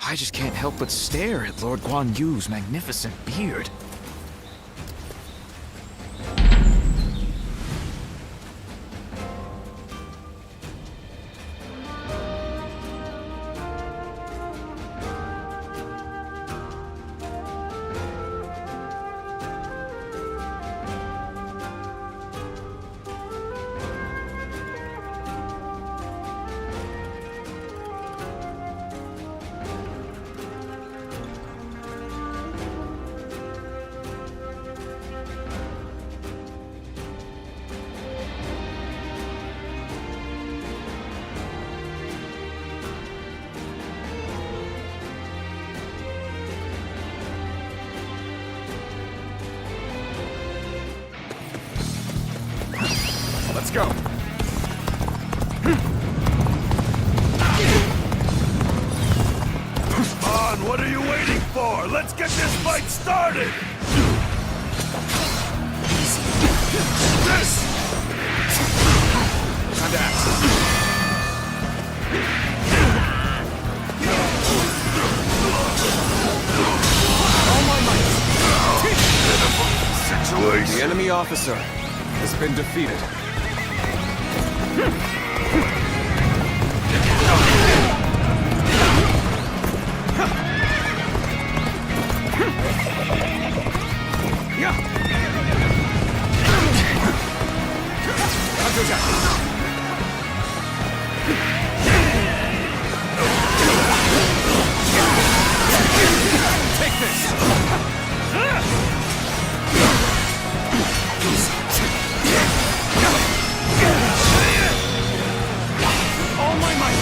I just can't help but stare at Lord Guan Yu's magnificent beard. Let's go. Come on, what are you waiting for? Let's get this fight started! This! Time to act. All my might. Situation. The enemy officer has been defeated. Take this! All my might!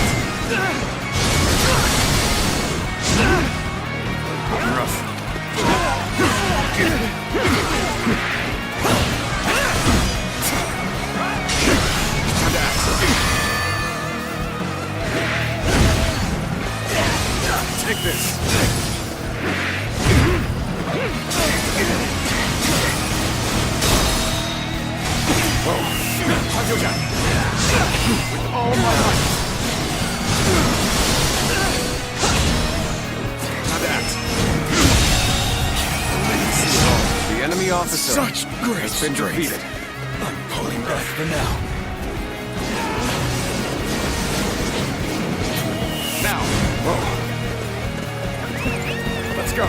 Rough. Time to act. Take this. With all my might. Time to act. The enemy officer Such great has been strength. defeated. I'm pulling back for now. Now, Let's go.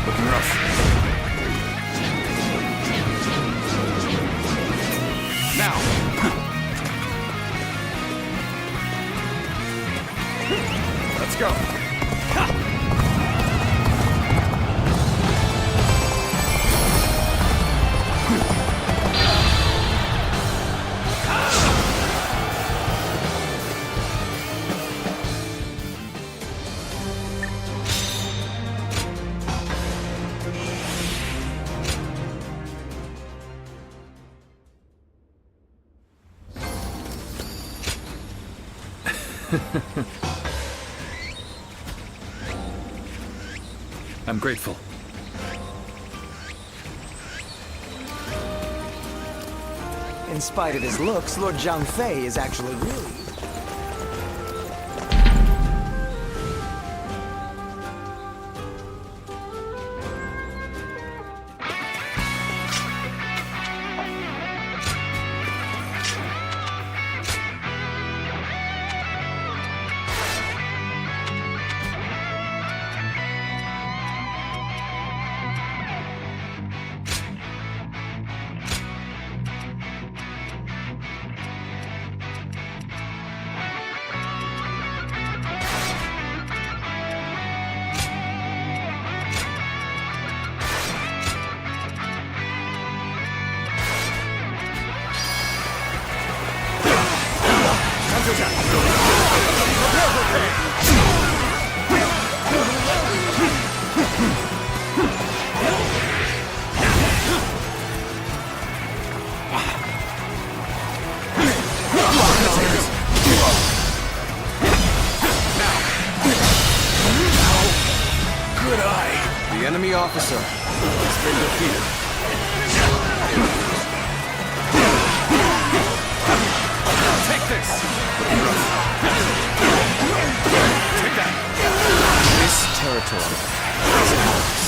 Looking rough. now. Let's go. I'm grateful. In spite of his looks, Lord Zhang Fei is actually really... The enemy officer has been defeated. Take this! Take that! This territory is ours.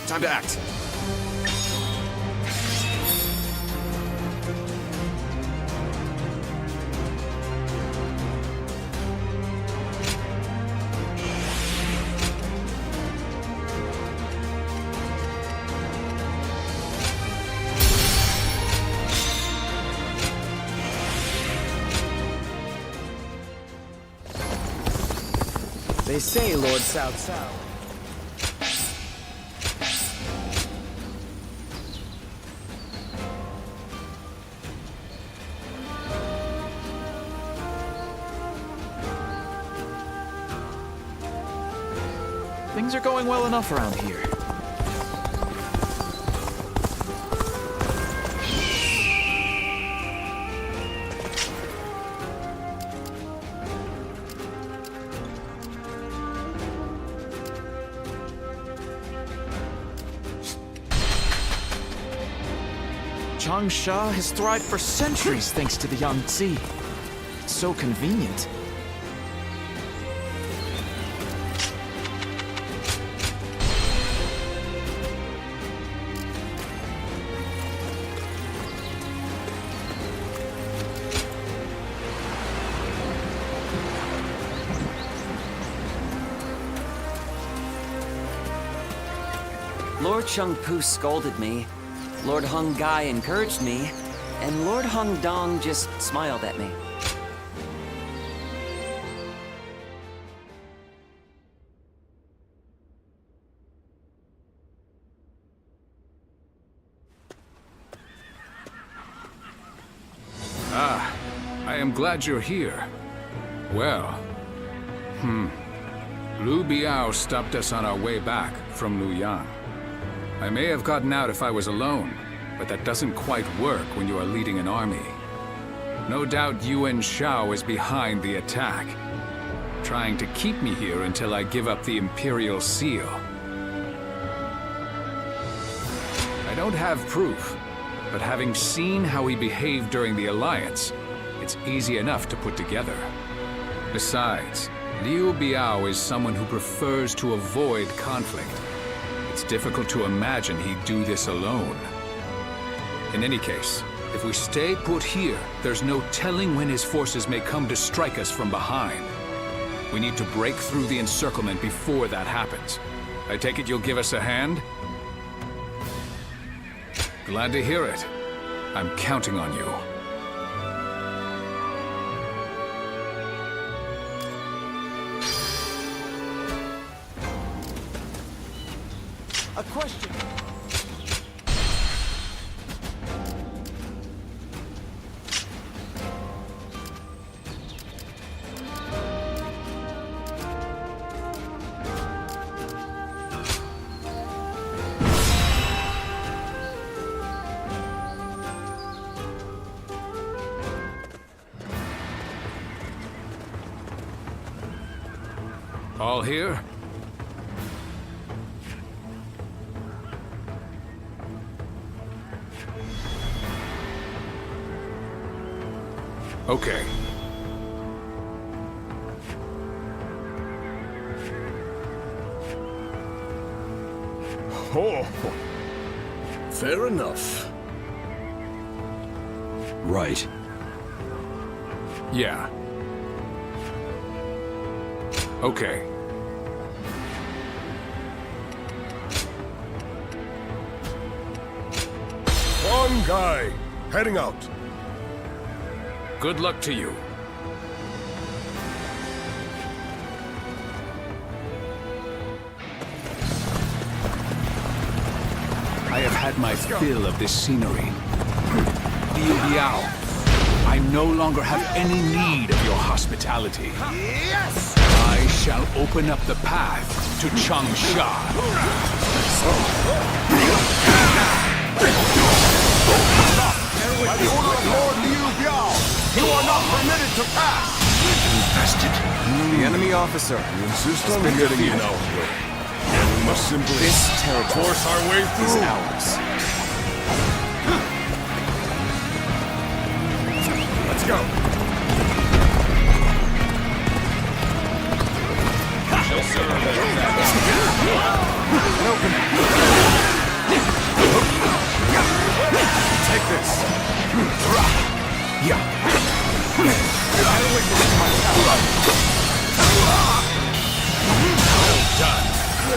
Time to act. They say Lord South South. Things are going well enough around here. Changsha has thrived for centuries thanks to the Yangtze. It's so convenient. Lord Shangpu scolded me, Lord Hung Gai encouraged me, and Lord Hung Dong just smiled at me. I am glad you're here. Well, Liu Biao stopped us on our way back from Luoyang. I may have gotten out if I was alone, but that doesn't quite work when you are leading an army. No doubt Yuan Shao is behind the attack, trying to keep me here until I give up the Imperial Seal. I don't have proof, but having seen how he behaved during the Alliance, it's easy enough to put together. Besides, Liu Biao is someone who prefers to avoid conflict. It's difficult to imagine he'd do this alone. In any case, if we stay put here, there's no telling when his forces may come to strike us from behind. We need to break through the encirclement before that happens. I take it you'll give us a hand? Glad to hear it. I'm counting on you. A question. All here? Okay. Oh, fair enough. Right. Yeah. Okay. One guy, heading out. Good luck to you. I have had my fill of this scenery. Liu Biao, I no longer have any need of your hospitality. Yes! I shall open up the path to Changsha. By the order of Lord Liu Biao, to pass! The enemy officer You insist has on been getting in defeated. our way. And we must simply This territory force our way is through. ours. Let's go. Take this!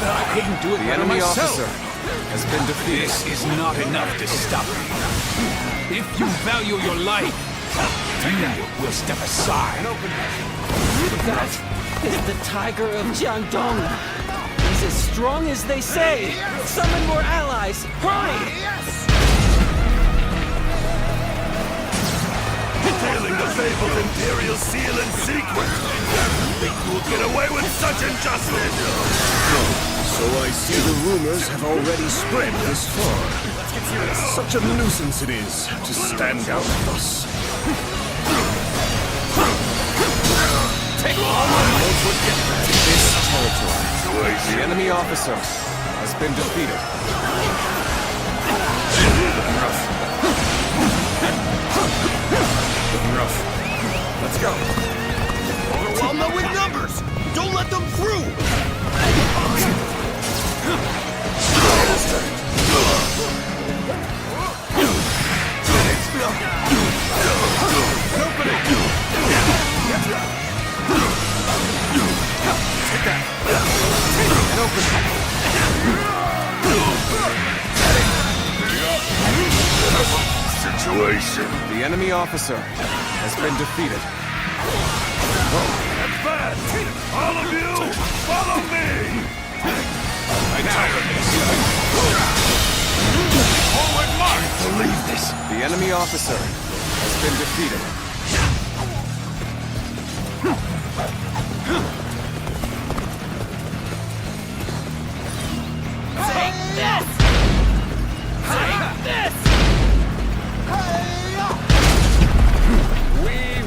I couldn't do it The better enemy myself. officer has been defeated. This is not enough to stop me. If you value your life, you will step aside. That is the Tiger of Jiangdong. He's as strong as they say. Summon more allies. Hurry! Tailing the fabled Imperial seal in secret. Think you'll get away with such injustice? So I see the rumors have already spread this far. Such a nuisance it is to stand out thus. This territory. The enemy officer has been defeated. Let's go. Overwhelm them with numbers. Don't let them through. Situation. The enemy officer has been defeated. Advance! All of you, follow me! Forward march! Believe this. The enemy officer has been defeated.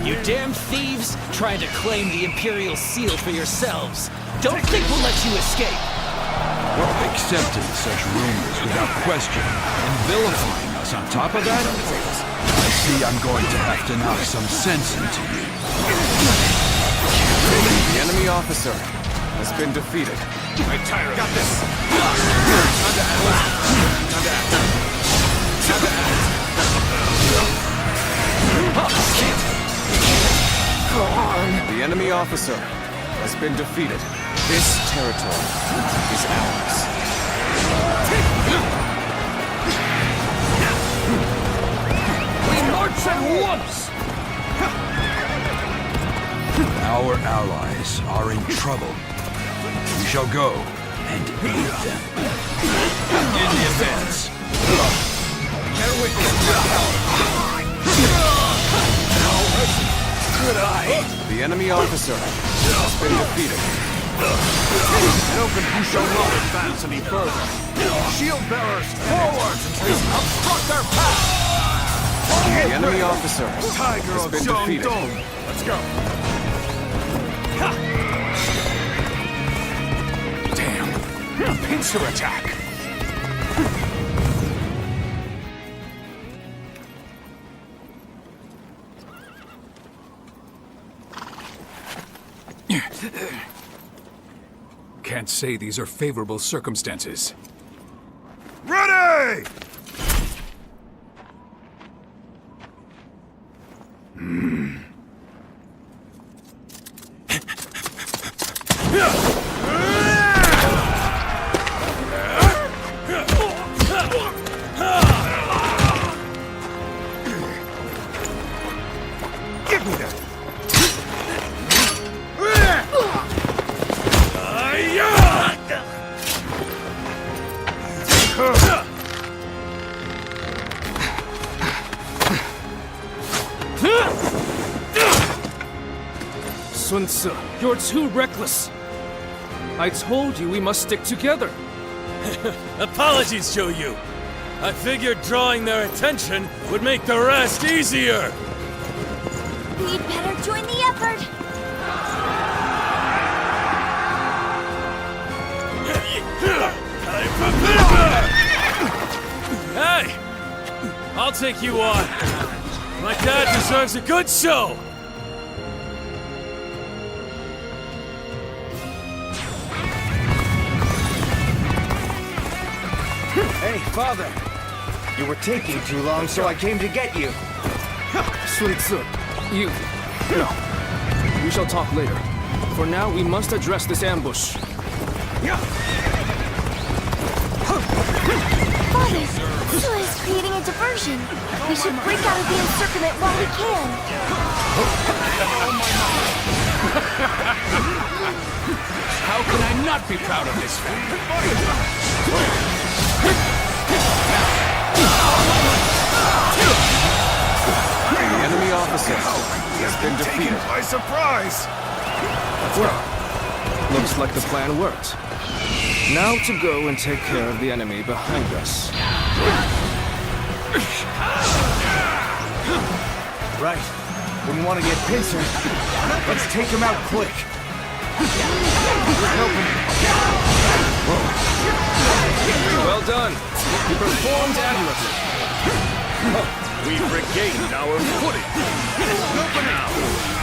You damn thieves, trying to claim the Imperial Seal for yourselves. Don't think we'll let you escape. Accepting such rumors without question and vilifying us on top of that? I see I'm going to have to knock some sense into you. The enemy officer has been defeated. Got this! The enemy officer has been defeated. This territory is ours. We march at once! Our allies are in trouble. We shall go and aid them. In the advance. The enemy officer has been defeated. And open who shall not advance any further. Shield bearers, forward! Obstruct their path! The enemy officer Tiger has of been defeated. Jiangdong! Let's go! Damn! A pincer attack! Can't say these are favorable circumstances. Ready! Give me that! Sun Tzu, you're too reckless. I told you we must stick together. Apologies, Zhou Yu. I figured drawing their attention would make the rest easier. We'd better join the effort. Hey! I'll take you on. My dad deserves a good show! Hey, Father. You were taking too long, so I came to get you. Suitsu, you... No. We shall talk later. For now, we must address this ambush. Father, Sua is creating a diversion. We should break out of the encirclement while we can. How can I not be proud of this family? The enemy officer has been defeated. By surprise! Well, looks like the plan worked. Now to go and take care of the enemy behind us. Right. Wouldn't want to get pincer. Let's take him out quick. Well done. You performed admirably. We've regained our footing. Now,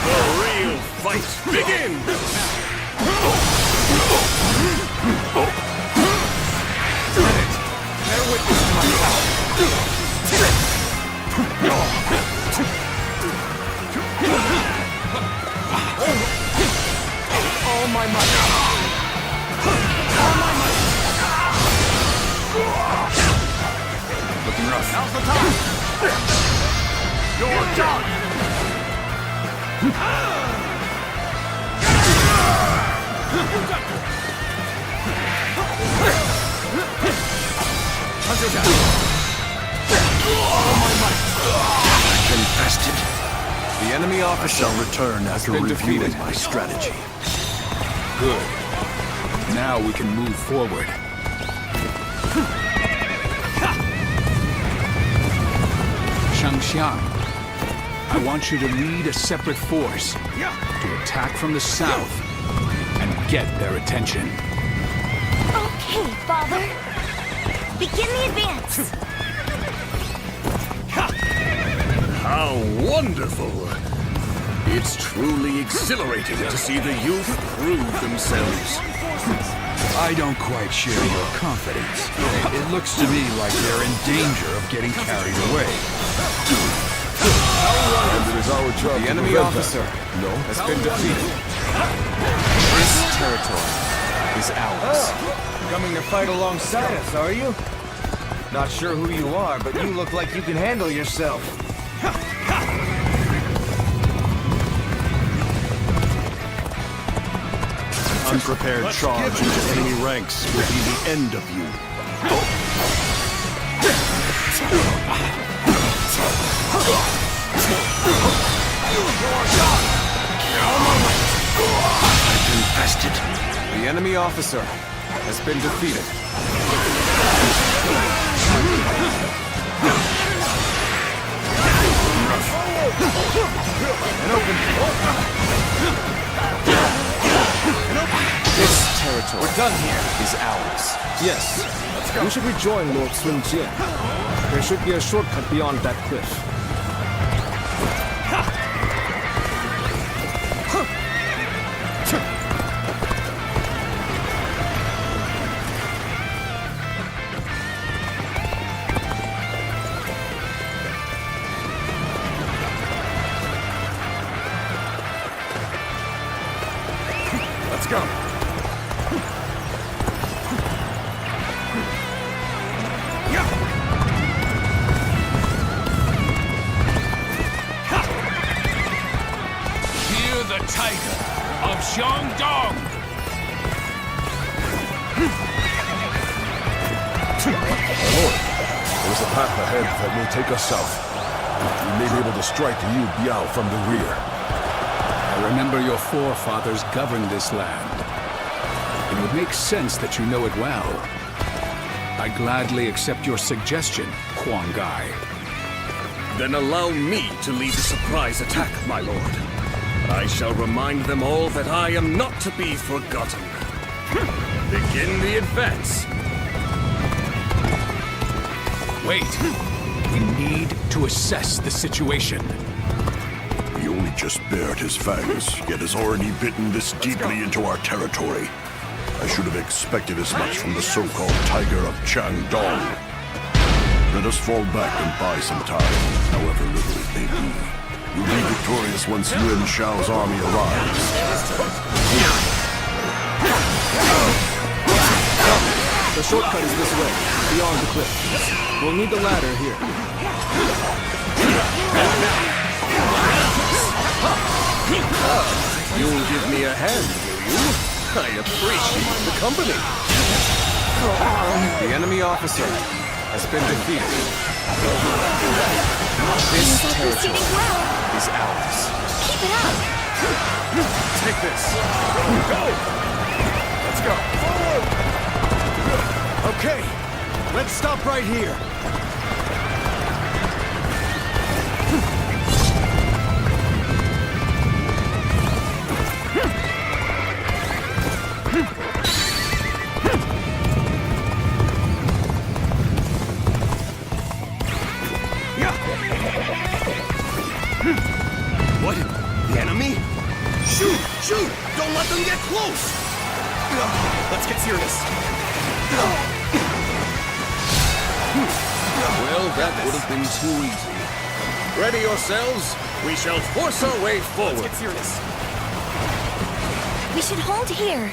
the real fight begins! Bear witness to my power. All my might. Looking rough. Now's the time! You're done! Infested. The enemy I officer shall return after been reviewing defeated. my strategy. Good. Now we can move forward. Changxiang, I want you to lead a separate force to attack from the south and get their attention. Okay, Father. Begin the advance. How wonderful! It's truly exhilarating to see the youth prove themselves. I don't quite share your confidence. It looks to me like they're in danger of getting carried away. The enemy officer has been defeated. This territory is ours. Coming to fight alongside us, are you? Not sure who you are, but you look like you can handle yourself. Unprepared charge into enemy ranks will be the end of you. Infested. The enemy officer has been defeated. This territory We're done here. is ours. Yes. We should rejoin Lord Sun Jian. There should be a shortcut beyond that cliff. Let's go. Hear the tiger of Shandong! There's a path ahead that will take us south. We may be able to strike Yu Biao from the rear. I remember your forefathers governed this land. It would make sense that you know it well. I gladly accept your suggestion, Quan Gai. Then allow me to lead the surprise attack, my lord. I shall remind them all that I am not to be forgotten. Begin the advance. Wait. We need to assess the situation. He only just bared his fangs, yet has already bitten this deeply into our territory. I should have expected as much from the so-called Tiger of Changdong. Let us fall back and buy some time, however little it may be. We'll be victorious once Yuan Shao's army arrives. The shortcut is this way, beyond the cliff. We'll need the ladder here. You'll give me a hand, will you? I appreciate the company. The enemy officer has been defeated. This territory Is ours. Keep it up! Take this. Go! Let's go. Forward! Okay, let's stop right here. What? The enemy? Shoot! Shoot! Don't let them get close! Let's get serious. Well, that would have been too easy. Ready yourselves. We shall force our way forward. Let's get serious. We should hold here.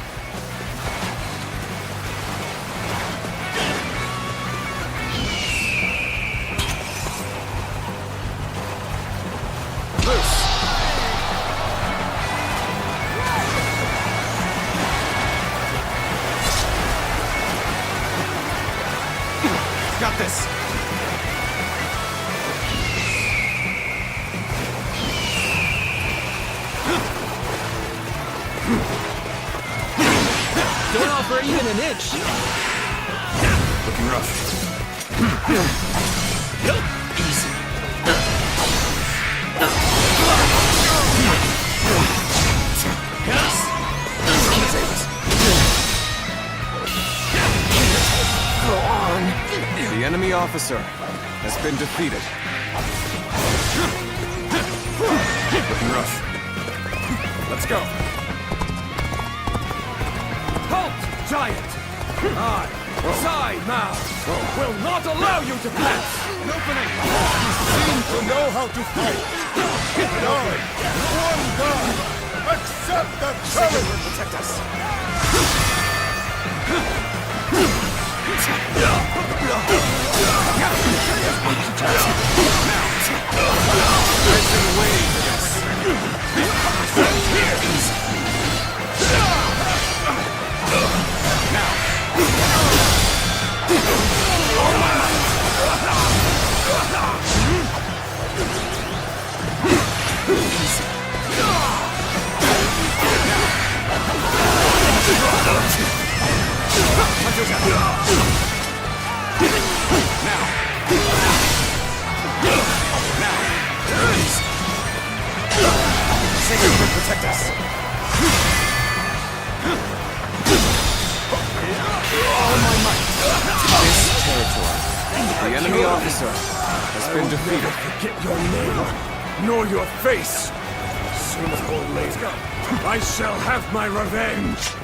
Got this. Don't offer even an inch. Looking rough. Easy. The enemy officer has been defeated. Looking rough. Let's go. Halt, giant! I, Sai Mao, will not allow you to pass! An opening. You seem to know how to fight! Now, one God, accept the challenge! Protect us. I've been waiting for this. Sacred Wood, protect us. This territory. The enemy officer has been defeated. Forget your name, nor your face. Sooner or later, I shall have my revenge.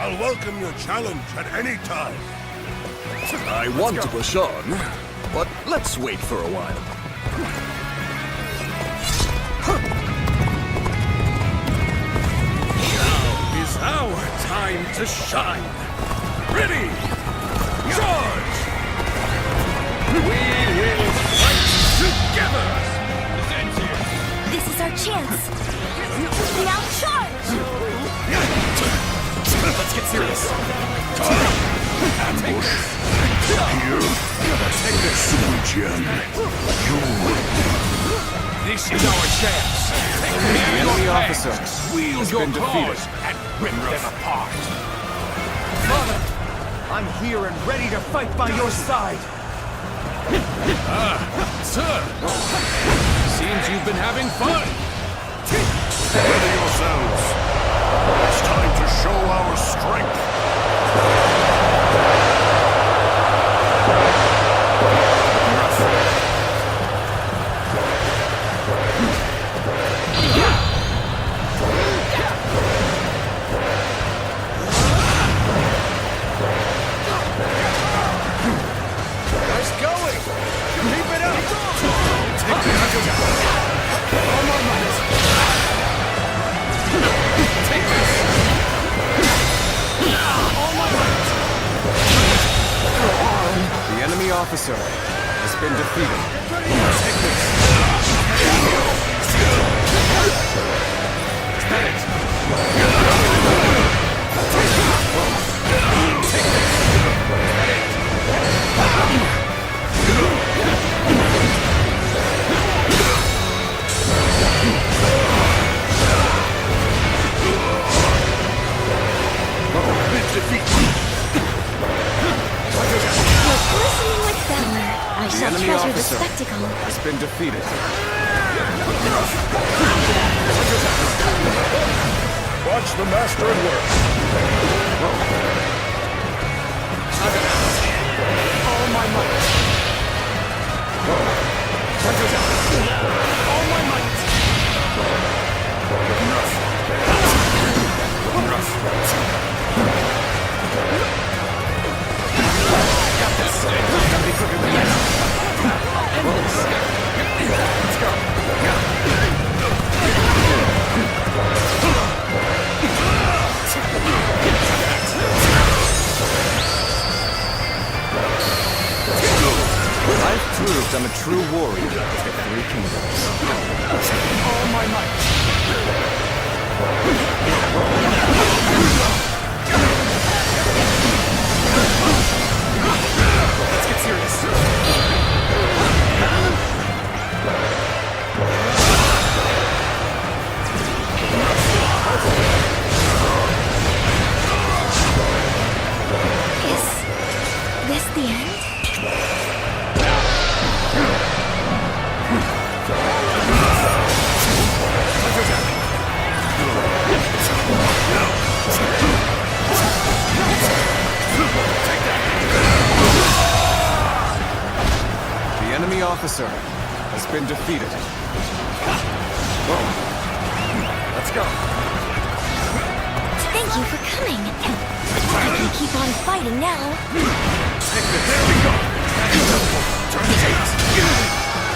I'll welcome your challenge at any time. I want to push on, but let's wait for a while. Now is our time to shine. Ready! Charge! We will fight together! This is our chance. Now charge! Let's get serious. Ambush. Here? Sui Jian. This is our chance. The enemy officer Wield has your been defeated. claws and rip them apart. Father, I'm here and ready to fight by your side. Sir, seems you've been having fun. Ready yourselves. It's time to show our strength. Nice going. Keep it up. The enemy officer has been defeated. Glistening like valor, I The shall enemy treasure the officer spectacle. has been defeated. Watch the master at work. I've proved I'm a true warrior of the Three Kingdoms. Let's get serious. Is this the end? The enemy officer has been defeated. Let's go. Thank you for coming. I can keep on fighting now. There we go. Turn the tables.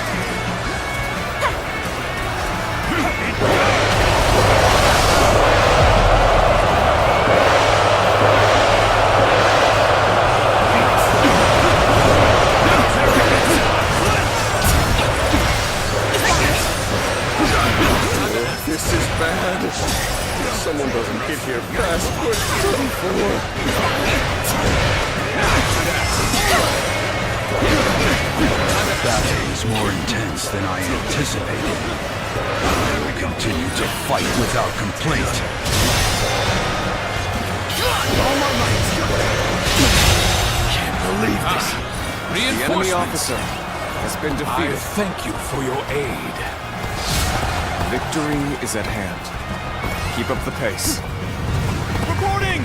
This is bad. Someone doesn't get here fast quick before. Battle is more intense than I anticipated. I will continue to fight without complaint. Can't believe this. The enemy Reinforcements. officer has been I defeated. thank you for your aid. Victory is at hand. Keep up the pace. Reporting!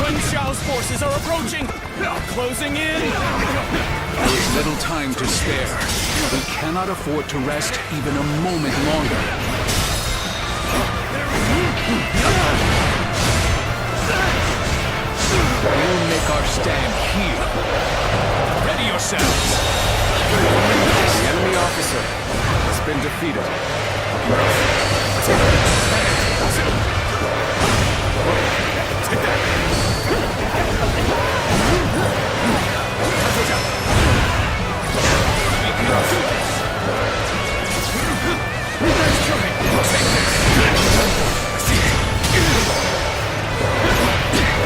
Wen Xiao's forces are approaching! Closing in! There is little time to spare. We cannot afford to rest even a moment longer. We'll make our stand here. Ready yourselves. The enemy officer has been defeated.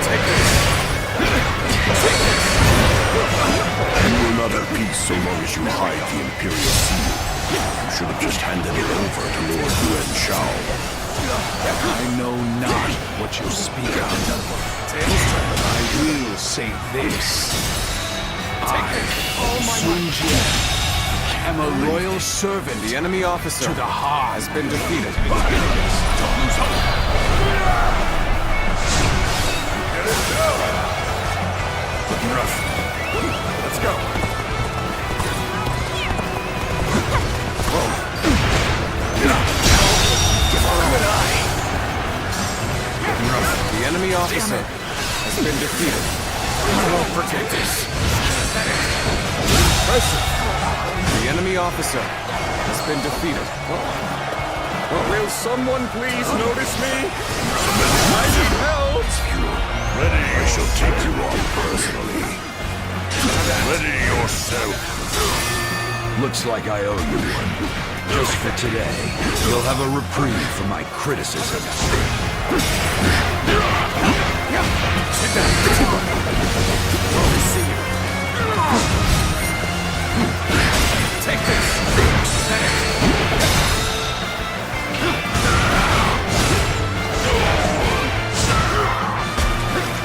Take this. as you hide the Imperial Seal? You should have just handed it over to Lord Yuan Shao. I know not what you speak of. I will say this. Sun Jian, am a loyal servant. The enemy officer to the heart has been defeated. Don't lose hope. Looking rough. Let's go. The enemy officer has been defeated. I won't forget this. The enemy officer has been defeated. Will someone please notice me? I need help! Ready, I shall take you on personally. Ready yourself. Looks like I owe you one. Just for today, you'll have a reprieve for my criticism. Sit down. Well, we see you. Take this.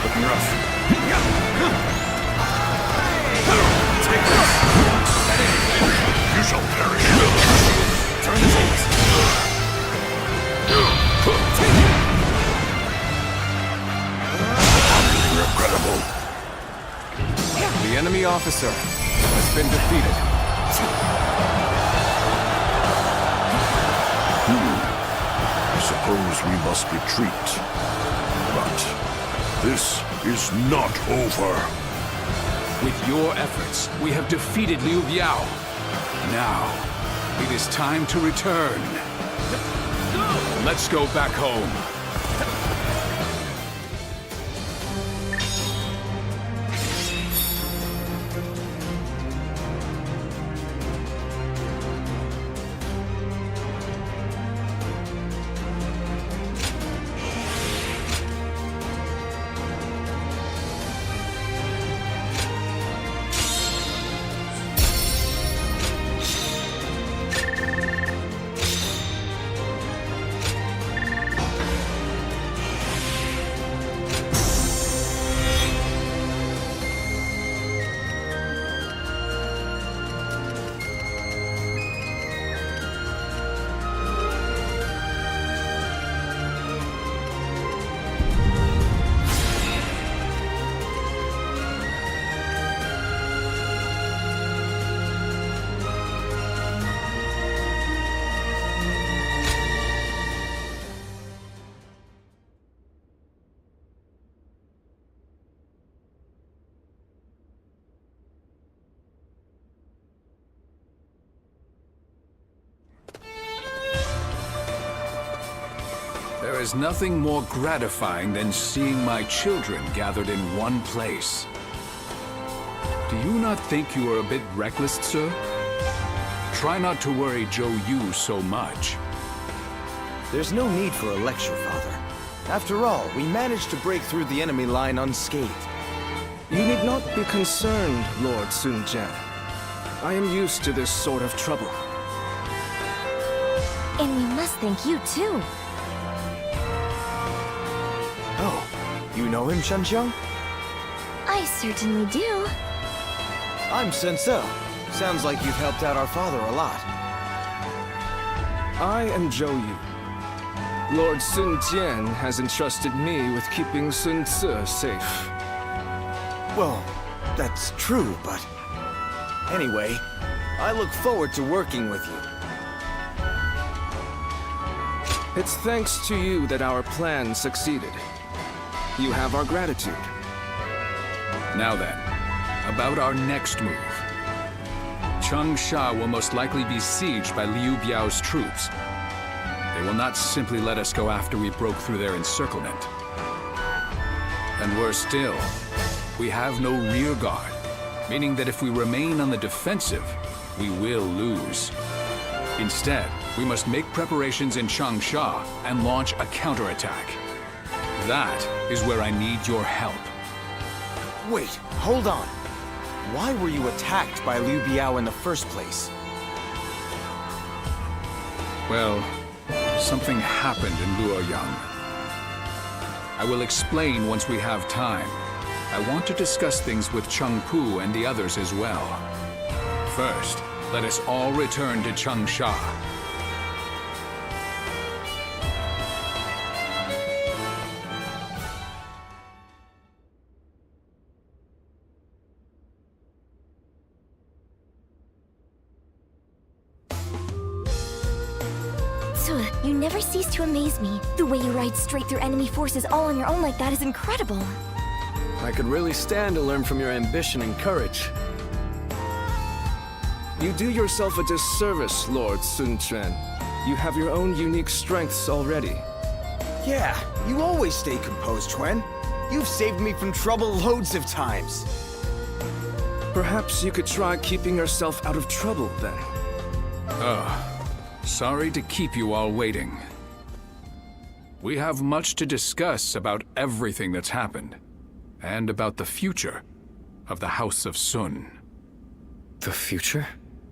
Looking rough. Take this. You shall perish. Turn the tables. Incredible. The enemy officer has been defeated. I suppose we must retreat. But this is not over. With your efforts, we have defeated Liu Biao. Now, it is time to return. Let's go back home. There is nothing more gratifying than seeing my children gathered in one place. Do you not think you are a bit reckless, sir? Try not to worry Zhou Yu so much. There's no need for a lecture, Father. After all, we managed to break through the enemy line unscathed. You need not be concerned, Lord Sun Jian. I am used to this sort of trouble. And we must thank you too. Oh, you know him, Shunqiang? I certainly do. I'm Sen Ce. Sounds like you've helped out our father a lot. I am Zhou Yu. Lord Sun Jian has entrusted me with keeping Sun Ce safe. Well, that's true, but... Anyway, I look forward to working with you. It's thanks to you that our plan succeeded. You have our gratitude. Now then, about our next move. Changsha will most likely be sieged by Liu Biao's troops. They will not simply let us go after we broke through their encirclement. And worse still, we have no rear guard, meaning that if we remain on the defensive, we will lose. Instead, we must make preparations in Changsha and launch a counterattack. That is where I need your help. Wait, hold on. Why were you attacked by Liu Biao in the first place? Well, something happened in Luoyang. I will explain once we have time. I want to discuss things with Cheng Pu and the others as well. First, let us all return to Changsha. You never cease to amaze me. The way you ride straight through enemy forces all on your own like that is incredible. I could really stand to learn from your ambition and courage. You do yourself a disservice, Lord Sun Quan. You have your own unique strengths already. Yeah, you always stay composed, Quan. You've saved me from trouble loads of times. Perhaps you could try keeping yourself out of trouble, then. Sorry to keep you all waiting. We have much to discuss about everything that's happened, and about the future of the House of Sun. The future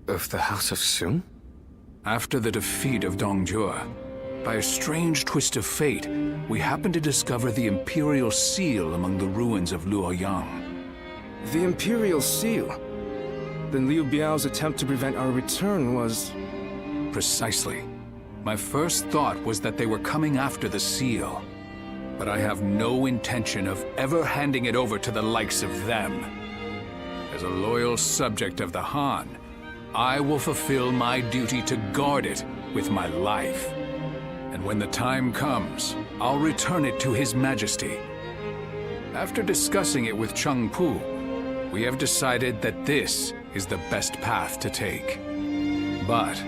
of the House of Sun? After the defeat of Dongjue, by a strange twist of fate, we happened to discover the Imperial Seal among the ruins of Luoyang. The Imperial Seal? Then Liu Biao's attempt to prevent our return was... Precisely. My first thought was that they were coming after the seal. But I have no intention of ever handing it over to the likes of them. As a loyal subject of the Han, I will fulfill my duty to guard it with my life. And when the time comes, I'll return it to His Majesty. After discussing it with Cheng Pu, we have decided that this is the best path to take. But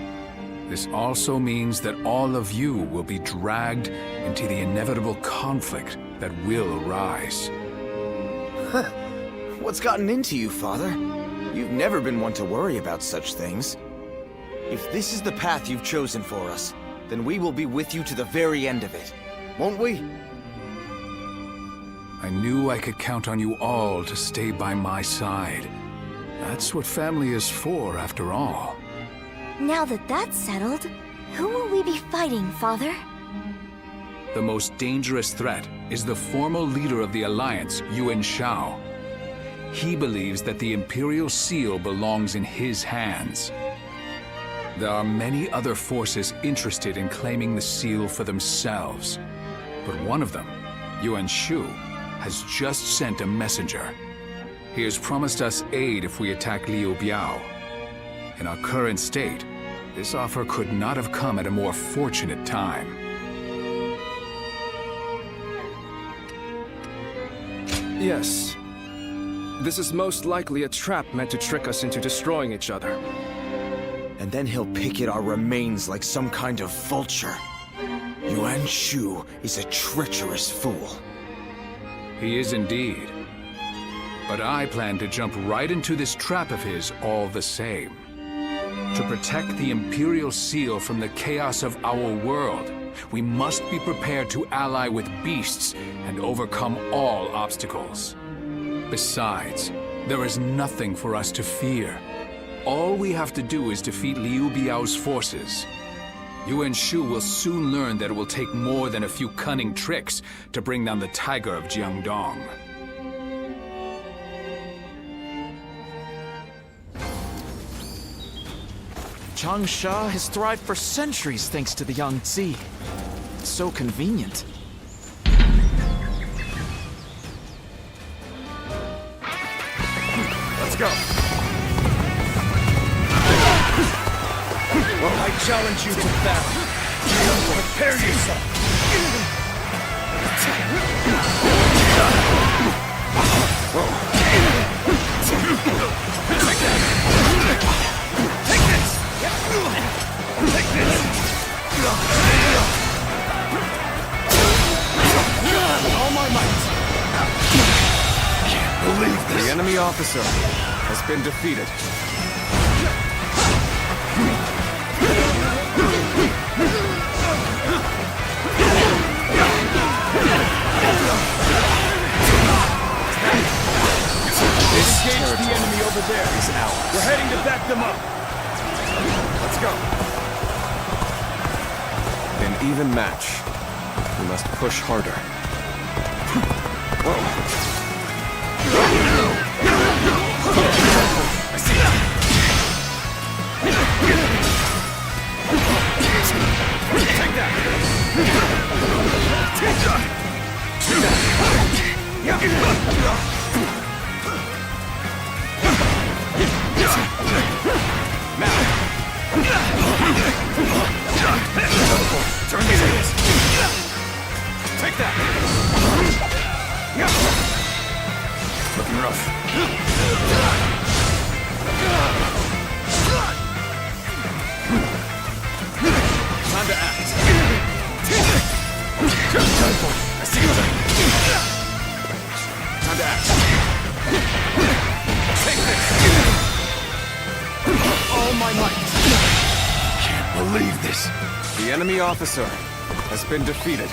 this also means that all of you will be dragged into the inevitable conflict that will arise. What's gotten into you, Father? You've never been one to worry about such things. If this is the path you've chosen for us, then we will be with you to the very end of it, won't we? I knew I could count on you all to stay by my side. That's what family is for, after all. Now that that's settled, who will we be fighting, Father? The most dangerous threat is the formal leader of the Alliance, Yuan Shao. He believes that the Imperial Seal belongs in his hands. There are many other forces interested in claiming the seal for themselves. But one of them, Yuan Shu, has just sent a messenger. He has promised us aid if we attack Liu Biao. In our current state, this offer could not have come at a more fortunate time. Yes. This is most likely a trap meant to trick us into destroying each other. And then he'll pick at our remains like some kind of vulture. Yuan Shu is a treacherous fool. He is indeed. But I plan to jump right into this trap of his all the same. To protect the Imperial Seal from the chaos of our world, we must be prepared to ally with beasts and overcome all obstacles. Besides, there is nothing for us to fear. All we have to do is defeat Liu Biao's forces. Yuan Shu will soon learn that it will take more than a few cunning tricks to bring down the Tiger of Jiangdong. Changsha has thrived for centuries thanks to the Yangtze. It's so convenient. Let's go. I challenge you to battle. Prepare yourself. Take this! Take this! All my might. Can't believe this. The enemy officer has been defeated. Engage the enemy over them up! Let's go! An even match. We must push harder. Whoa! I see it! Take that! Take that! Now! Turn these hands! Take that! Looking rough. Time to act. I see you. Time to act. Take this! All my might! Can't believe this. The enemy officer has been defeated.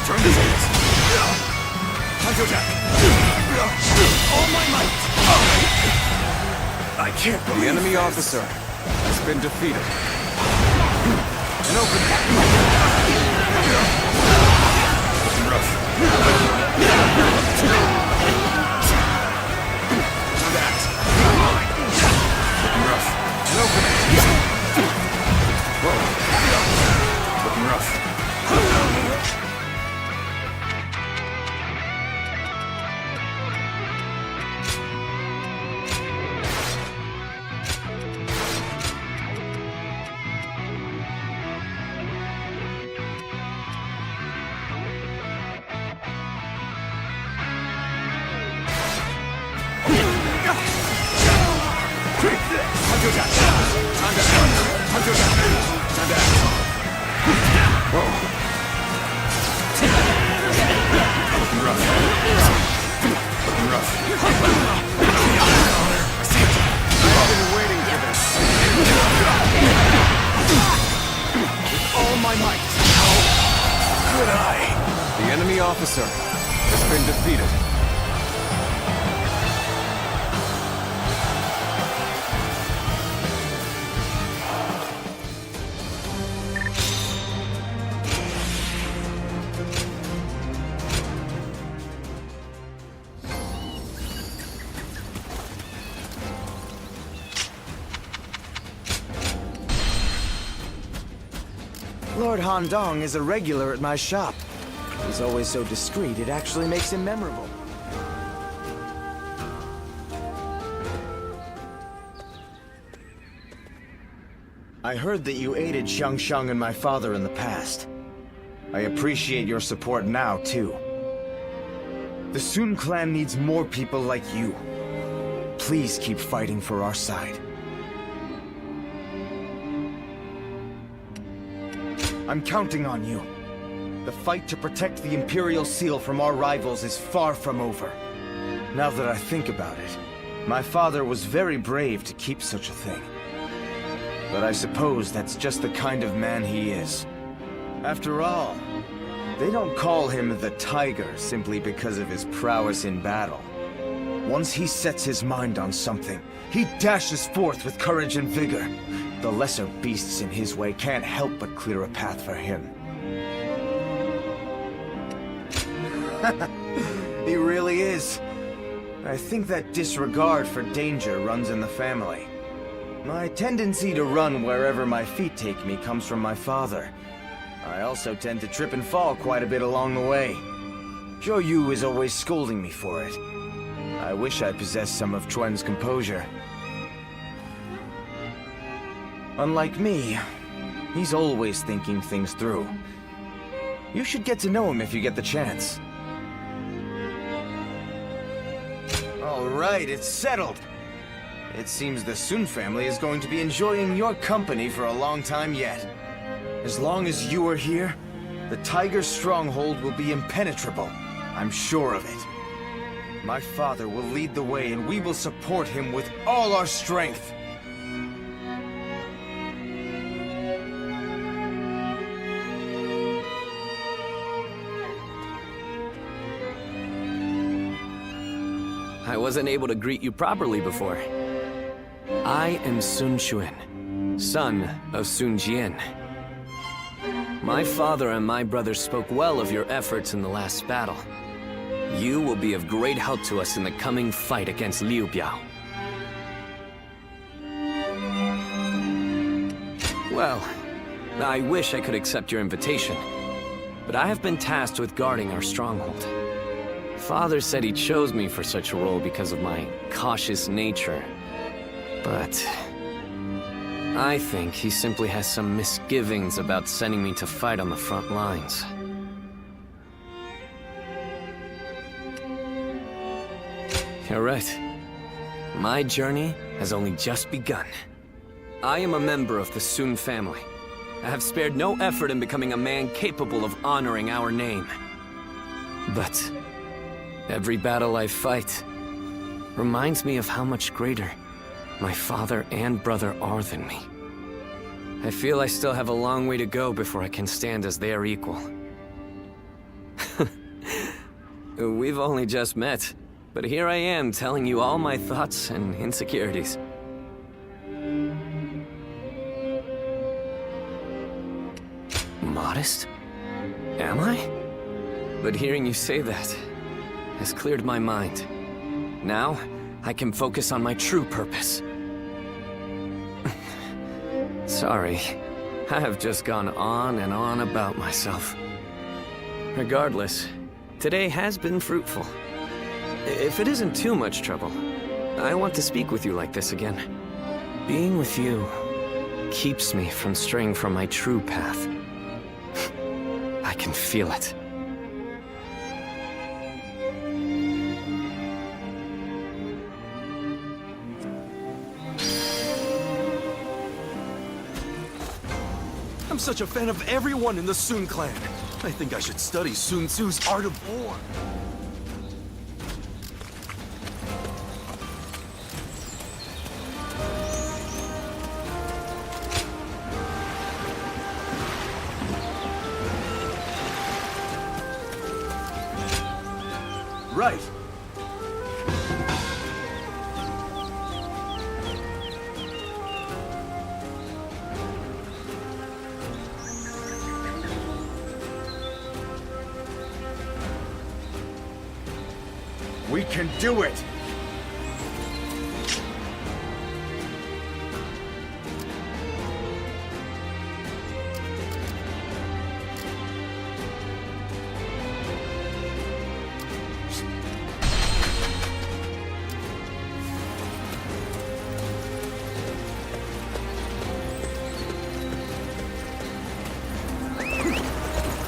Turn this hands. Hanzo Jack. All my might. I can't believe The enemy officer has been defeated. An open rough. Time to act. Rough. An open Whoa. Looking rough. The enemy officer has been defeated. Lord Han Dong is a regular at my shop. He's always so discreet, it actually makes him memorable. I heard that you aided Xiangsheng and my father in the past. I appreciate your support now, too. The Sun clan needs more people like you. Please keep fighting for our side. I'm counting on you. The fight to protect the Imperial Seal from our rivals is far from over. Now that I think about it, my father was very brave to keep such a thing. But I suppose that's just the kind of man he is. After all, they don't call him the Tiger simply because of his prowess in battle. Once he sets his mind on something, he dashes forth with courage and vigor. The lesser beasts in his way can't help but clear a path for him. He really is. I think that disregard for danger runs in the family. My tendency to run wherever my feet take me comes from my father. I also tend to trip and fall quite a bit along the way. Zhou Yu is always scolding me for it. I wish I possessed some of Chuan's composure. Unlike me, he's always thinking things through. You should get to know him if you get the chance. All right, it's settled. It seems the Sun family is going to be enjoying your company for a long time yet. As long as you are here, the Tiger stronghold will be impenetrable. I'm sure of it. My father will lead the way, and we will support him with all our strength. I wasn't able to greet you properly before. I am Sun Quan, son of Sun Jian. My father and my brothers spoke well of your efforts in the last battle. You will be of great help to us in the coming fight against Liu Biao. Well, I wish I could accept your invitation, but I have been tasked with guarding our stronghold. Father said he chose me for such a role because of my cautious nature. But I think he simply has some misgivings about sending me to fight on the front lines. You're right. My journey has only just begun. I am a member of the Sun family. I have spared no effort in becoming a man capable of honoring our name. But every battle I fight reminds me of how much greater my father and brother are than me. I feel I still have a long way to go before I can stand as their equal. We've only just met, but here I am telling you all my thoughts and insecurities. Modest? Am I? But hearing you say that has cleared my mind. Now, I can focus on my true purpose. Sorry, I have just gone on and on about myself. Regardless, today has been fruitful. If it isn't too much trouble, I want to speak with you like this again. Being with you keeps me from straying from my true path. I can feel it. I'm such a fan of everyone in the Sun clan. I think I should study Sun Tzu's Art of War. Right. We can do it!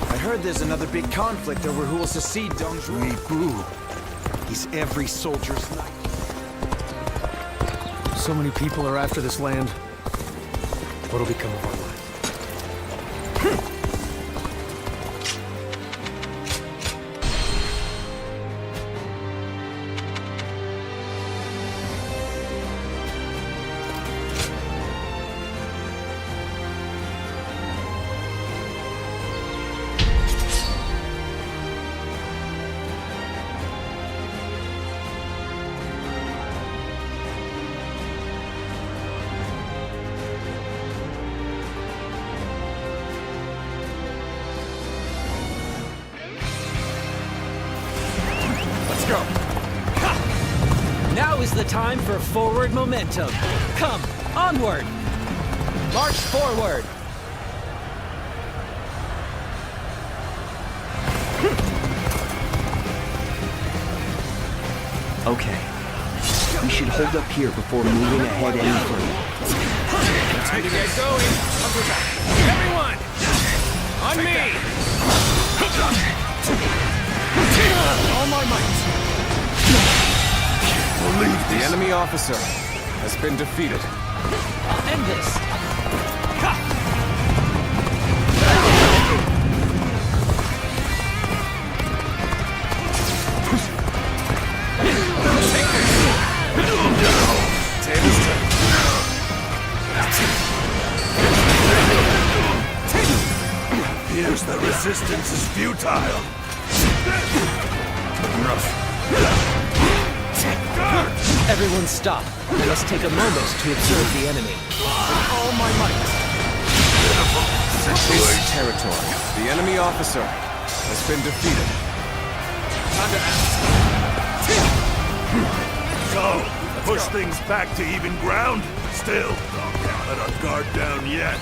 I heard there's another big conflict over who will succeed Dong Zhuo. Li Bu. He's every soldier's knight. So many people are after this land. What'll become of our lives? Now is the time for forward momentum. Come, onward! March forward! Okay. We should hold up here before moving ahead any further. Time to get going! Everyone! On me! All my might! The enemy officer has been defeated. I'll end this! appears the resistance is futile. Everyone stop. Let us take a moment to observe the enemy. With all my might. This territory. The enemy officer has been defeated. So, push things back to even ground? Still, can't let our guard down yet.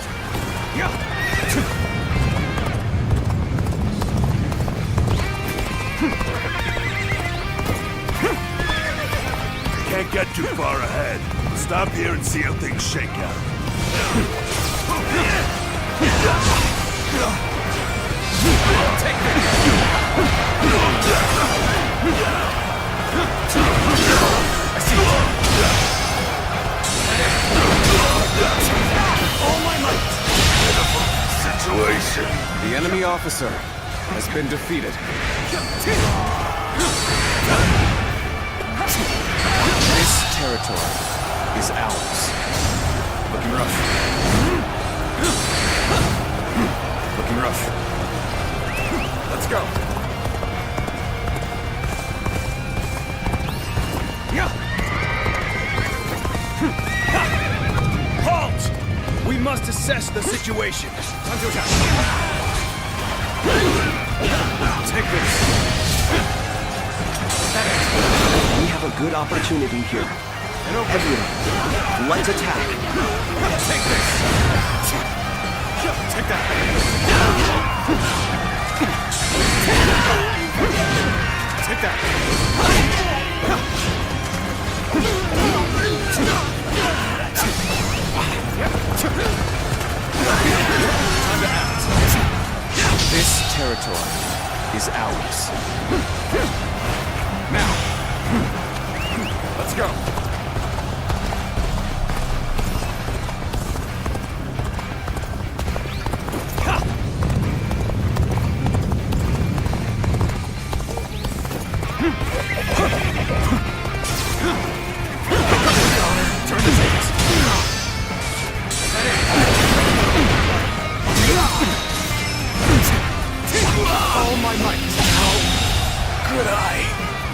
Can't get too far ahead. Stop here and see how things shake out. All my might. Situation. The enemy officer has been defeated. This territory is ours. Looking rough. Looking rough. Let's go. Halt! We must assess the situation. Take this. We have a good opportunity here. Everyone, let's attack. Take this. Take that. Take that. Time to act. This territory is ours. Now, let's go. Turn the tables. All my might. How could I?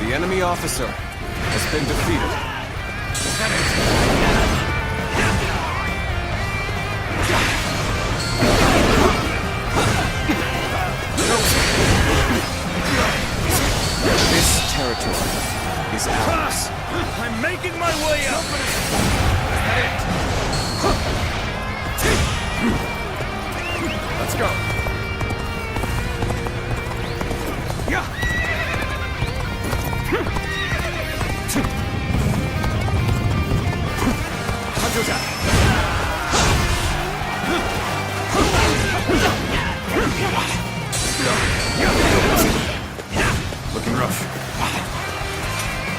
The enemy officer has been defeated. This territory is ours. I'm making my way up. Let's go. Looking rough.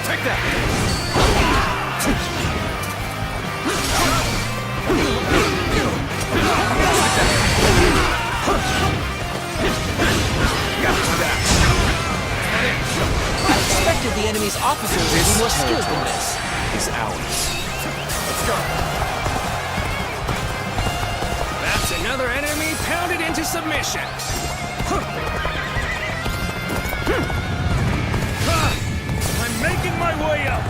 Take that. I expected the enemy's officers to be more skilled than this. Is ours. Let's go. That's another enemy pounded into submission. I'm making my way up.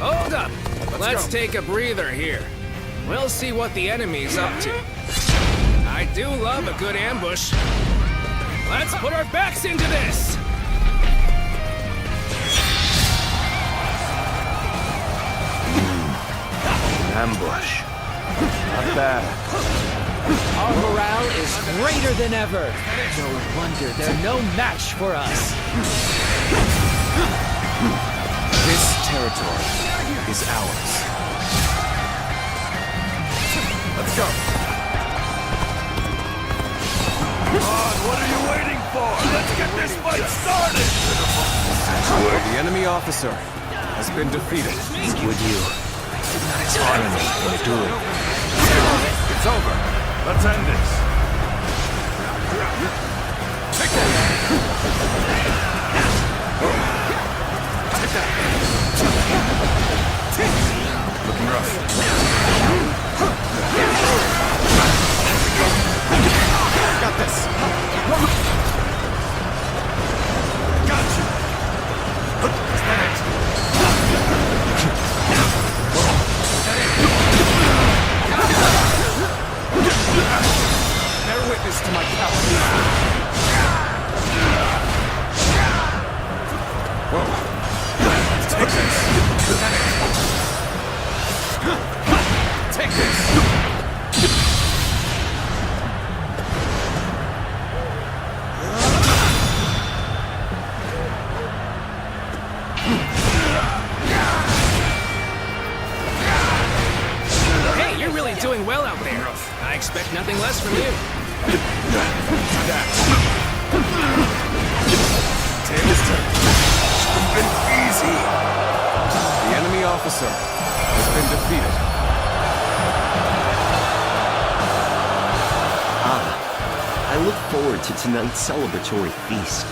Hold up. Let's take a breather here. We'll see what the enemy's up to. I do love a good ambush. Let's put our backs into this. Ambush. Not bad. Our morale is greater than ever. No wonder they're no match for us. This territory is ours. Let's go. Come on, what are you waiting for? Let's get this fight started! The enemy officer has been defeated. Would you? It's enemy enduring. It's over. Let's end this. Take that. Take that. to tonight's celebratory feast.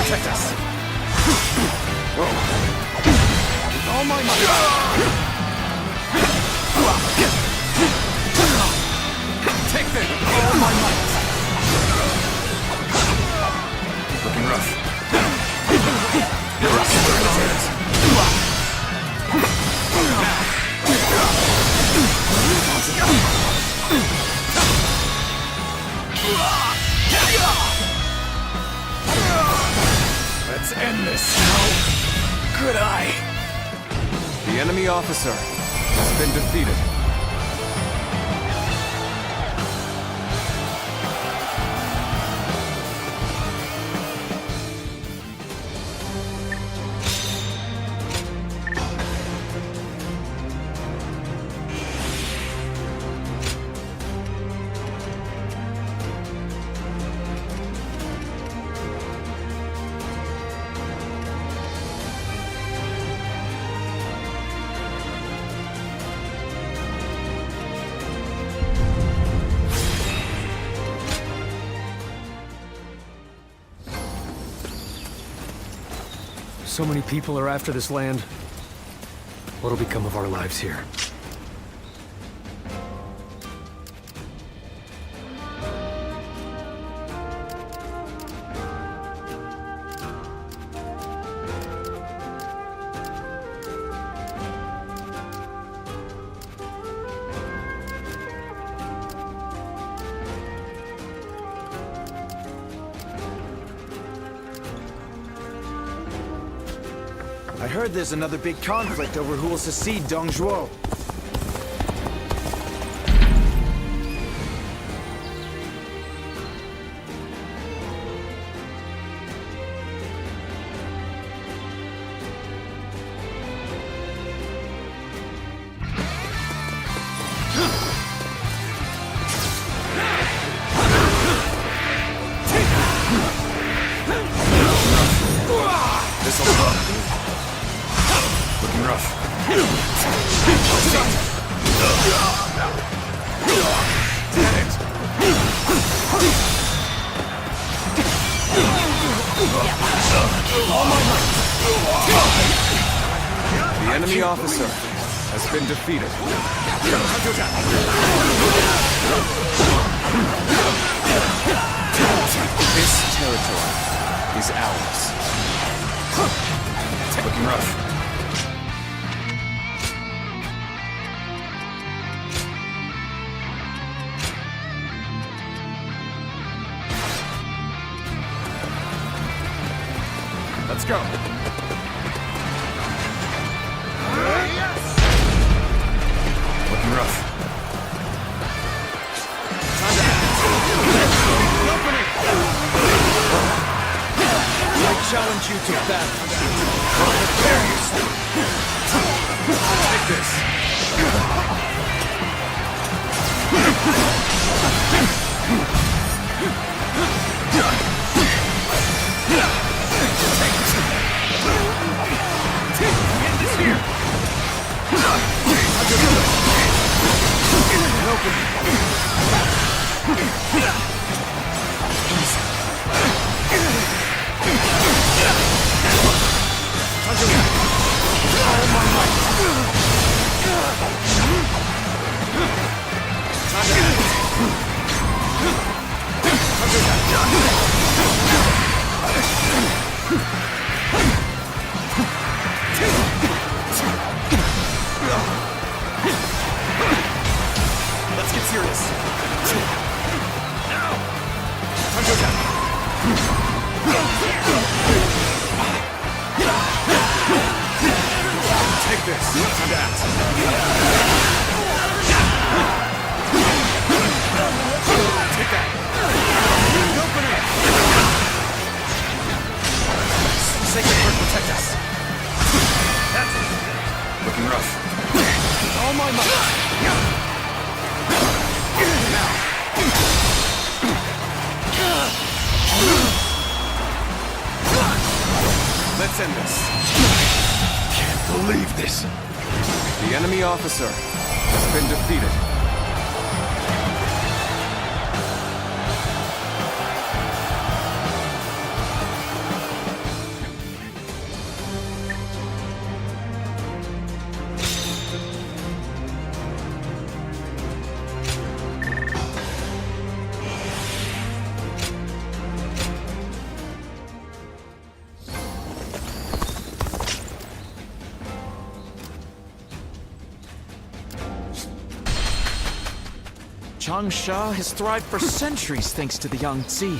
Protect us. Whoa. All my might. Take this. All my might. Looking rough. Let's end this. How could I? The enemy officer has been defeated. So many people are after this land. What'll become of our lives here? I heard there's another big conflict over who will succeed Dong Zhuo. Looking rough. The enemy officer has been defeated. This territory is ours. Looking rough. Let's go. Looking rough. I challenge you to battle. Prepare yourself. Take this. Let's get serious. Now! Take this. And that. Take that. Open it. Sacred Bird, protect us. That's it. Looking rough. All my might. Now. Let's end this. Can't believe this. The enemy officer has been defeated. Changsha has thrived for centuries thanks to the Yangtze.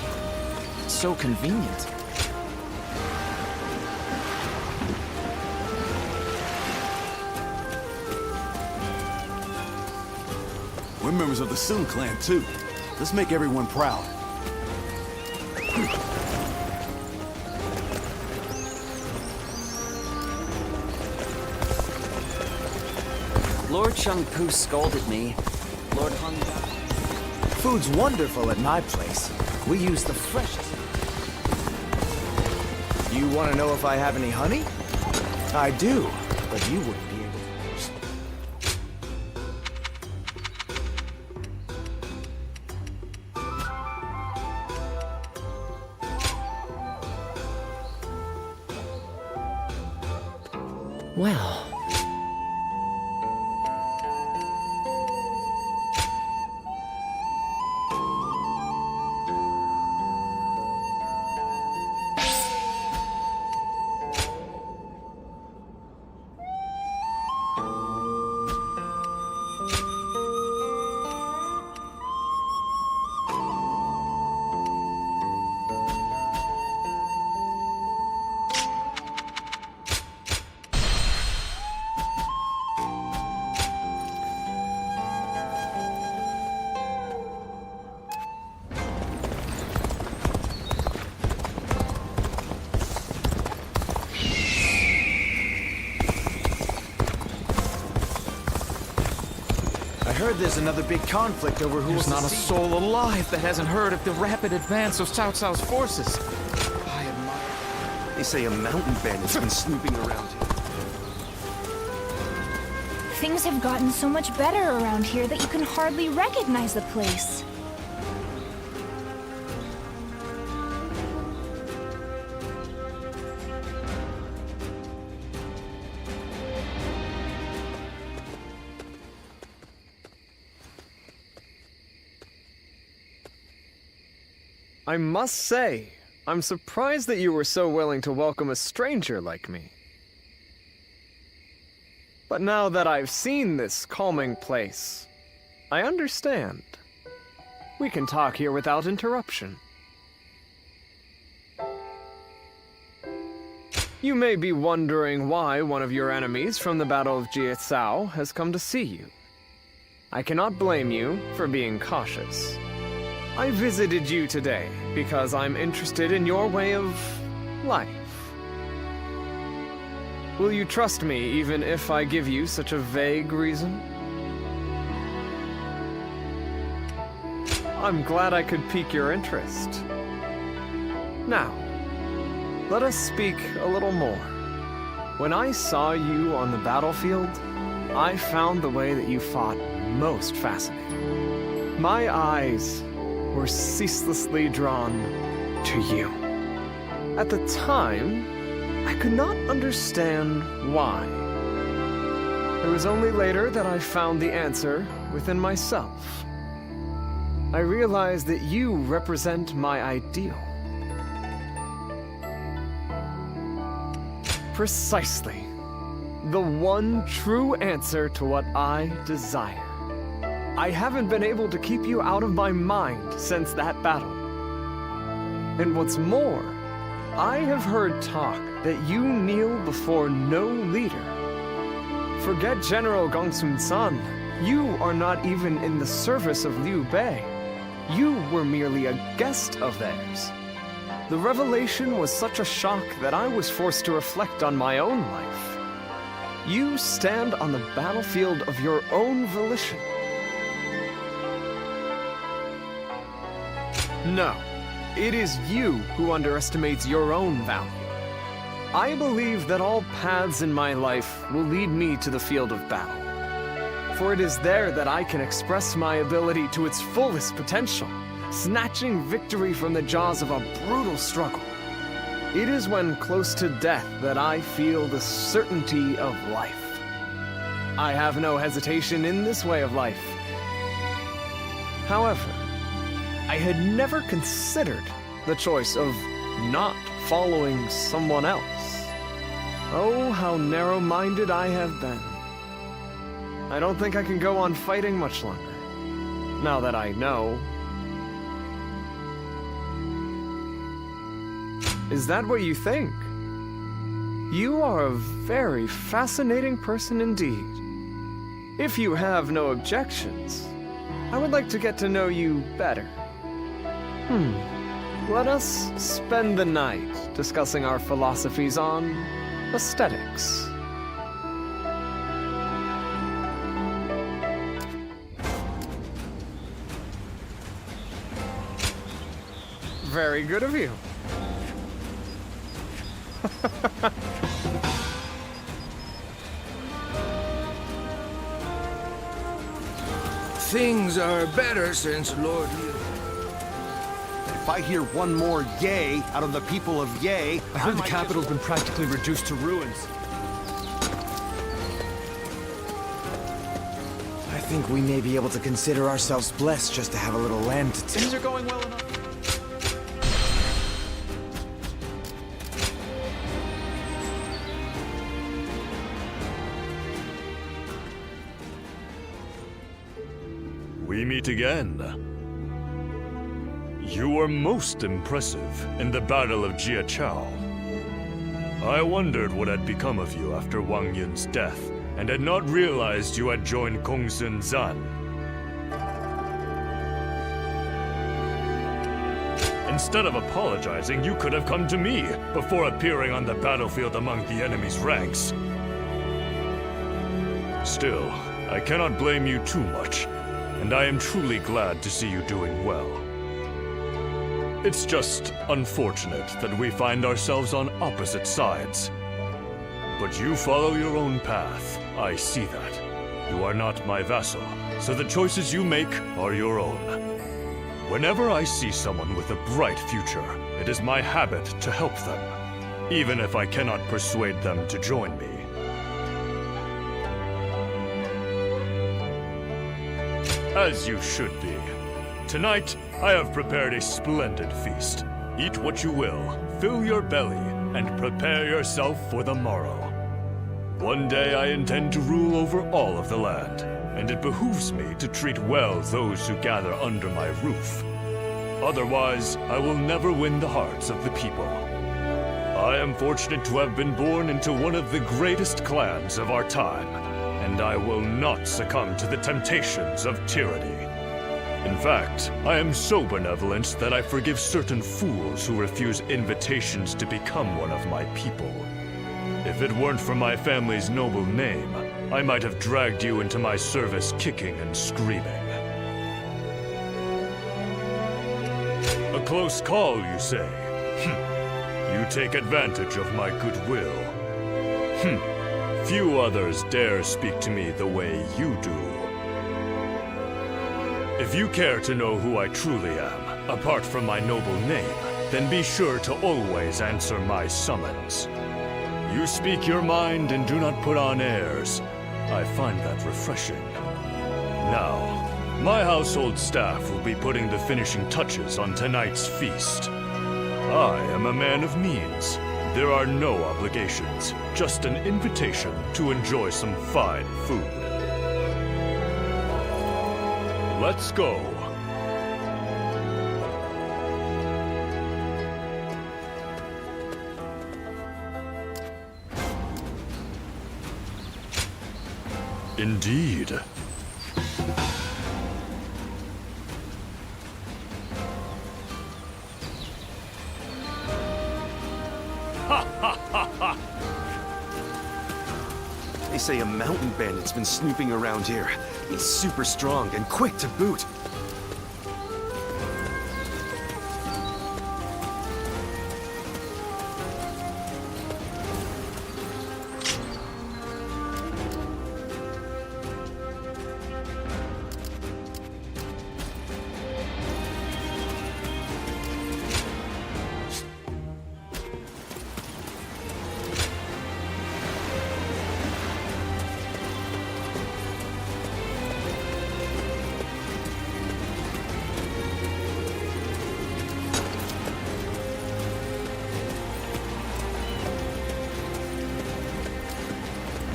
It's so convenient. We're members of the Sun clan, too. Let's make everyone proud. Lord Chengpu scolded me. Lord Hung Dao. Food's wonderful at my place. We use the freshest. You want to know if I have any honey? I do, but you wouldn't be able to. Well, I heard there's another big conflict over who There's will not a secede. soul alive that hasn't heard of the rapid advance of Cao Cao's forces. I admire. They say a mountain bandit's been snooping around here. Things have gotten so much better around here that you can hardly recognize the place. I must say, I'm surprised that you were so willing to welcome a stranger like me. But now that I've seen this calming place, I understand. We can talk here without interruption. You may be wondering why one of your enemies from the Battle of Jiacao has come to see you. I cannot blame you for being cautious. I visited you today because I'm interested in your way of life. Will you trust me even if I give you such a vague reason? I'm glad I could pique your interest. Now, let us speak a little more. When I saw you on the battlefield, I found the way that you fought most fascinating. My eyes were ceaselessly drawn to you. At the time, I could not understand why. It was only later that I found the answer within myself. I realized that you represent my ideal. Precisely. The one true answer to what I desire. I haven't been able to keep you out of my mind since that battle. And what's more, I have heard talk that you kneel before no leader. Forget General Gongsun San. You are not even in the service of Liu Bei. You were merely a guest of theirs. The revelation was such a shock that I was forced to reflect on my own life. You stand on the battlefield of your own volition. No, it is you who underestimates your own value. I believe that all paths in my life will lead me to the field of battle. For it is there that I can express my ability to its fullest potential, snatching victory from the jaws of a brutal struggle. It is when close to death that I feel the certainty of life. I have no hesitation in this way of life. However, I had never considered the choice of not following someone else. Oh, how narrow-minded I have been. I don't think I can go on fighting much longer, now that I know. Is that what you think? You are a very fascinating person indeed. If you have no objections, I would like to get to know you better. Let us spend the night discussing our philosophies on aesthetics. Very good of you. Things are better since Lord Liu. If I hear one more yay out of the people of Yay, I heard the capital's been practically reduced to ruins. I think we may be able to consider ourselves blessed just to have a little land to till. Things are going well enough. We meet again. You were most impressive in the Battle of Jiachao. I wondered what had become of you after Wang Yun's death, and had not realized you had joined Gongsun Zan. Instead of apologizing, you could have come to me before appearing on the battlefield among the enemy's ranks. Still, I cannot blame you too much, and I am truly glad to see you doing well. It's just unfortunate that we find ourselves on opposite sides. But you follow your own path, I see that. You are not my vassal, so the choices you make are your own. Whenever I see someone with a bright future, it is my habit to help them, even if I cannot persuade them to join me. As you should be. Tonight, I have prepared a splendid feast. Eat what you will, fill your belly, and prepare yourself for the morrow. One day I intend to rule over all of the land, and it behooves me to treat well those who gather under my roof. Otherwise, I will never win the hearts of the people. I am fortunate to have been born into one of the greatest clans of our time, and I will not succumb to the temptations of tyranny. In fact, I am so benevolent that I forgive certain fools who refuse invitations to become one of my people. If it weren't for my family's noble name, I might have dragged you into my service kicking and screaming. A close call, you say? You take advantage of my goodwill. Few others dare speak to me the way you do. If you care to know who I truly am, apart from my noble name, then be sure to always answer my summons. You speak your mind and do not put on airs. I find that refreshing. Now, my household staff will be putting the finishing touches on tonight's feast. I am a man of means. There are no obligations, just an invitation to enjoy some fine food. Let's go. Indeed. They say a mountain bandit's been snooping around here. He's super strong and quick to boot.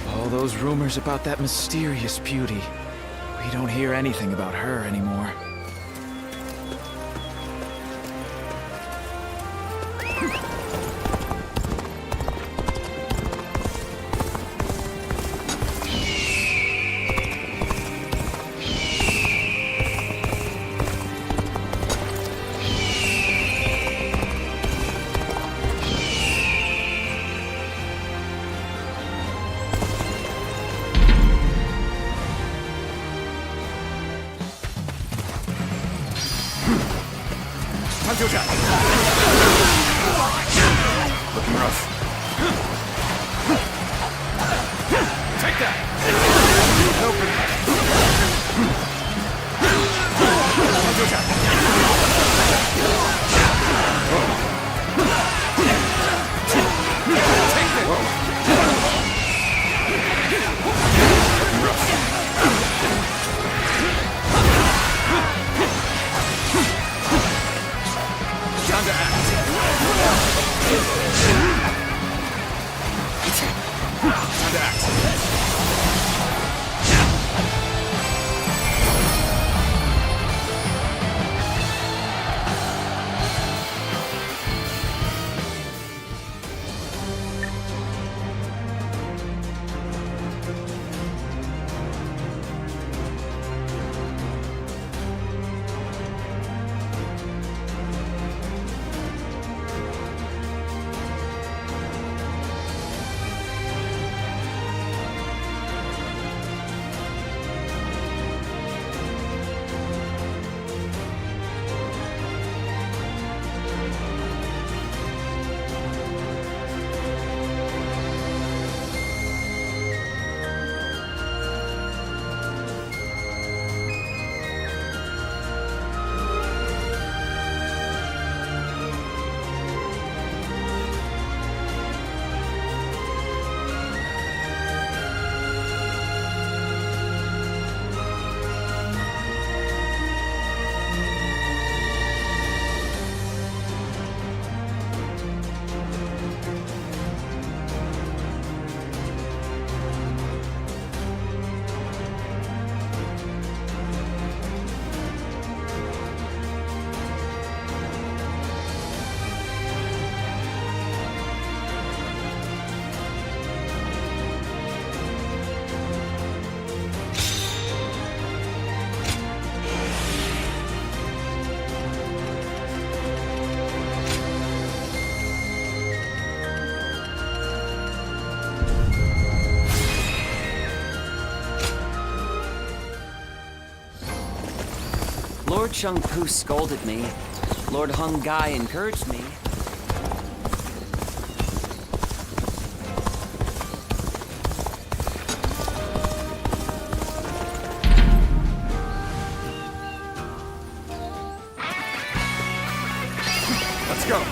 All those rumors about that mysterious beauty. We don't hear anything about her anymore. Looking rough. Take that! Time to act. Time to act. Lord Shang-Pu scolded me. Lord Hung Gai encouraged me. Let's go.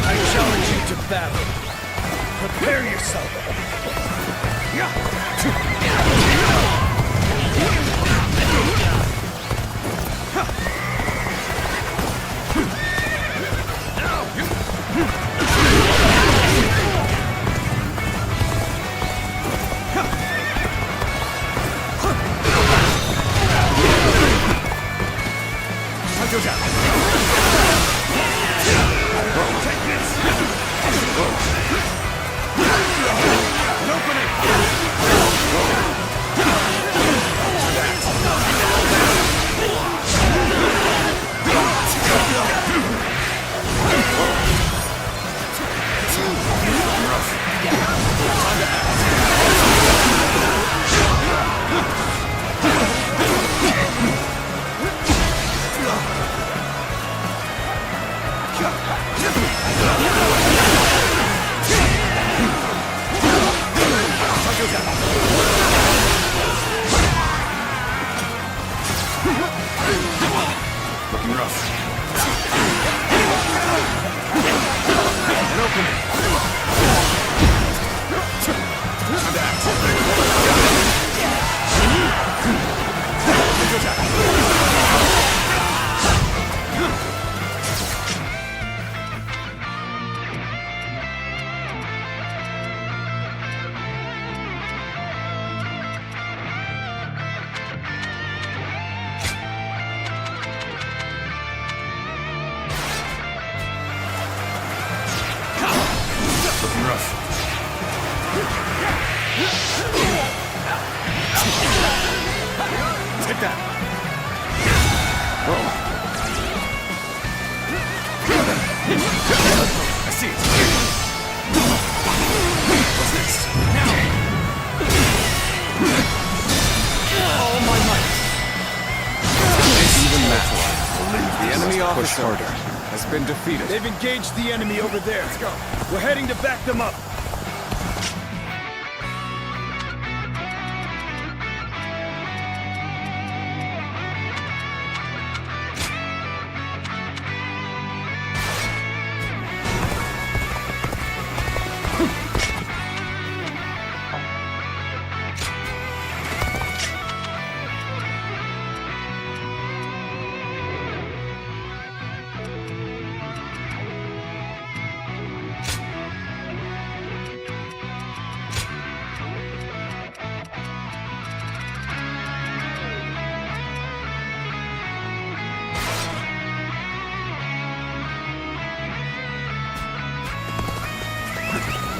I challenge you to battle. Prepare yourself. Looking rough. An opening. Time to act. Looking rough. Take that. Whoa. I see it. What's next? All my might. Even that, the enemy Push officer harder. has been defeated. They've engaged the enemy over there. Let's go. We're heading to back them up.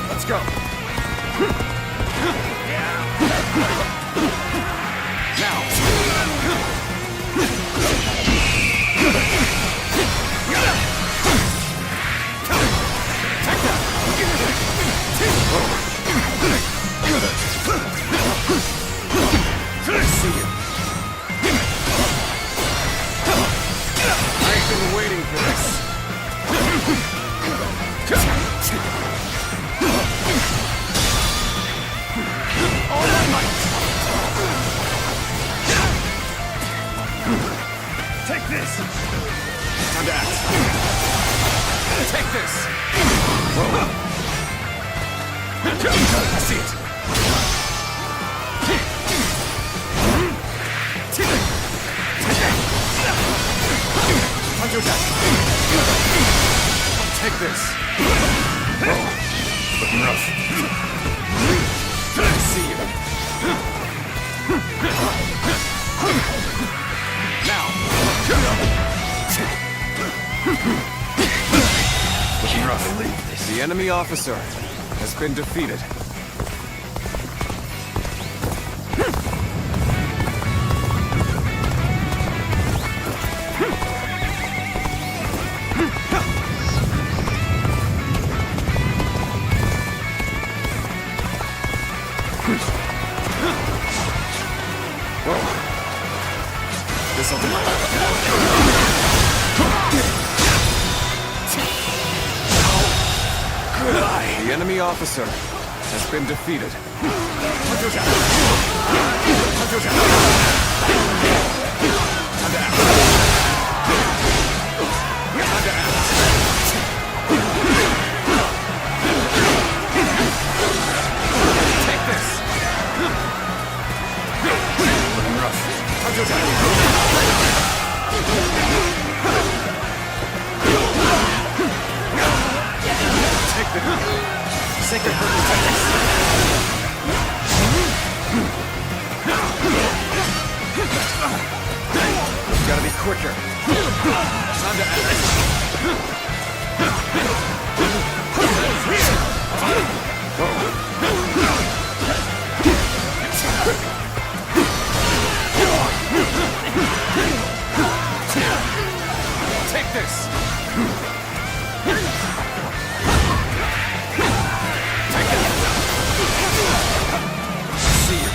Let's go. Now. Take that. I see you. I've been waiting for this. All my might! Take this! Time to act. Take this! I see it. Time to attack. Take this. Looking rough. I see you. Now. Looking rough. The enemy officer has been defeated. This'll do. Good eye. The enemy officer has been defeated. Take this. Looking rough. Take this. Sacred Purple Tactics. Gotta be quicker. Time to act. Take this. Take it. See you.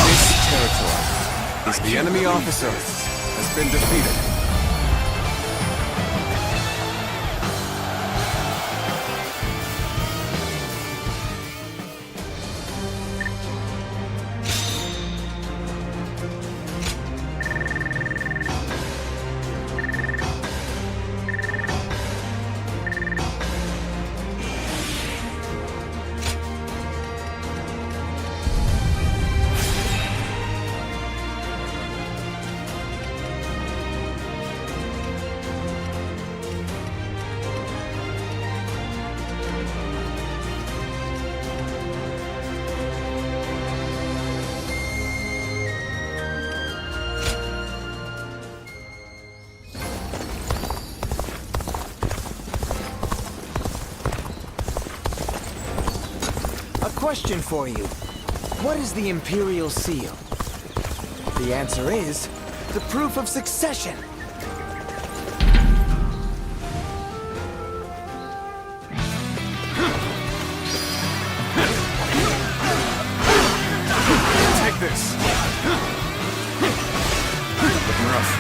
This territory is the enemy officer has been defeated. Question for you. What is the Imperial Seal? The answer is the proof of succession. Take this. Looking rough.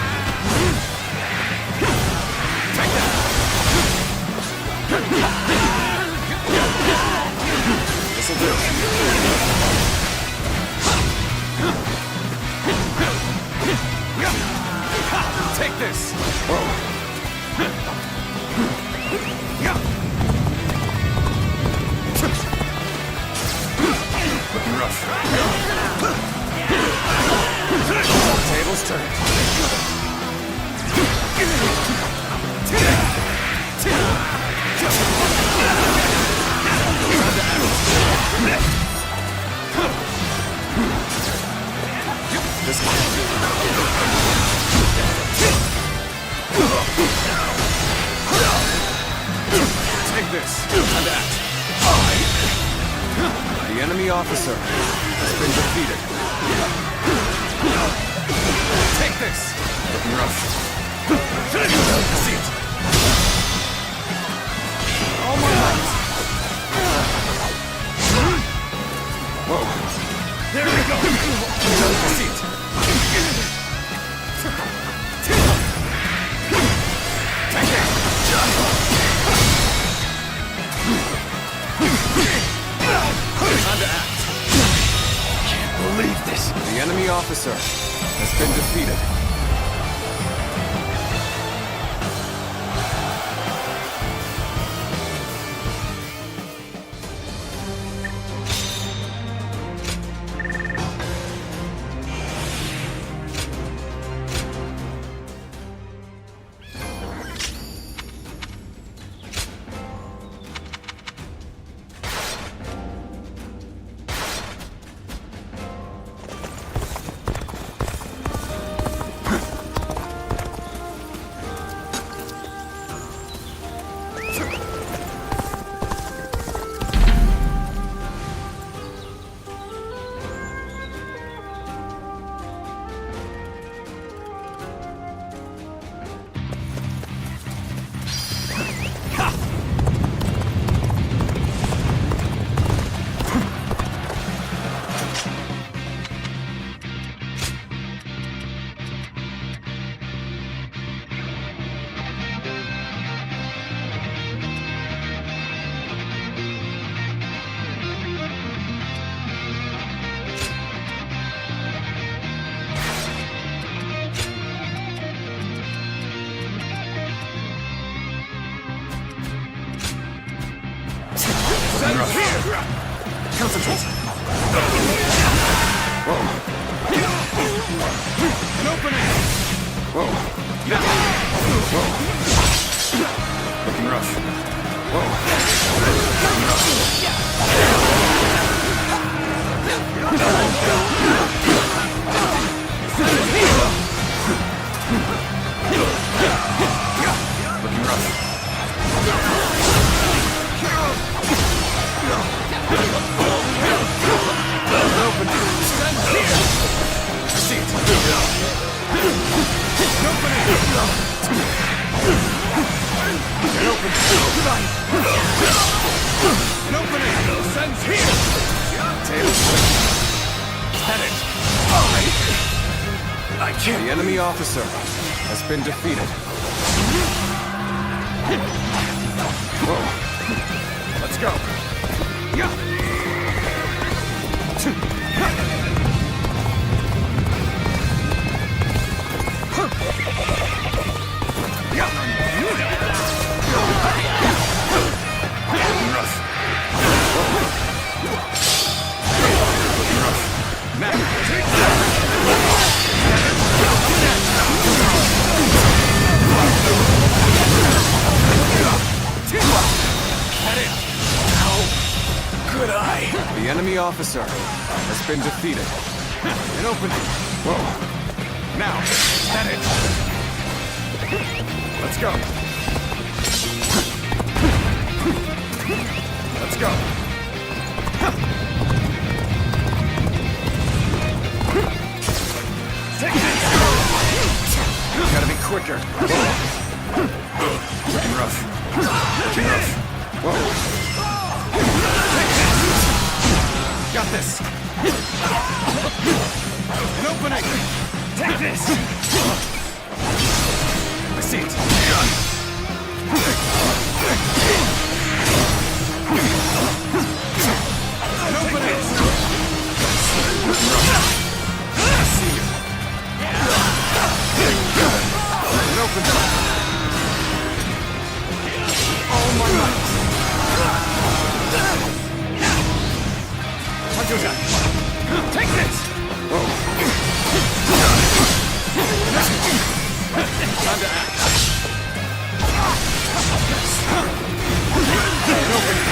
Take that. This'll do. Take this. Whoa. Looking rough. Tables turned. This one. Take this. And that. The enemy officer has been defeated. Take this. Looking rough. See it. All my might. Whoa. There we go. See it. Take it. Time to act. Can't believe this. The enemy officer has been defeated. Concentrate. Whoa. An opening. Whoa. Now. Whoa. Looking rough. Whoa. Looking rough. Looking rough. Open. Stand here. I see it. Open it. An open. An opening. Sends here. Tail. Get it. I can't. The enemy officer has been defeated. Whoa. Let's go. Yeah. The enemy officer has been defeated. An opening. Whoa. Now, at it. Let's go. Let's go. Take this. Gotta be quicker. Looking rough. Looking rough. Whoa. Got this! An opening! Take this! I see it! An opening! I see you! An opening! All my might! Take this! Whoa. Time to act. An opening.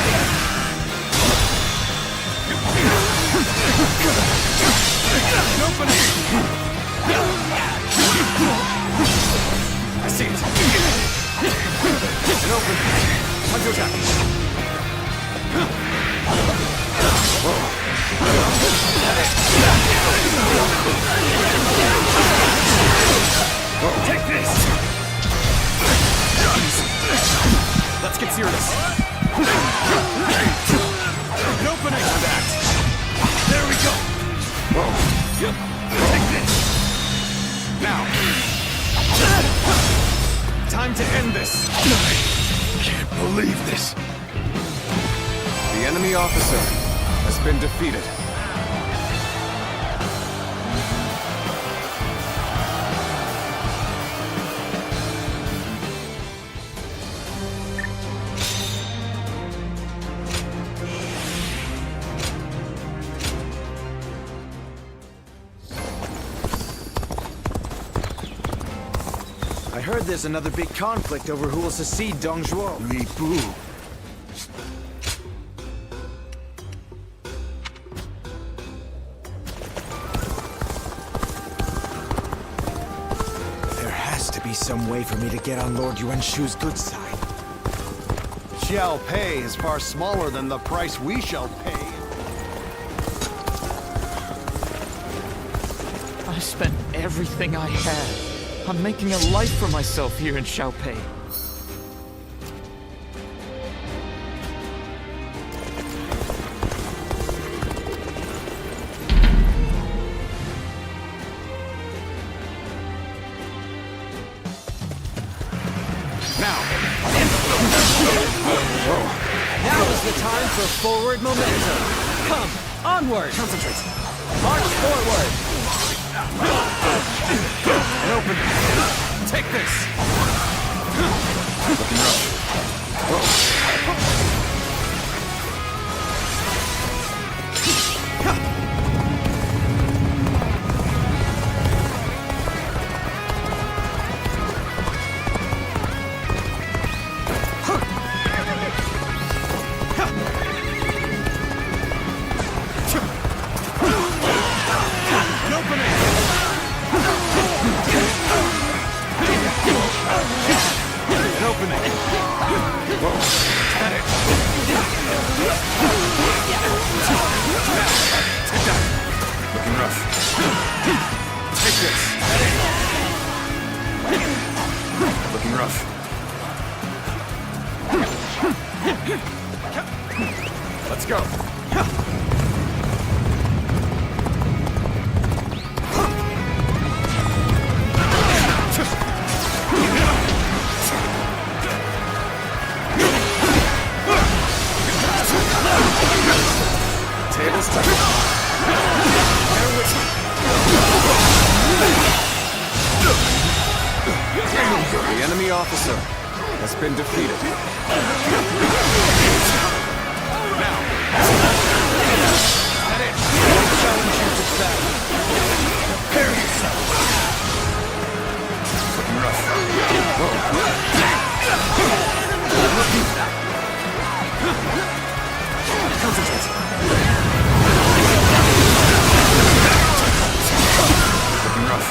An opening. I see it. An opening. Time to attack. Whoa. Take this! Let's get serious. An opening on that. There we go. Whoa. Yep. Take this. Now. Time to end this. I can't believe this. The enemy officer has been defeated. I heard there's another big conflict over who will succeed Dong Zhuo. Li Bu. There has to be some way for me to get on Lord Yuan Shu's good side. Xiao Pei is far smaller than the price we shall pay. I spent everything I had on making a life for myself here in Xiaopei. Now is the time for forward momentum. Come, onward. Concentrate. March forward. And open. Take this. Looking rough. Whoa. Looking rough. Take this. Looking rough. Let's go. Tables turn. The enemy officer has been defeated. Now. That it. I challenge you to battle. Prepare yourself. Looking rough. Concentrate. Looking rough.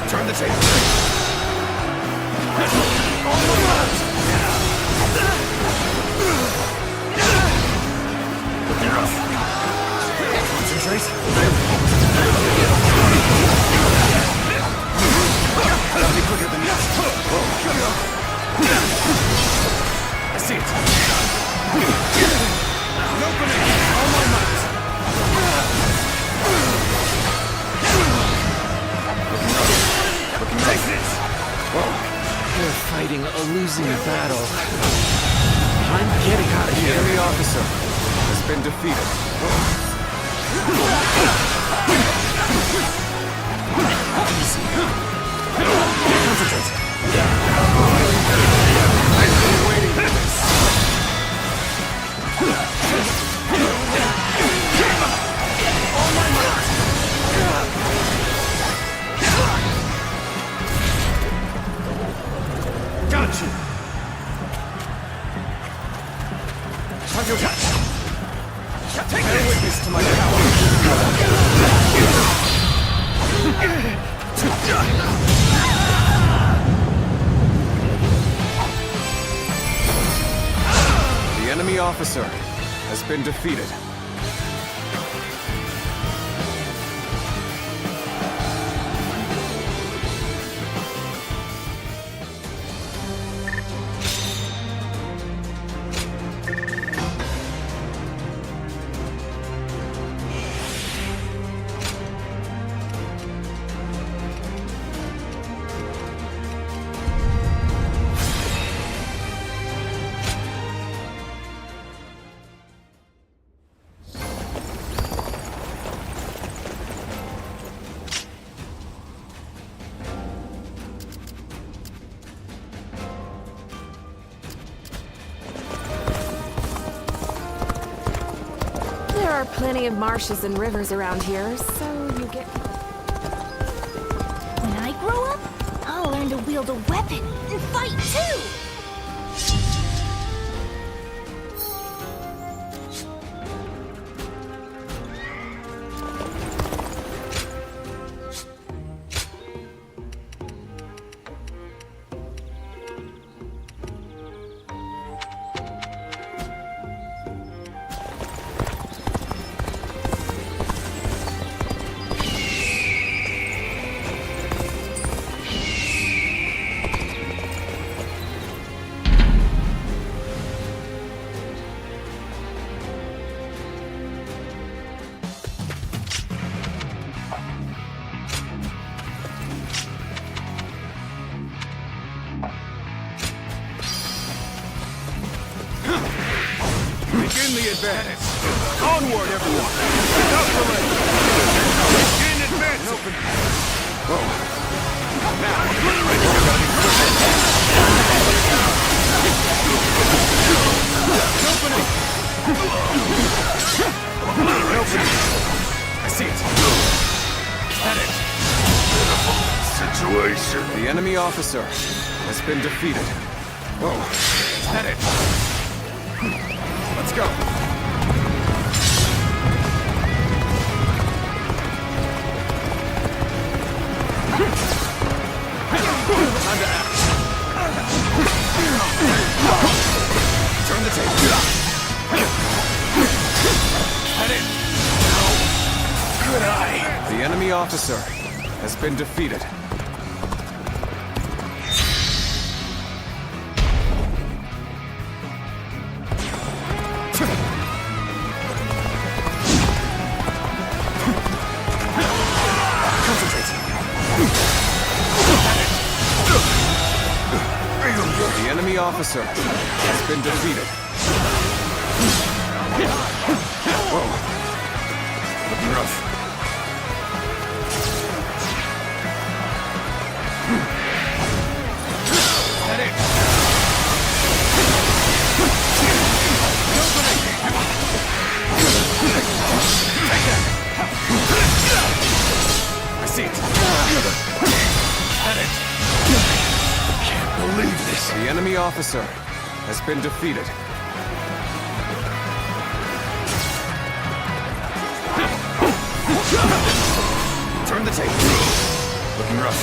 Turn the table. Looking rough. Concentrate. That'll be quicker than that. Whoa, here we go. I see it. An opening. All my might. Looking rough. Take this. Whoa. We're fighting a losing battle. I'm getting out of The here. enemy officer has been defeated. Easy. Concentrate. I've been waiting for this. All my might. Got you. Time to attack. Bear witness to my power. The enemy officer has been defeated. There are plenty of marshes and rivers around here, so you get... When I grow up, I'll learn to wield a weapon and fight too! Begin the advance. Onward, everyone. Without delay. Begin advance. Open. Whoa. Now. Opening. Opening. I see it. At it. Situation. The enemy officer has been defeated. Whoa. At it. Let's go. Time to act. Turn the table. Head in. How could I? The enemy officer has been defeated. The enemy officer has been defeated. Whoa. Looking rough. Head in. Take that. I see it. Head it. Believe this. The enemy officer has been defeated. Turn the table. Looking rough.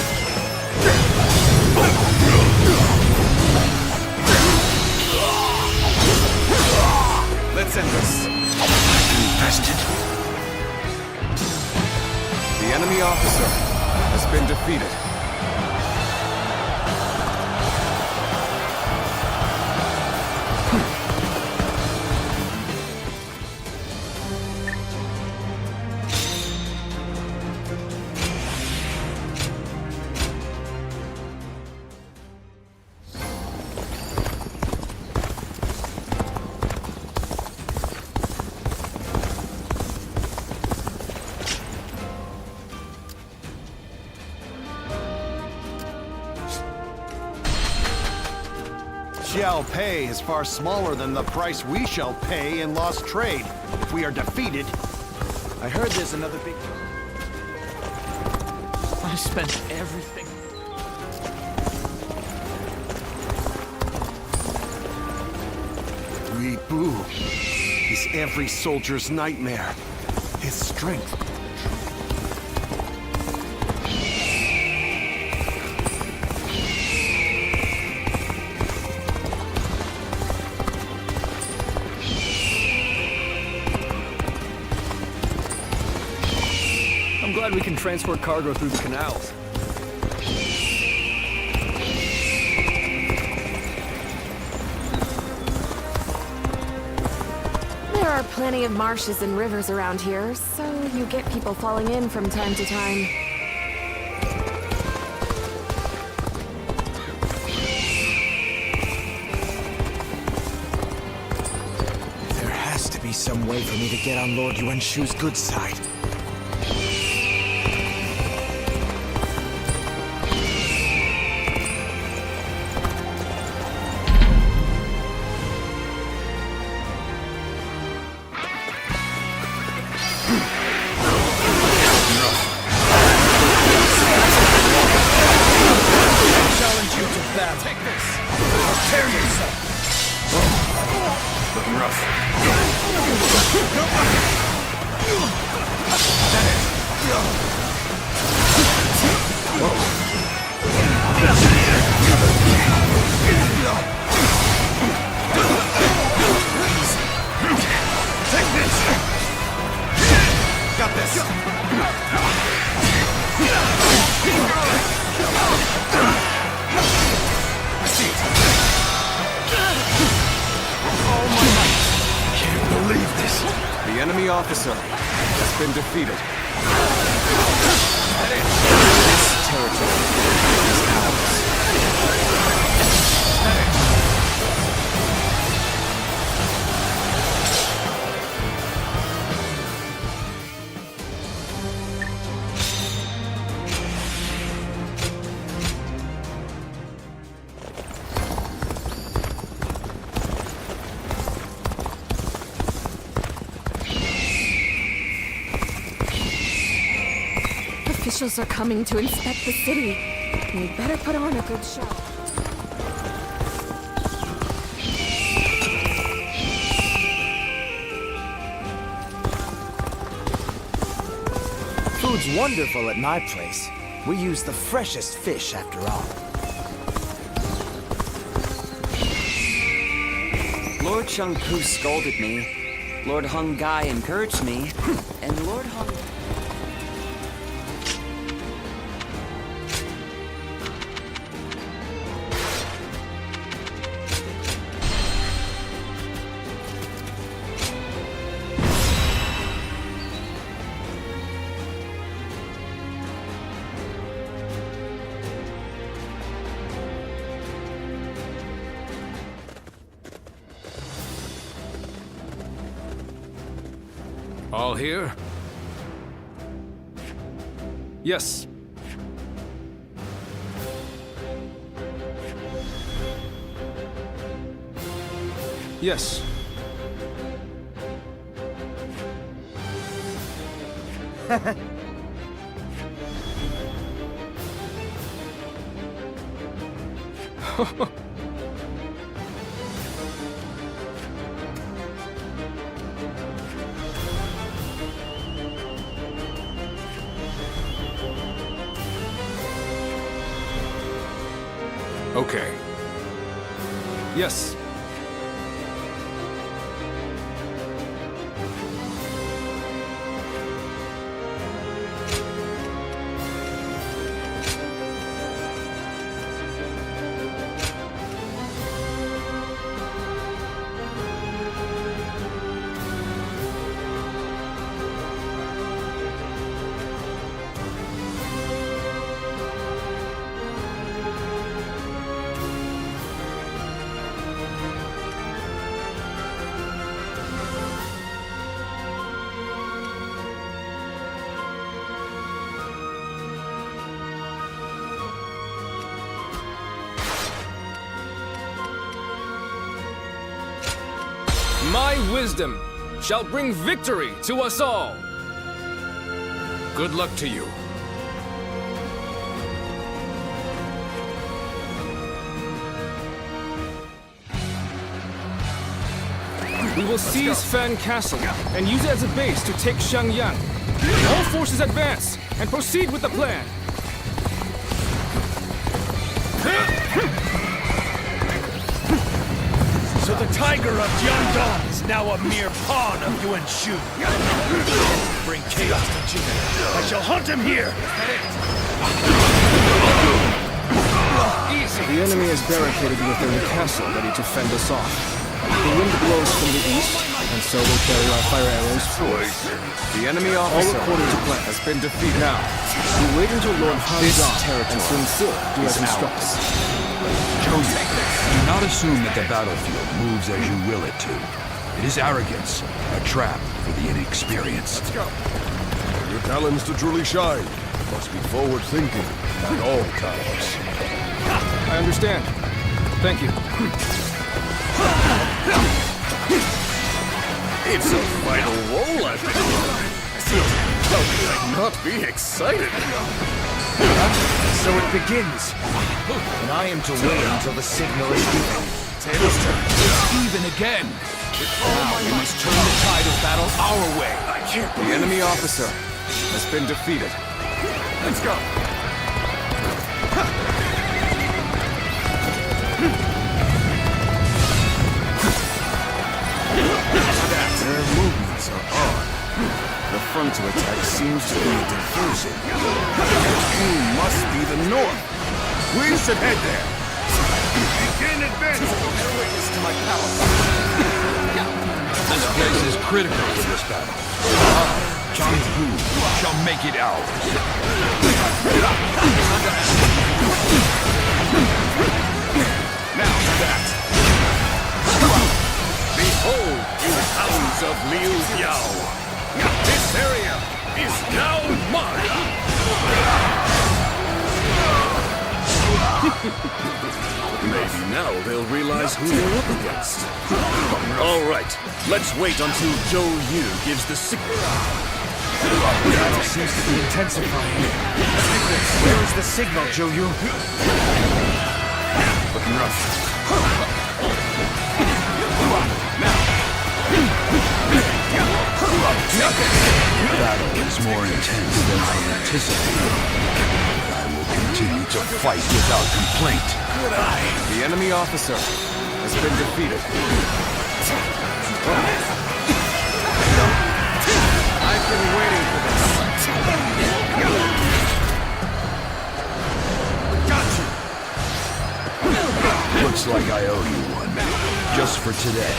Let's end this. Infested. The enemy officer has been defeated. Shall pay is far smaller than the price we shall pay in lost trade if we are defeated. I heard there's another big... I spent everything. Weebu is every soldier's nightmare. His strength. I'm glad we can transport cargo through the canals. There are plenty of marshes and rivers around here, so you get people falling in from time to time. There has to be some way for me to get on Lord Yuan Shu's good side. The enemy officer has been defeated. This territory is ours. Officials are coming to inspect the city. We better put on a good show. Food's wonderful at my place, We use the freshest fish after all. Lord Shang-Ku scolded me, Lord Hung Gai encouraged me, and Lord Hung... All here? Yes. Yes. Okay. Yes. My wisdom shall bring victory to us all. Good luck to you. We will seize Fan Castle and use it as a base to take Xiangyang. All forces advance and proceed with the plan. So the Tiger of Jiangdong is now a mere pawn of Yuan Shu. Bring chaos to Jin. I shall hunt him here. The enemy is barricaded within the castle, ready to fend us off. The wind blows from the east, and so will carry our fire arrows forth. The enemy officer, all according to plan, has been defeated. Now, we wait until Lord Han Zhang and Sun Ce do as instructed. Zhou Yu, do not assume that the battlefield moves as you will it to. It is arrogance, a trap for the inexperienced. Let's go. For your talents to truly shine, you must be forward-thinking at all times. I understand. Thank you. It's a vital role I've been doing. How could I not be excited? So it begins. And I am to wait until the signal is given. It's even again. Now we must turn the tide of battle our way. The enemy officer has been defeated. Let's go. Their movements are odd. The frontal attack seems to be a diversion. Who must be the north? We should head there. Gain advantage. Bear witness to my power. This place is critical in this battle. Chang-Hu shall make it ours. Now that. Behold, you hounds of Liu Biao. This area is now mine. Maybe now they'll realize who they're up against. All right, let's wait until Zhou Yu gives the signal. The battle seems to be intensifying. Where is the signal, Zhou Yu? Looking rough. The battle is more intense than I anticipated. to fight without complaint. The enemy officer has been defeated. I've been waiting for this. Got you! Looks like I owe you one. Just for today,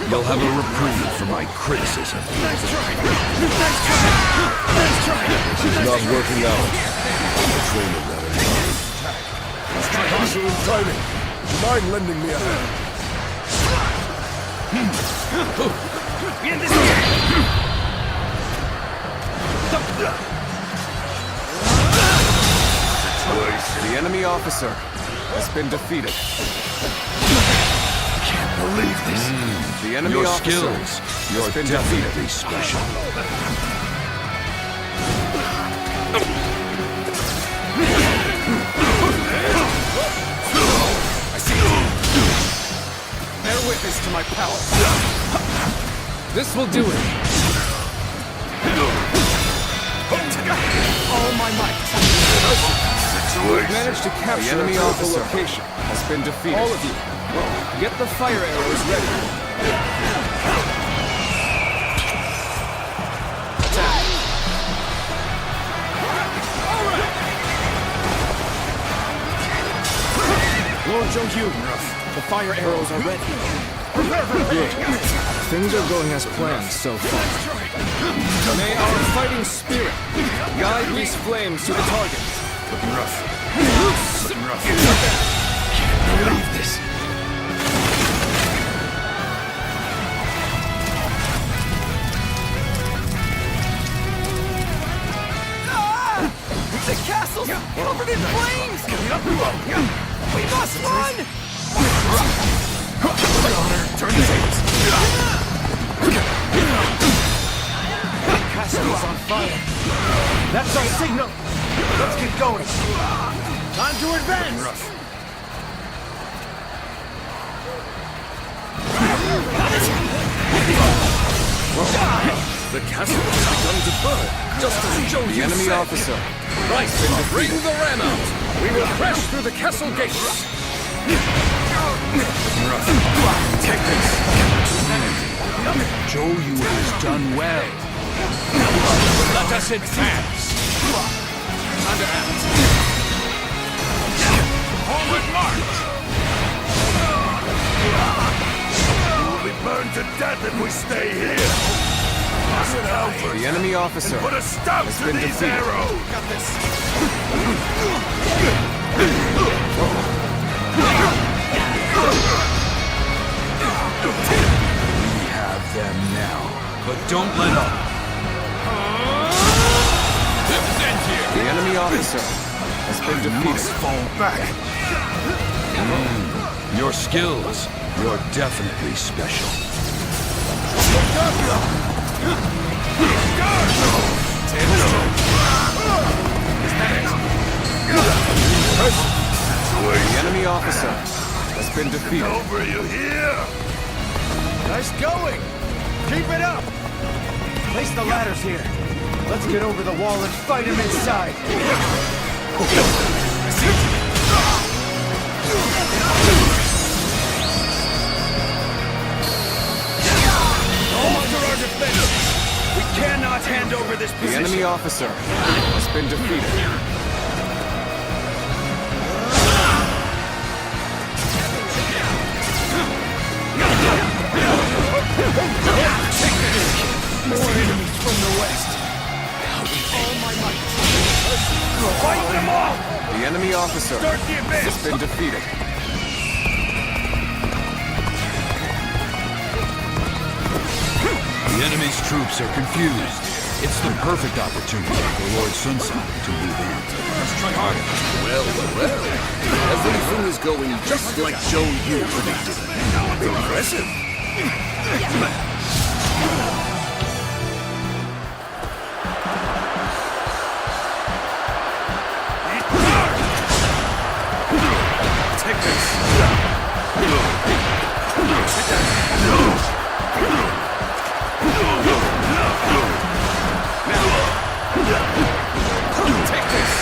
you'll have a reprieve for my criticism. Nice try! Nice try! Nice try! This is not working out. The trainer ran out. Excellent timing. Do you mind lending me a hand? The enemy officer has been defeated. Can't believe this. The enemy Your officer skills, you're has been definitely defeated. special. I see you. Bear witness to my power. This will do it. All my might. We've managed to capture the enemy officer location. Has been defeated. All of you, get the fire arrows ready. Attack. Lord Zhou, the fire arrows are ready. Good. Things are going as planned so far. May our fighting spirit guide these flames to the target. Looking rough. Looking rough. Can't believe this. The castle's covered in flames! We must run! Turn the tables. The castle is on fire. That's our signal. Let's get going. Time to advance. The castle has begun to burn, just as Zhou Yu said. The enemy officer. Right, bring the ram out. We will crash through the castle gates. Take this. Zhou Yu has done well. Let us advance. Under act. Forward march. We'll be burned to death if we stay here. Sit down for The enemy officer put a stop has to been these defeated. arrows. Got this. We have them now. But don't let up. The enemy officer has been defeated. Fall back. Your skills, you're definitely special. The enemy officer has been defeated. Over, you hear? Nice going. Keep it up. Place the ladders here. Let's get over the wall and fight him inside. Alter our defense. We cannot hand over this The position. enemy officer has been defeated. More enemies from the west. All my might. Fight them off! The enemy officer Start the advance! has been defeated. The enemy's troops are confused. It's the perfect opportunity for Lord Sun San to move in. Let's try harder. Well. Everything is going just like Zhou Yu predicted. Impressive. Take this. Take this.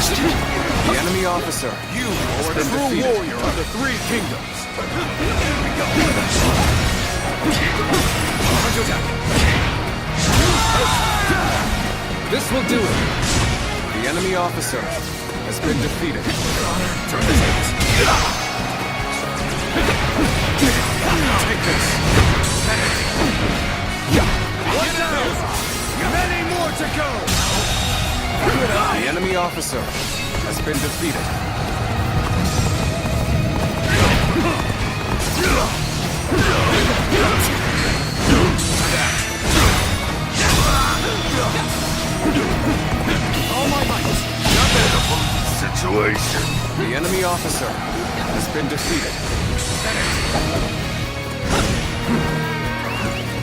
The enemy officer. You has are a been true defeated. warrior of the Three Kingdoms. This will do it. The enemy officer has been defeated. Turn the tables. Take this. One down. Many more to go. The enemy officer has been defeated. All my might. Situation. The enemy officer has been defeated.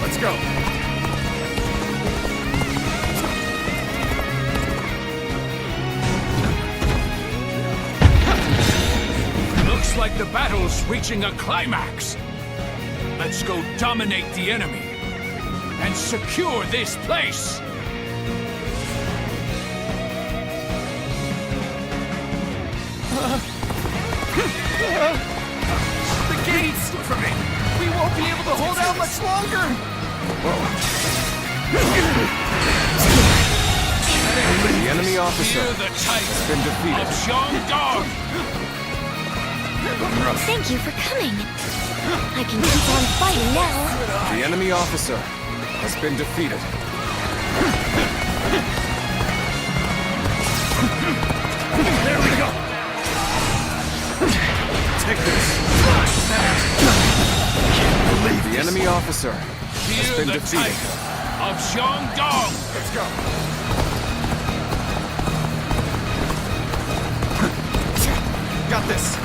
Let's go. Looks like the battle's reaching a climax. Let's go dominate the enemy and secure this place. The gates! We won't be able to hold out much longer! The enemy officer Hear the has type been defeated. of Shandong. Thank you for coming. I can keep on fighting now. The enemy officer has been defeated. There we go. Take this. The enemy officer has Hear been the defeated. type of Shandong. Let's go. Got this.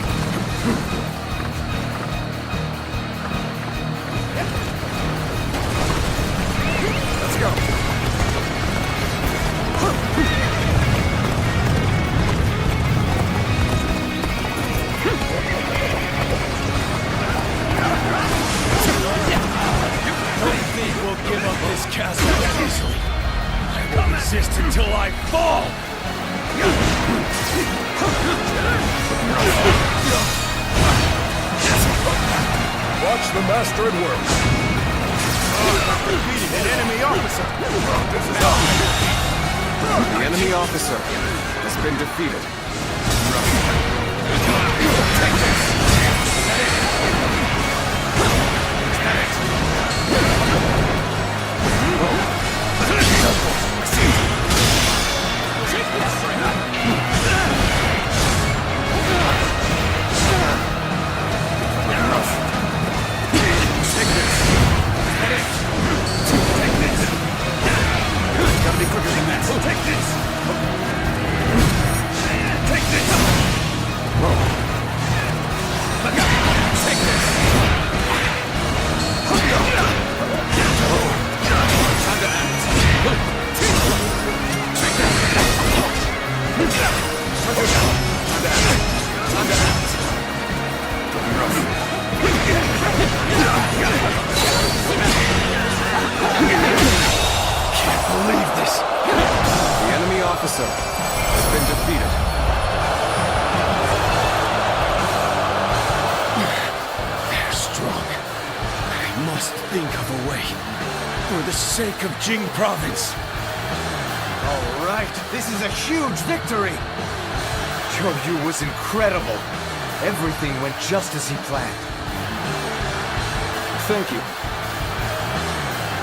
Let's go. Don't think we'll give up this castle that easily. I will resist until I fall. Watch the master at work. Defeating an enemy officer. The enemy officer has been defeated. Gotta be quicker than that. Take this. Take this. Take this. Time to act. Time to act. Can't believe this. The enemy officer has been defeated. They're strong. I must think of a way. For the sake of Jing Province. All right, this is a huge victory. Zhou Yu was incredible. Everything went just as he planned. Thank you.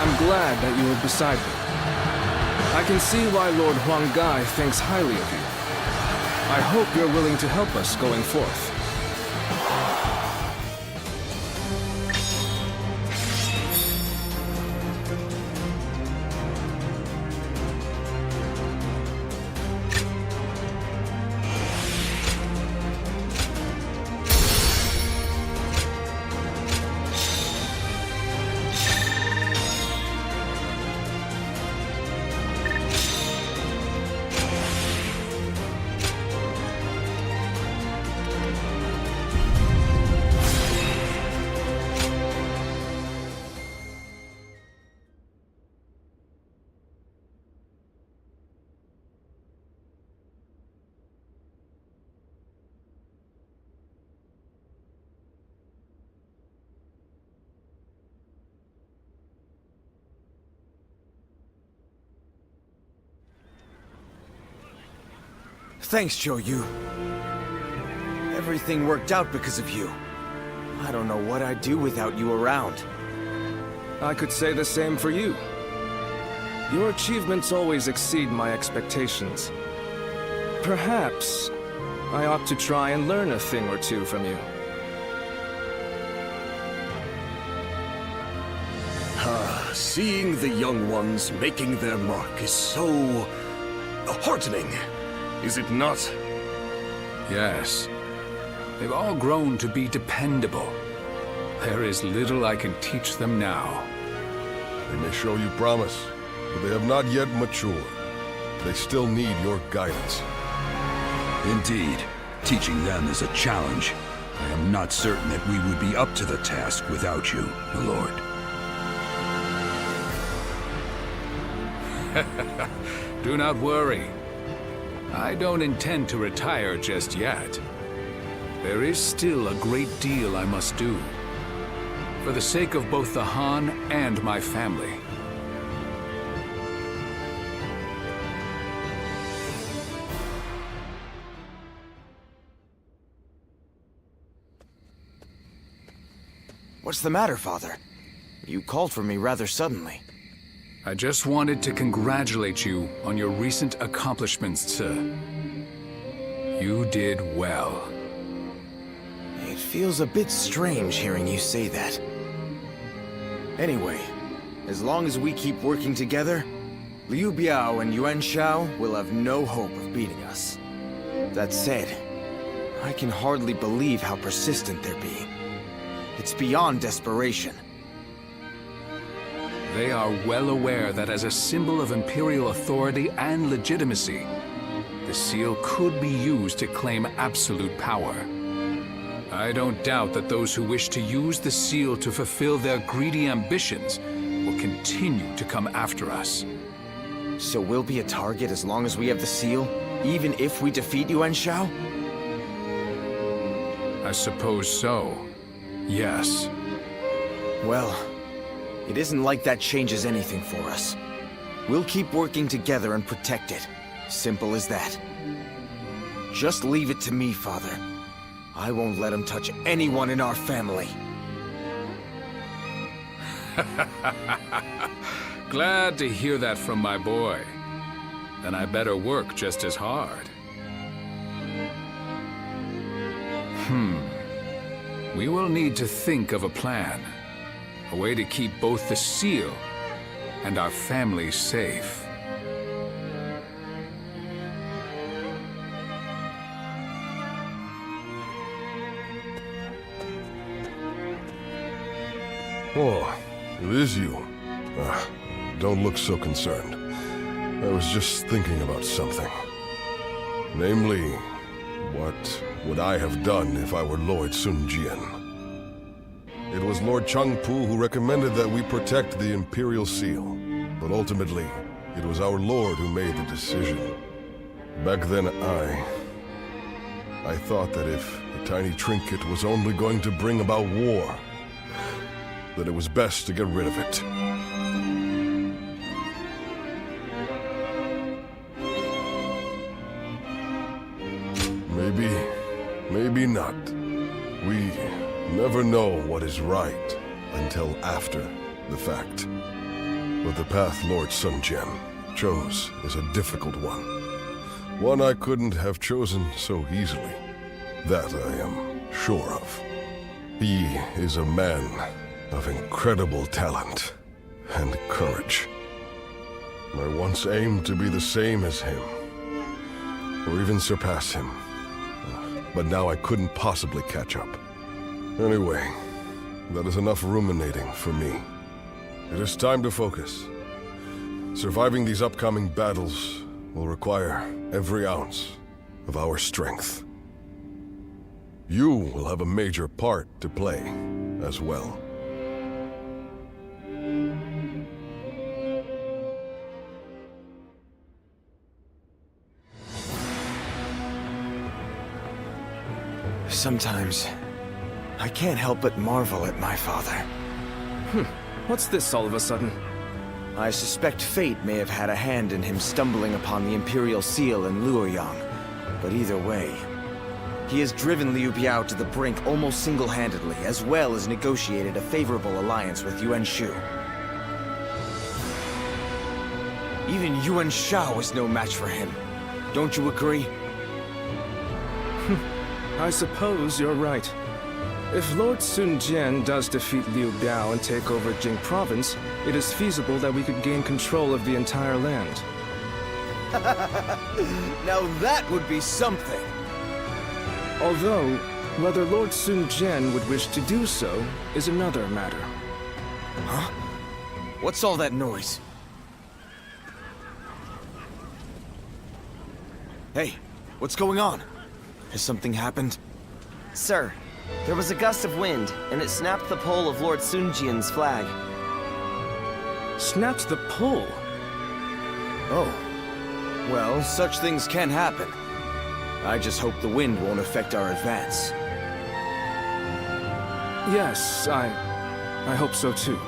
I'm glad that you were beside me. I can see why Lord Huang Gai thinks highly of you. I hope you're willing to help us going forth. Thanks, Chou-Yu. Everything worked out because of you. I don't know what I'd do without you around. I could say the same for you. Your achievements always exceed my expectations. Perhaps I ought to try and learn a thing or two from you. Seeing the young ones making their mark is so heartening, is it not? Yes. They've all grown to be dependable. There is little I can teach them now. They may show you promise, but they have not yet matured. They still need your guidance. Indeed. Teaching them is a challenge. I am not certain that we would be up to the task without you, my lord. Do not worry. I don't intend to retire just yet. There is still a great deal I must do. For the sake of both the Han and my family. What's the matter, Father? You called for me rather suddenly. I just wanted to congratulate you on your recent accomplishments, sir. You did well. It feels a bit strange hearing you say that. Anyway, as long as we keep working together, Liu Biao and Yuan Shao will have no hope of beating us. That said, I can hardly believe how persistent they're being. It's beyond desperation. They are well aware that as a symbol of Imperial authority and legitimacy, the seal could be used to claim absolute power. I don't doubt that those who wish to use the seal to fulfill their greedy ambitions will continue to come after us. So we'll be a target as long as we have the seal, even if we defeat Yuan Shao? I suppose so. Yes. Well, it isn't like that changes anything for us. We'll keep working together and protect it. Simple as that. Just leave it to me, Father. I won't let him touch anyone in our family. Glad to hear that from my boy. Then I better work just as hard. We will need to think of a plan. A way to keep both the seal and our family safe. Oh, it is you. Don't look so concerned. I was just thinking about something. Namely, what would I have done if I were Lord Sun Jian? It was Lord Changpu who recommended that we protect the Imperial Seal, but ultimately, it was our Lord who made the decision. Back then, I thought that if the tiny trinket was only going to bring about war, that it was best to get rid of it. Maybe not. We never know what is right until after the fact. But the path Lord Sun Jian chose is a difficult one. One I couldn't have chosen so easily. That I am sure of. He is a man of incredible talent and courage. I once aimed to be the same as him, or even surpass him. But now I couldn't possibly catch up. Anyway, that is enough ruminating for me. It is time to focus. Surviving these upcoming battles will require every ounce of our strength. You will have a major part to play as well. Sometimes, I can't help but marvel at my father. What's this all of a sudden? I suspect fate may have had a hand in him stumbling upon the Imperial Seal in Luoyang, But either way, he has driven Liu Biao to the brink almost single-handedly, as well as negotiated a favorable alliance with Yuan Shu. Even Yuan Shao is no match for him. Don't you agree? I suppose you're right. If Lord Sun Jian does defeat Liu Biao and take over Jing Province, it is feasible that we could gain control of the entire land. Now that would be something! Although, whether Lord Sun Jian would wish to do so is another matter. Huh? What's all that noise? Hey, what's going on? Has something happened? Sir, there was a gust of wind, and it snapped the pole of Lord Sun Jian's flag. Snapped the pole? Oh. Well, such things can happen. I just hope the wind won't affect our advance. Yes, I hope so too.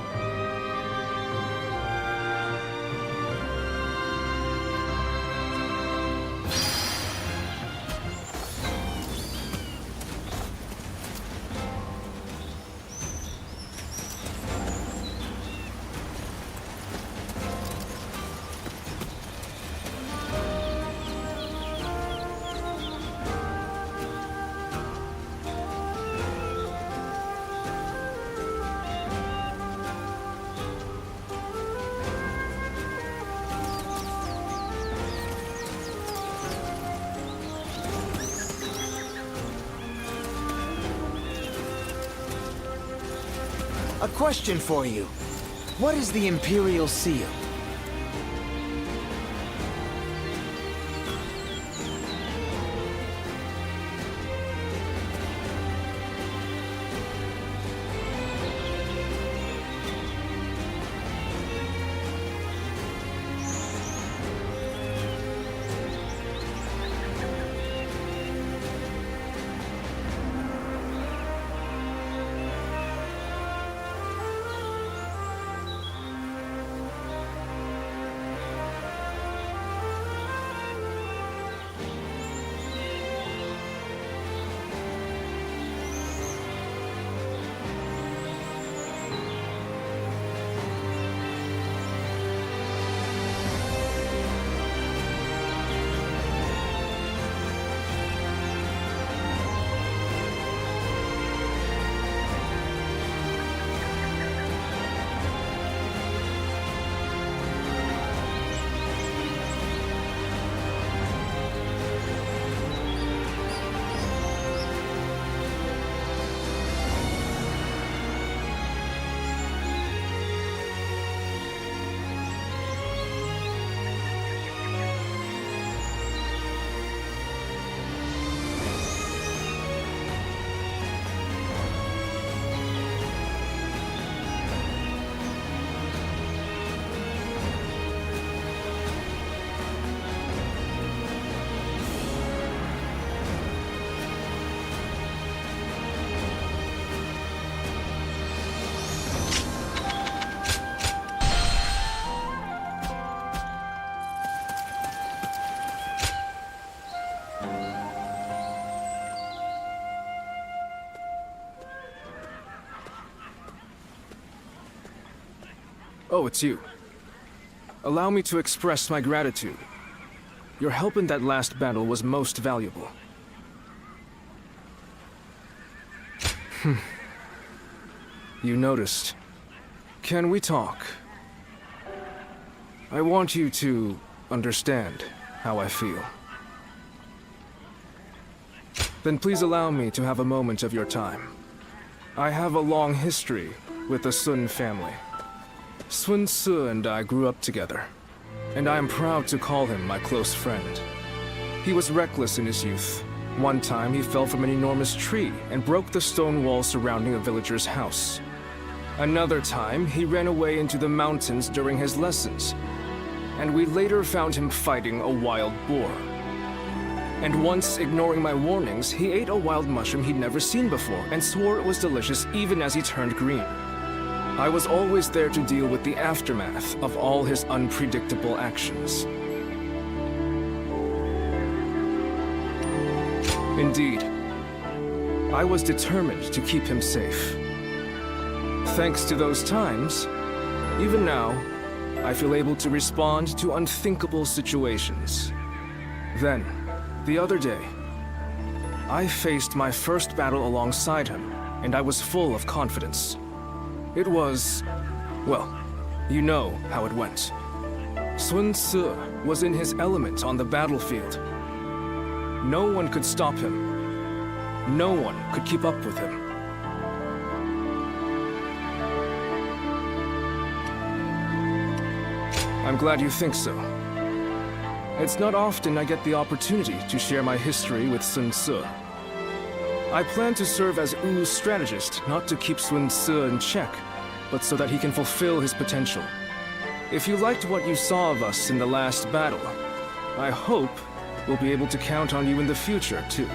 A question for you. What is the Imperial Seal? Oh, it's you. Allow me to express my gratitude. Your help in that last battle was most valuable. You noticed. Can we talk? I want you to understand how I feel. Then please allow me to have a moment of your time. I have a long history with the Sun family. Sun Ce and I grew up together, and I am proud to call him my close friend. He was reckless in his youth. One time he fell from an enormous tree and broke the stone wall surrounding a villager's house. Another time he ran away into the mountains during his lessons, and we later found him fighting a wild boar. And once, ignoring my warnings, he ate a wild mushroom he'd never seen before and swore it was delicious even as he turned green. I was always there to deal with the aftermath of all his unpredictable actions. Indeed. I was determined to keep him safe. Thanks to those times, even now, I feel able to respond to unthinkable situations. Then, the other day, I faced my first battle alongside him, and I was full of confidence. It was, well, you know how it went. Sun Ce was in his element on the battlefield. No one could stop him. No one could keep up with him. I'm glad you think so. It's not often I get the opportunity to share my history with Sun Ce. I plan to serve as Wu's strategist, not to keep Sun Ce in check, but so that he can fulfill his potential. If you liked what you saw of us in the last battle, I hope we'll be able to count on you in the future, too.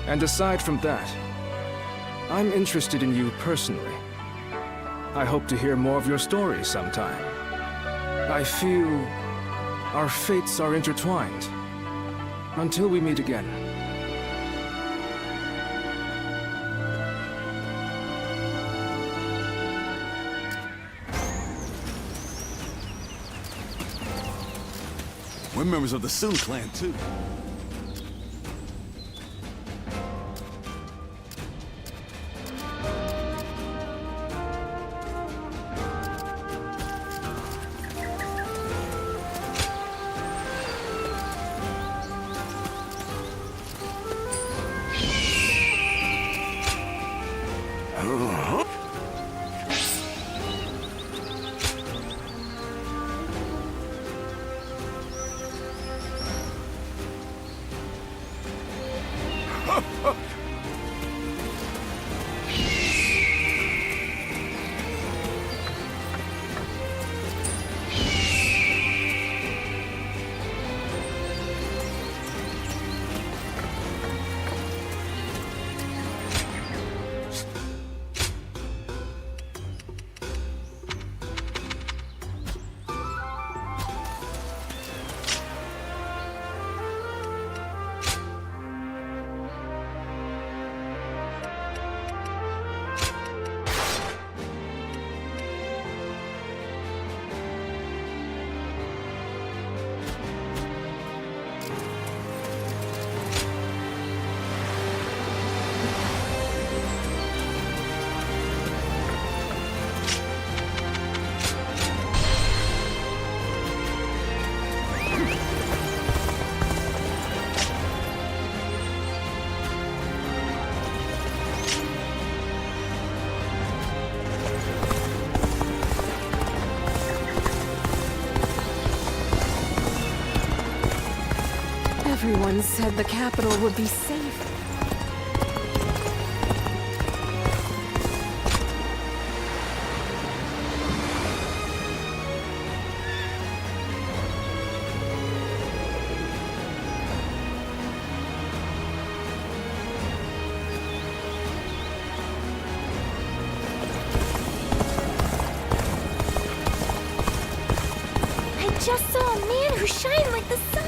And aside from that, I'm interested in you personally. I hope to hear more of your story sometime. I feel our fates are intertwined. Until we meet again. We're members of the Sun clan, too. Everyone said the capital would be safe. I just saw a man who shined like the sun.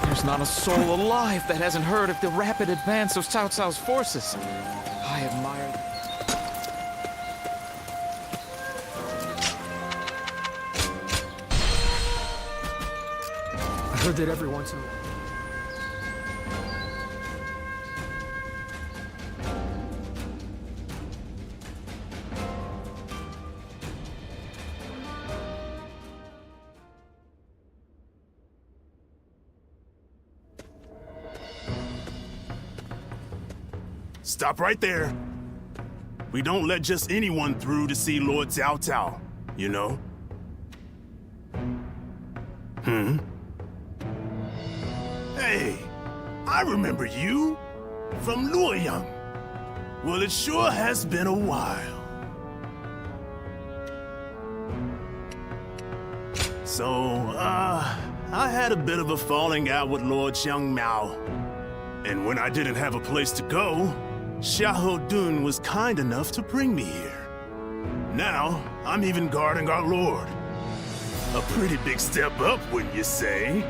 There's not a soul alive that hasn't heard of the rapid advance of Cao Cao's forces. I admire them. I heard that every once in a while. Stop right there. We don't let just anyone through to see Lord Cao Cao, you know? Hey, I remember you from Luoyang. Well, it sure has been a while. So, I had a bit of a falling out with Lord Xiang Mao. And when I didn't have a place to go, Xiahou Dun was kind enough to bring me here. Now, I'm even guarding our lord. A pretty big step up, wouldn't you say?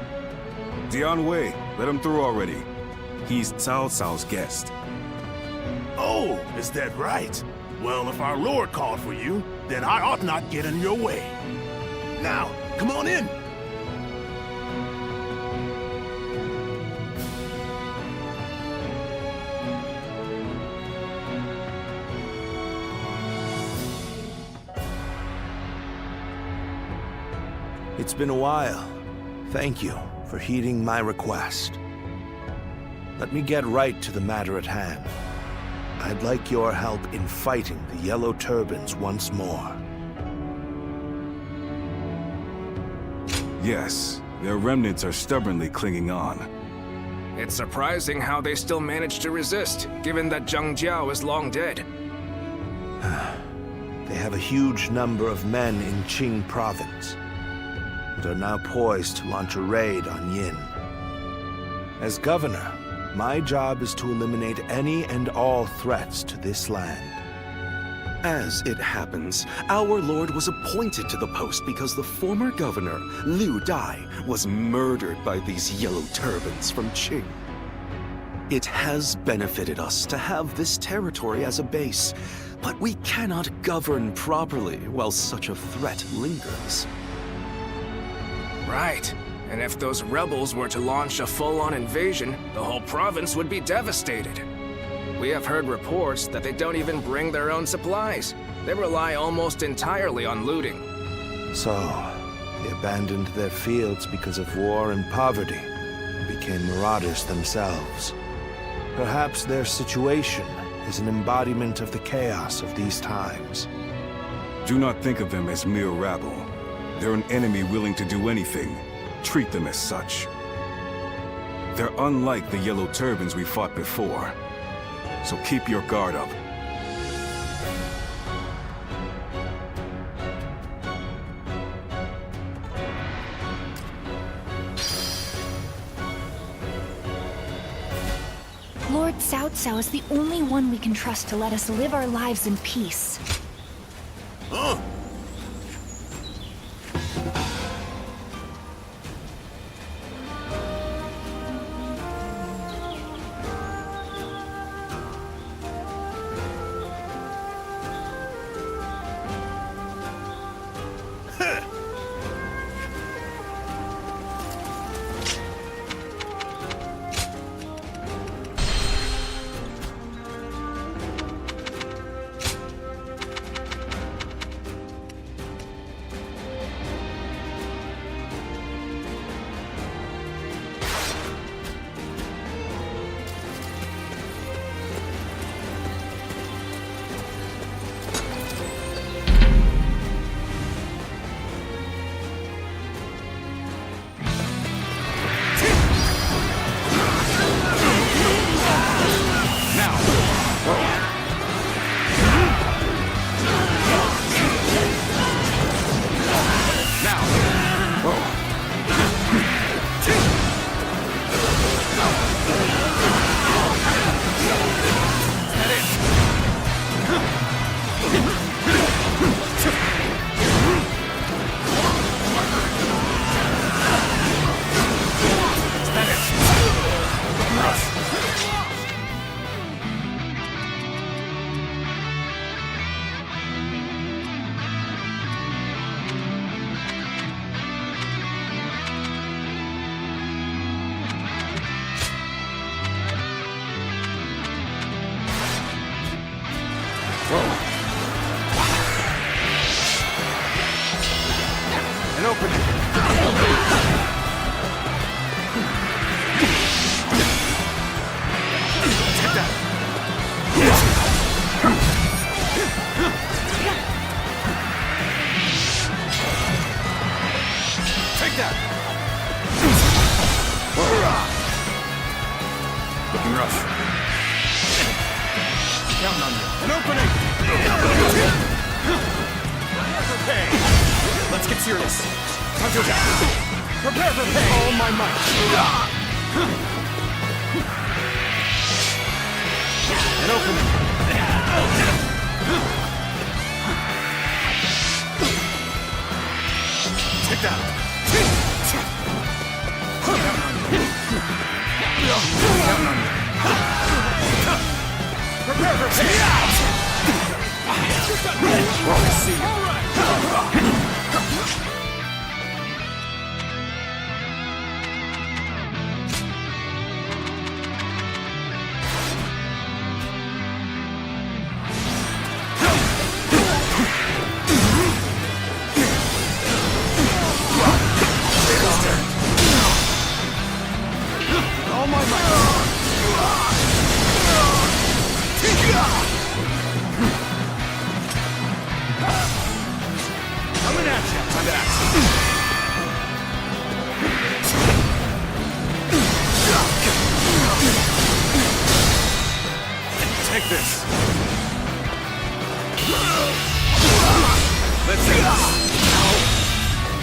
Dian Wei, let him through already. He's Cao Cao's guest. Oh, is that right? Well, if our lord called for you, then I ought not get in your way. Now, come on in. It's been a while. Thank you for heeding my request. Let me get right to the matter at hand. I'd like your help in fighting the Yellow Turbans once more. Yes, their remnants are stubbornly clinging on. It's surprising how they still manage to resist, given that Zhang Jiao is long dead. They have a huge number of men in Qing province, and are now poised to launch a raid on Yin. As governor, my job is to eliminate any and all threats to this land. As it happens, our lord was appointed to the post because the former governor, Liu Dai, was murdered by these Yellow Turbans from Qing. It has benefited us to have this territory as a base, but we cannot govern properly while such a threat lingers. Right. And if those rebels were to launch a full-on invasion, the whole province would be devastated. We have heard reports that they don't even bring their own supplies. They rely almost entirely on looting. So, they abandoned their fields because of war and poverty, and became marauders themselves. Perhaps their situation is an embodiment of the chaos of these times. Do not think of them as mere rabble. They're an enemy willing to do anything. Treat them as such. They're unlike the Yellow Turbans we fought before. So keep your guard up. Lord Cao Cao is the only one we can trust to let us live our lives in peace. Huh? An opening! Take that! Take that! Looking rough. Counting on you. An opening! Let's get serious. Time to attack. Prepare for pain! All my might. An opening! Take Get down! Prepare for payout! I see you. All my might. Coming at you. Time to act. Take this. Let's see. How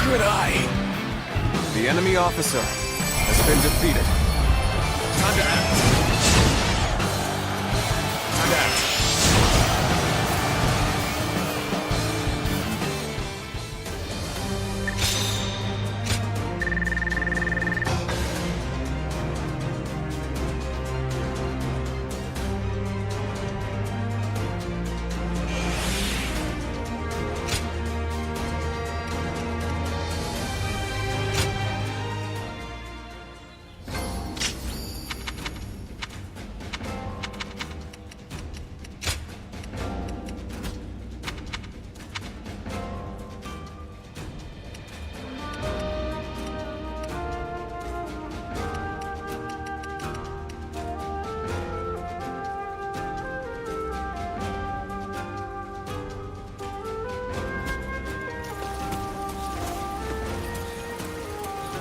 could I? The enemy officer has been defeated. Time to act. Time to act.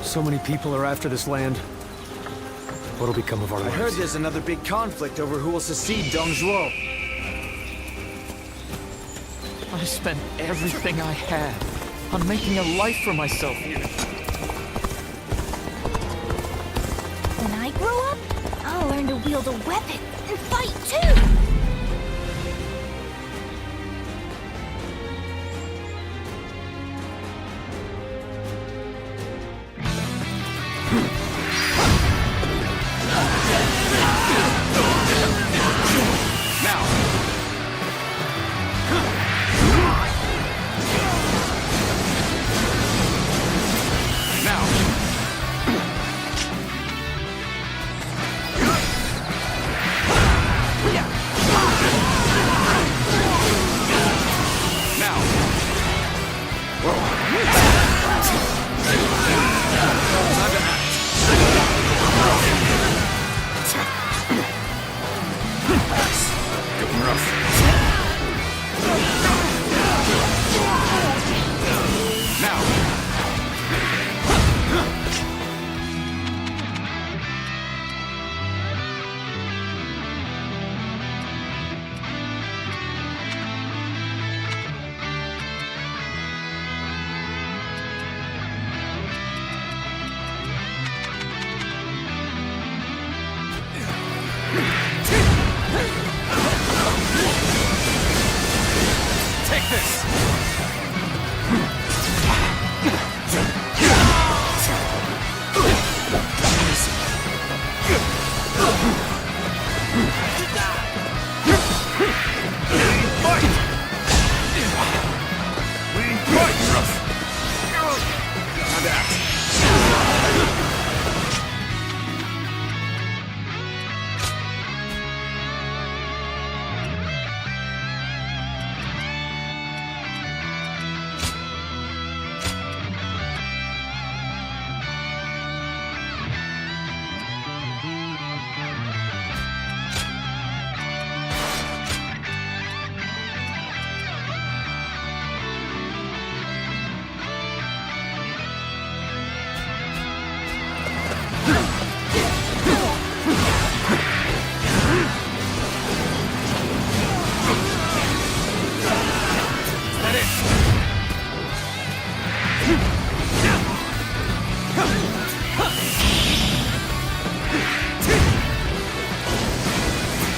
So many people are after this land. What'll become of our lives? I heard there's another big conflict over who will succeed Dong Zhuo. I spent everything I had on making a life for myself here. When I grow up, I'll learn to wield a weapon and fight too!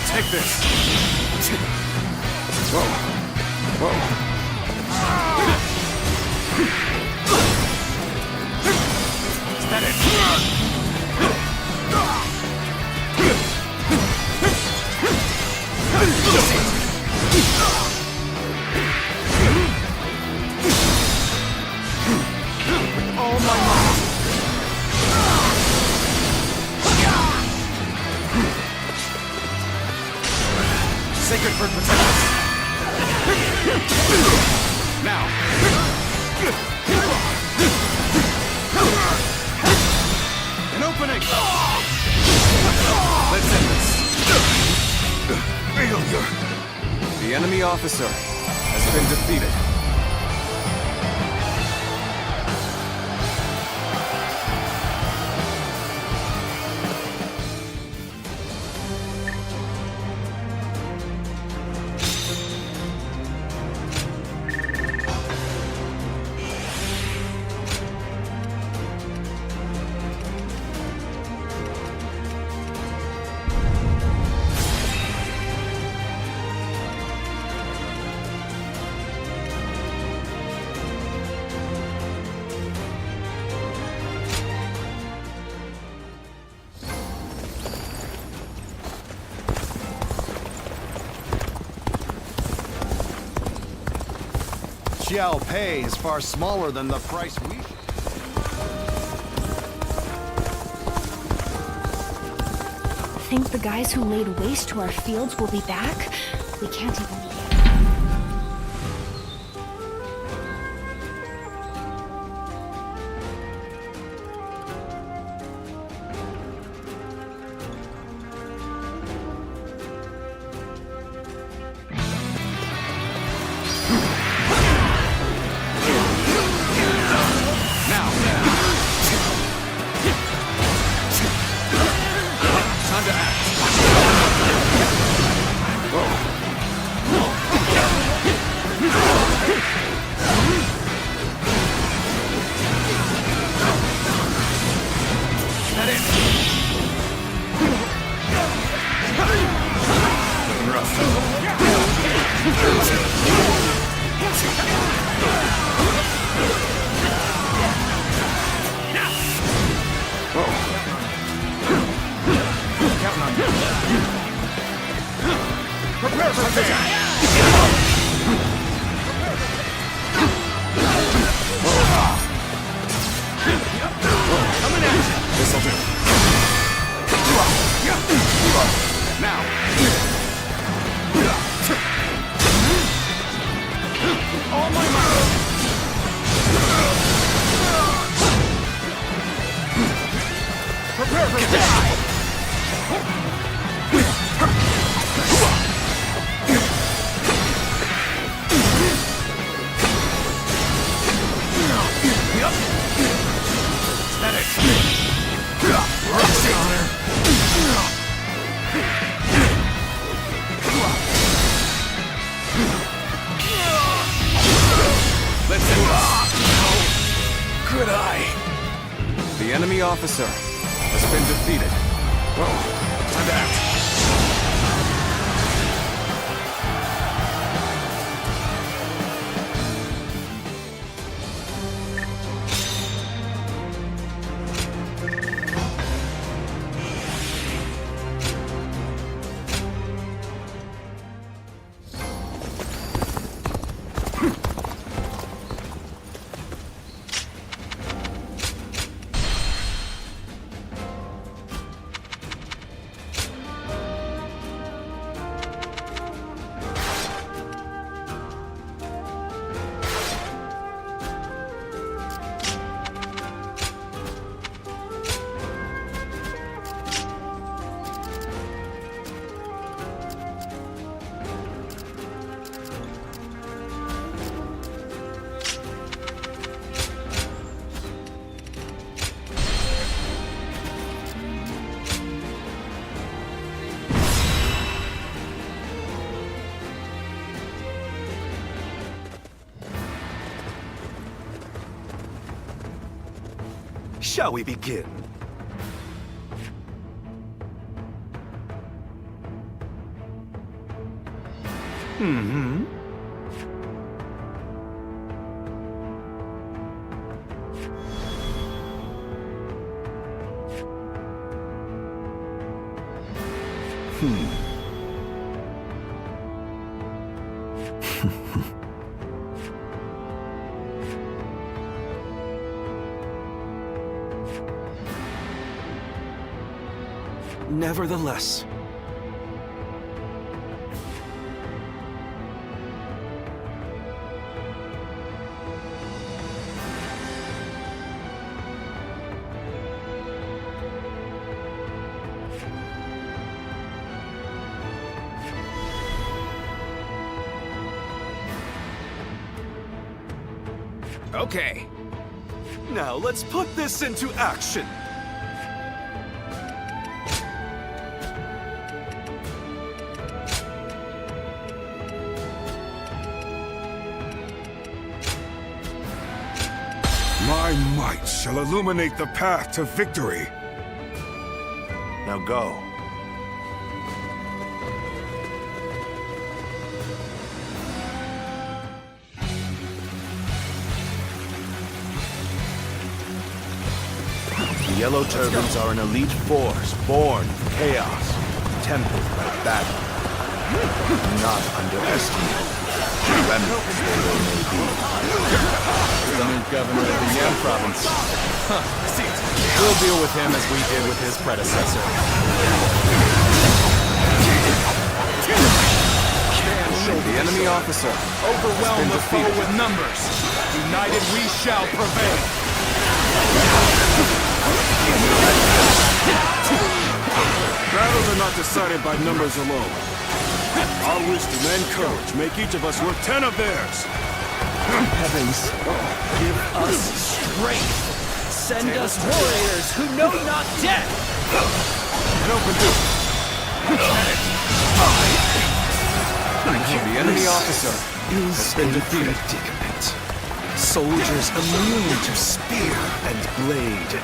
Take this. Whoa. Whoa. Bickford protect us! Now! An opening! Let's end this! Failure! The enemy officer has been defeated. Xiao Pei is far smaller than the price we... Think the guys who laid waste to our fields will be back? We can't even... Prepare for attack! Coming at you! This'll do. Now! All my might! Prepare for attack! Good eye. The enemy officer has been defeated. Well, time to act. Shall we begin? Mm-hmm. Nevertheless, Okay. Now let's put this into action. My might shall illuminate the path to victory. Now go. The Yellow Turbans are an elite force, born for chaos, tempered by battle. Do not underestimate the remnants there may be. The new governor of the Yan province. Huh. We'll deal with him as we did with his predecessor. The enemy officer. Overwhelm the foe with numbers. United we shall prevail. Battles are not decided by numbers alone. Our wisdom and courage make each of us worth 10 of theirs. Heavens, give us strength. Send us warriors who know not death. An open door. The enemy officer has been defeated. Predicament. Soldiers immune to spear and blade.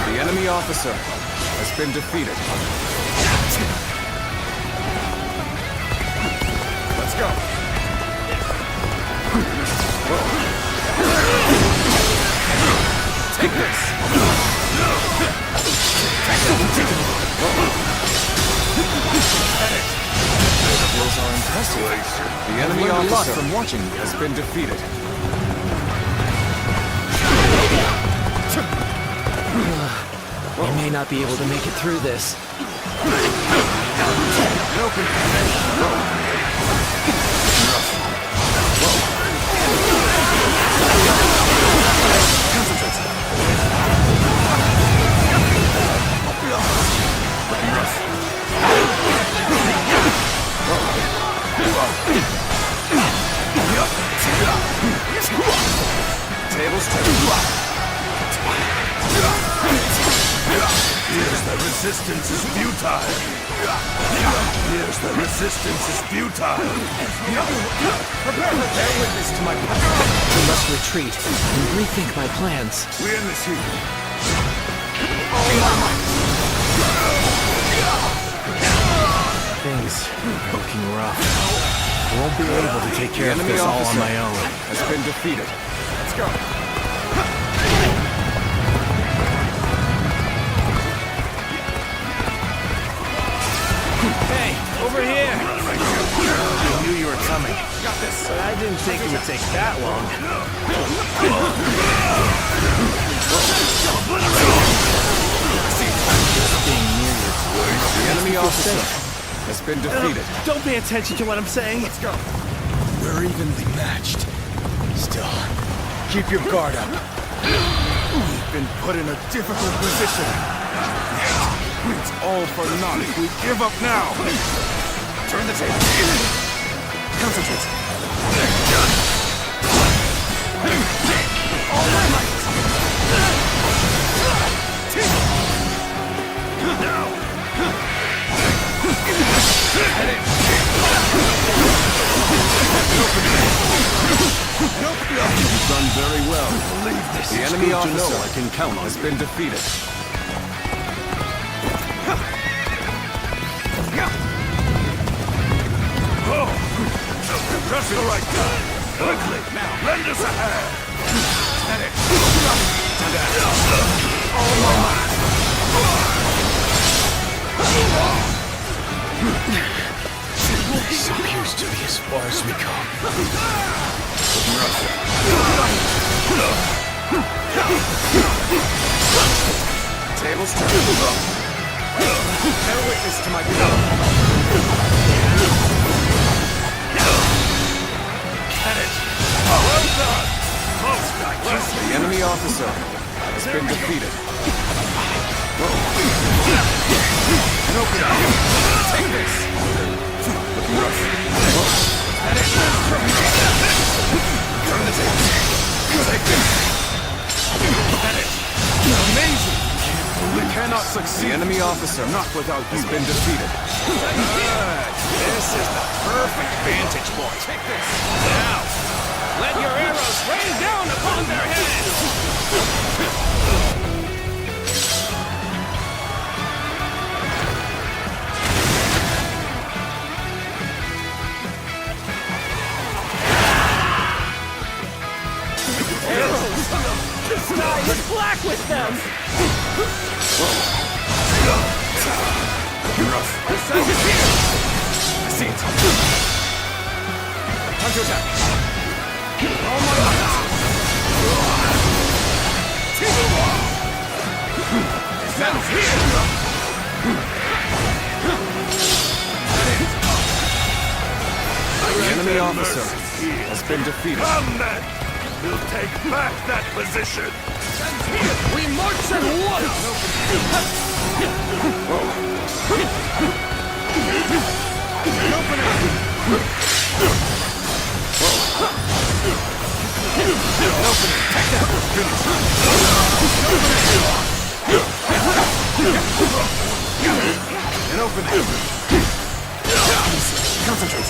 The enemy officer has been defeated. Let's go. Take this. Those are impressive. The enemy officer from watching has been defeated. We may not be able to make it through this. Tables turned. Here's the resistance is futile. Here's the resistance is futile. Bear witness to my plan. We must retreat and rethink my plans. We end this here. Things are looking rough. I won't be able to take care of this all on my own. Has been defeated. Let's go. Hey, over here! I knew you were coming. Got this. But I didn't think it would take that long. Being near you. The enemy officer has been defeated. Don't pay attention to what I'm saying. Let's go. We're evenly matched. Still, keep your guard up. We've been put in a difficult position. It's all for naught if we give up now. Turn the table. Concentrate. All my might. Now. You've done very well. The enemy officer I can count on has been defeated. Just the right time. Quickly, now, lend us a hand. All my might. This appears to be as far as we go. Tables turned. Bear witness to my power. At it. The enemy officer has been defeated. Take this! Looking rough. Turn the table. Take this! Amazing! We cannot succeed. The enemy officer, not without you, has been defeated. This is the perfect vantage point. Take this! Now, let your arrows rain down upon their heads! The sky is black with them! Looking rough. I see it. Time to attack. All my might. Now here! The enemy officer has been defeated. Come then! We'll take back that position! We march at once! An opening! Concentrate!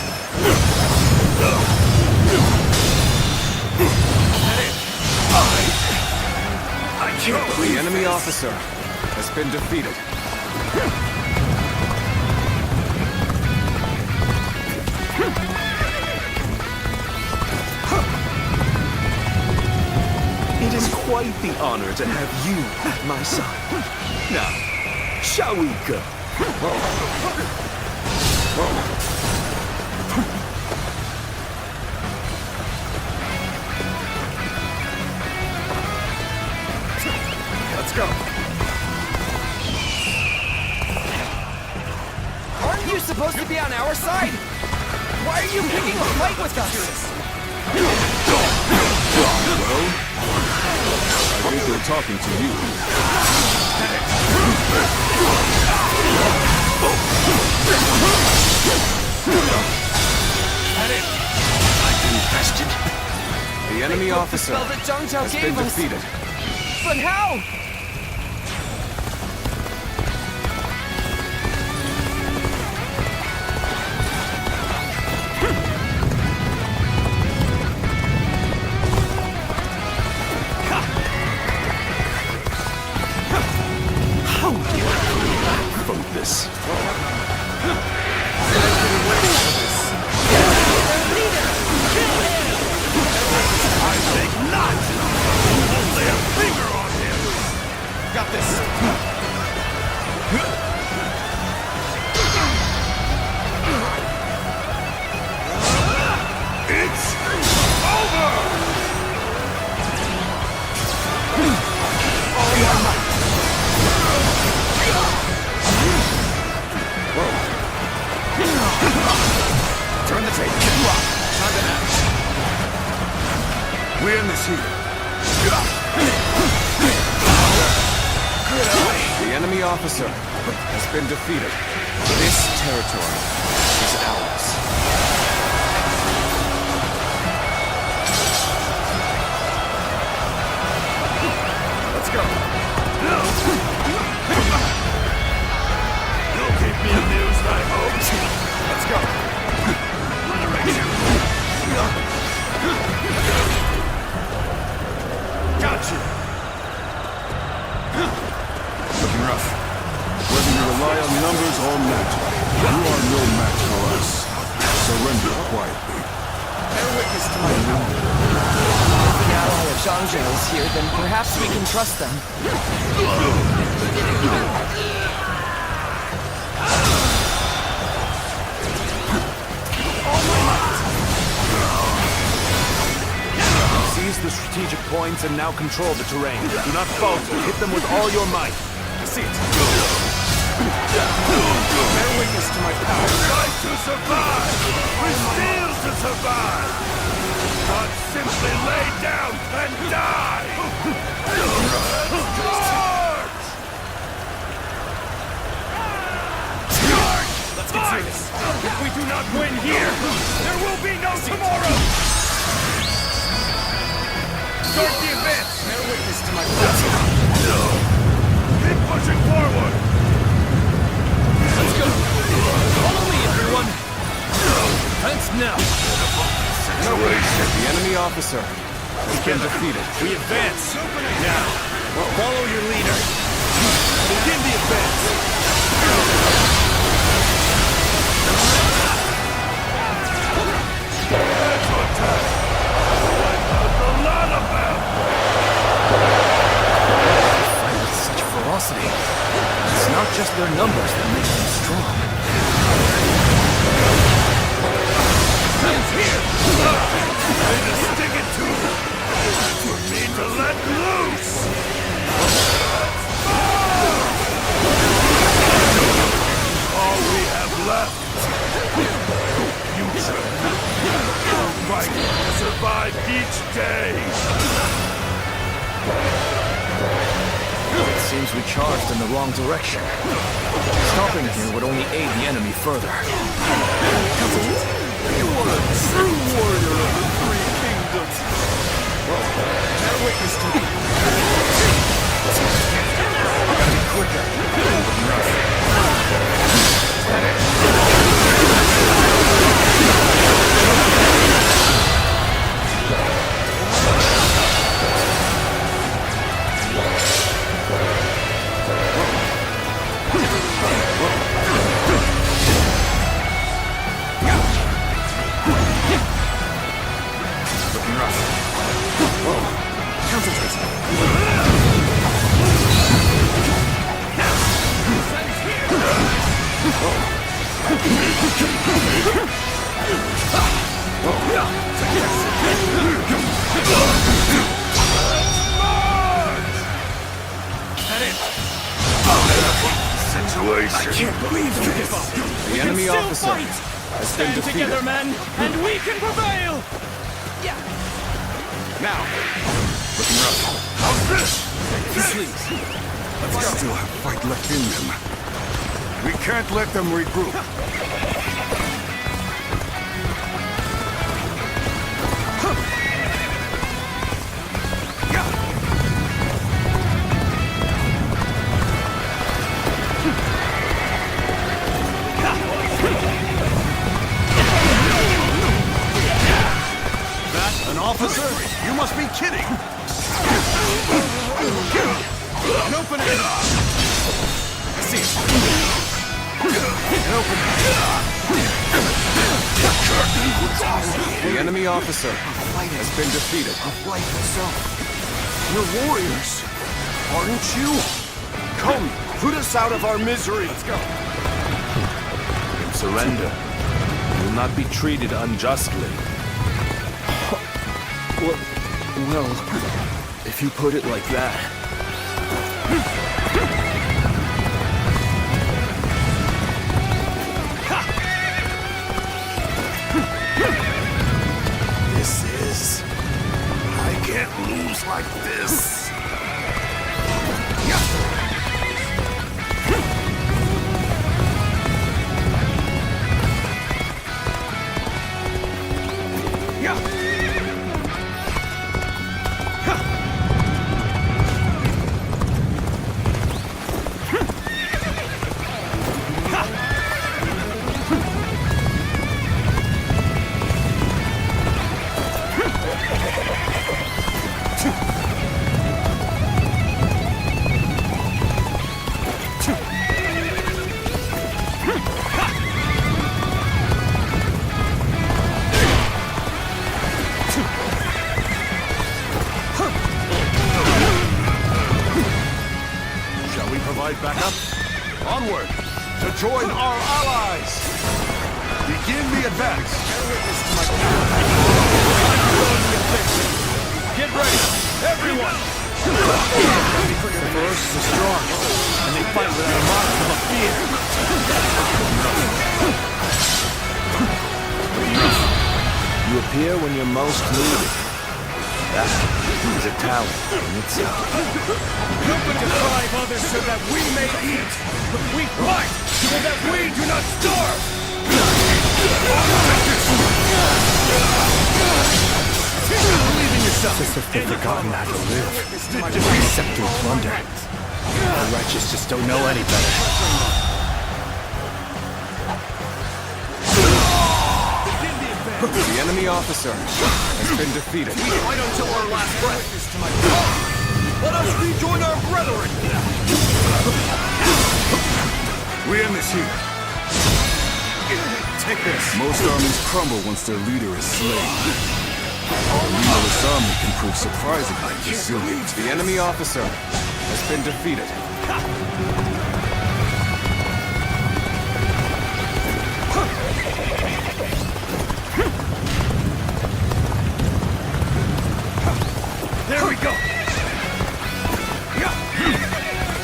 The enemy officer has been defeated. It is quite the honor to have you at my side. Now, shall we go? Let's go. Aren't you supposed to be on our side? Why are you picking a fight with us? I think they're talking to you. I've been bested. The enemy officer Spell that Zhang Zhao has gave been us. defeated. But how? How do you come back from this? I think not! Won't lay a finger on him! Got this. It's over! Turn the tape. Time to act. We end this here. The enemy officer has been defeated. This territory is ours. Let's go. You'll keep me amused, I hope. Let's go. Got you! Looking rough. Whether you rely on numbers or magic, you are no match for us. Surrender quietly. Bear witness to my power. If the ally of Zhang Zhao is here, then perhaps we can trust them. Seize the strategic points and now control the terrain. Do not falter. Hit them with all your might. I see it. Bear witness to my power. Fight to survive! We steal to survive! Not simply lay down and die! Let's get serious. If we do not win here, there will be no tomorrow! Start the advance! Bear witness to my presence. Keep pushing forward! Let's go! Follow me, everyone! Fence now! The enemy officer has been defeated. We advance! Now! Follow your leader! Begin the advance! Fight with such ferocity. It's not just their numbers that makes them strong. He's here! Way to stick it to them! For me to let loose! All we have left! Future! Fight to survive each day! It seems we charged in the wrong direction. Stopping here would only aid the enemy further. You are a true warrior of the Three Kingdoms! Bear witness to me! Gotta be quicker. Situation. I can't believe this! The enemy officer has been defeated. Together, men, and we can prevail! Now, looking rough. How's this? Please. Let's go. Still have fight left in them. We can't let them regroup. An officer? You must be kidding! An opening! I see it. An opening. The enemy officer has been defeated. Life itself. We're warriors, aren't you? Come, put us out of our misery. Let's go. Surrender. You will not be treated unjustly. Well, if you put it like that. This is... I can't lose like this. Backup. Onward to join our allies. Begin the advance. Get ready, everyone! The first is the strongest, and they fight without a modicum of fear. You appear when you're most needed. That is a talent in itself. You could deprive others so that we may eat, but we fight so that we do not starve! Believe in yourself! As if they've forgotten how to live. Accepting plunder. The righteous just don't know any better. The enemy officer has been defeated. We fight until our last breath. Let us rejoin our brethren! We end this here. Take this. Most armies crumble once their leader is slain. Our leaderless army can prove surprisingly resilient. The enemy officer has been defeated. There we go!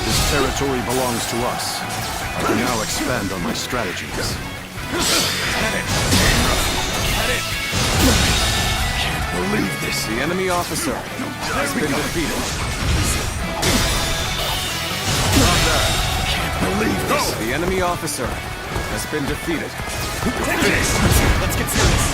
This territory belongs to us. I can now expand on my strategies. Can't believe this. The enemy officer has been defeated. Can't believe this. The enemy officer has been defeated. Take this! Let's get serious!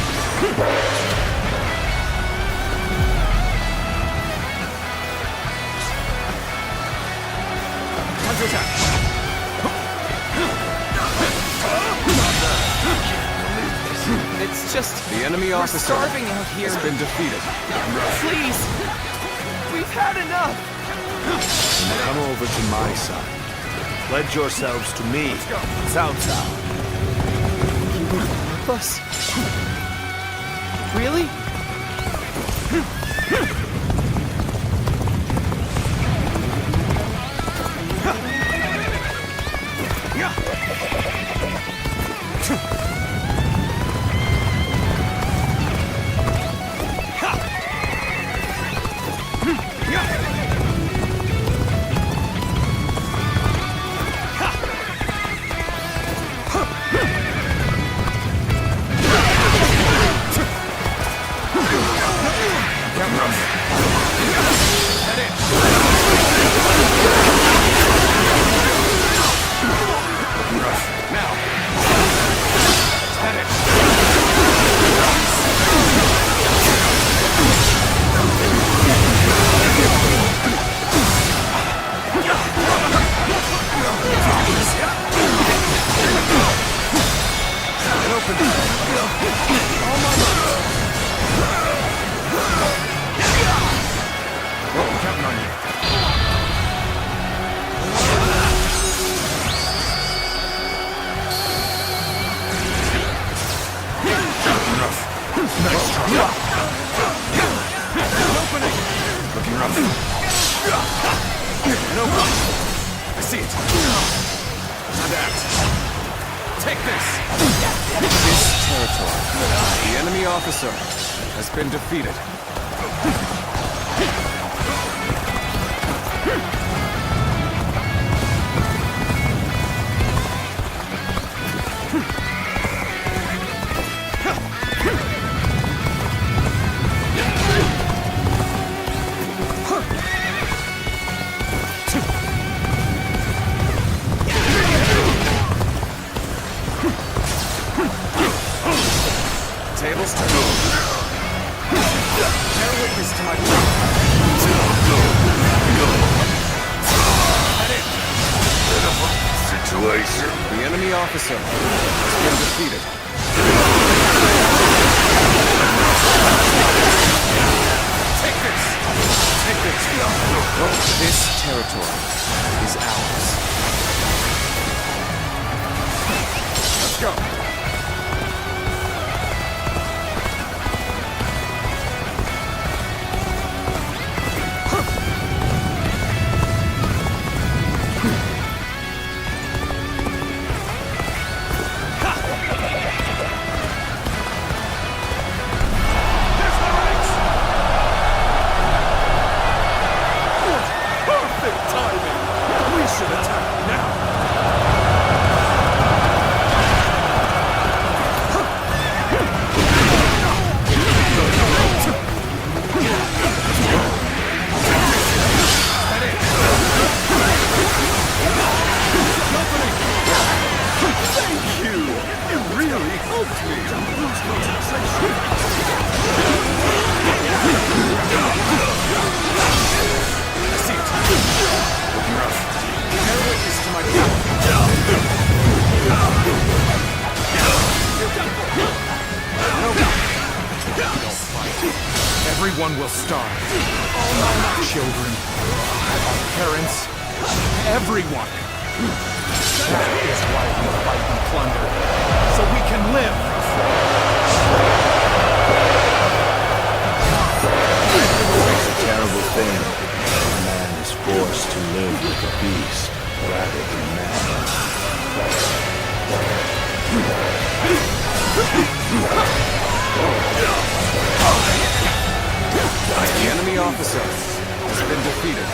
It's just... The enemy officer starving out here. has been defeated. Please! We've had enough! Come over to my side. Pledge yourselves to me, Cao Cao. You will help us? Really? I see it. Time to act. Take this. This territory. The enemy officer has been defeated. Tables turn. Bear witness to my Situation. The enemy officer has been defeated. Take this! Take this! This territory is ours. Let's go! Perfect timing! everyone will starve. Our children, our parents, everyone. That is why we fight and plunder, so we can live. It's a terrible thing when a man is forced to live with a beast rather than man. The enemy officer has been defeated.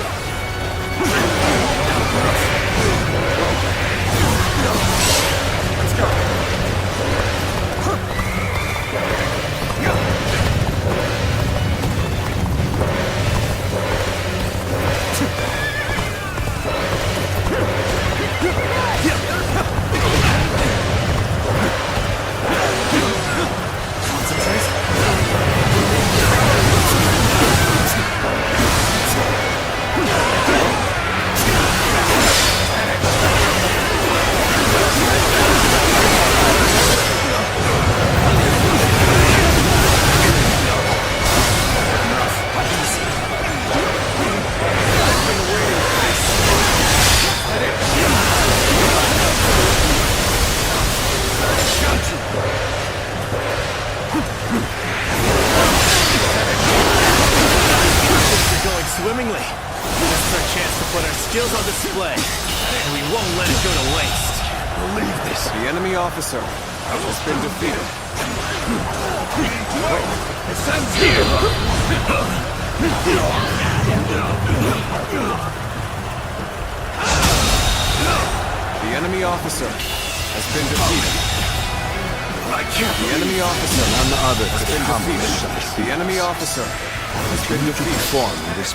Swimmingly. This is our chance to put our skills on display, and we won't let it go to waste. Believe this. The enemy officer has been defeated. Sun's here! The enemy officer has been defeated. The enemy officer, none other, has been defeated. The enemy officer has been defeated. Perform this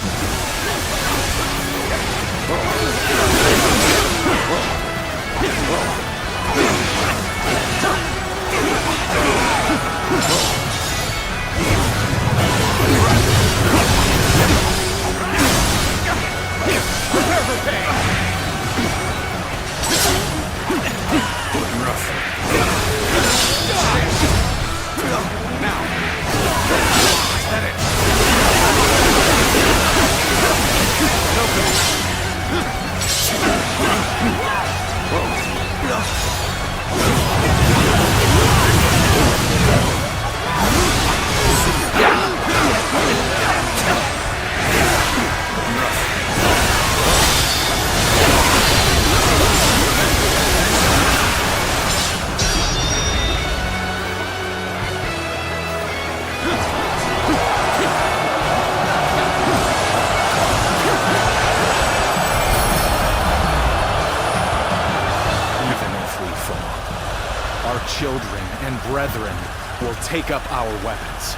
Children and brethren will take up our weapons.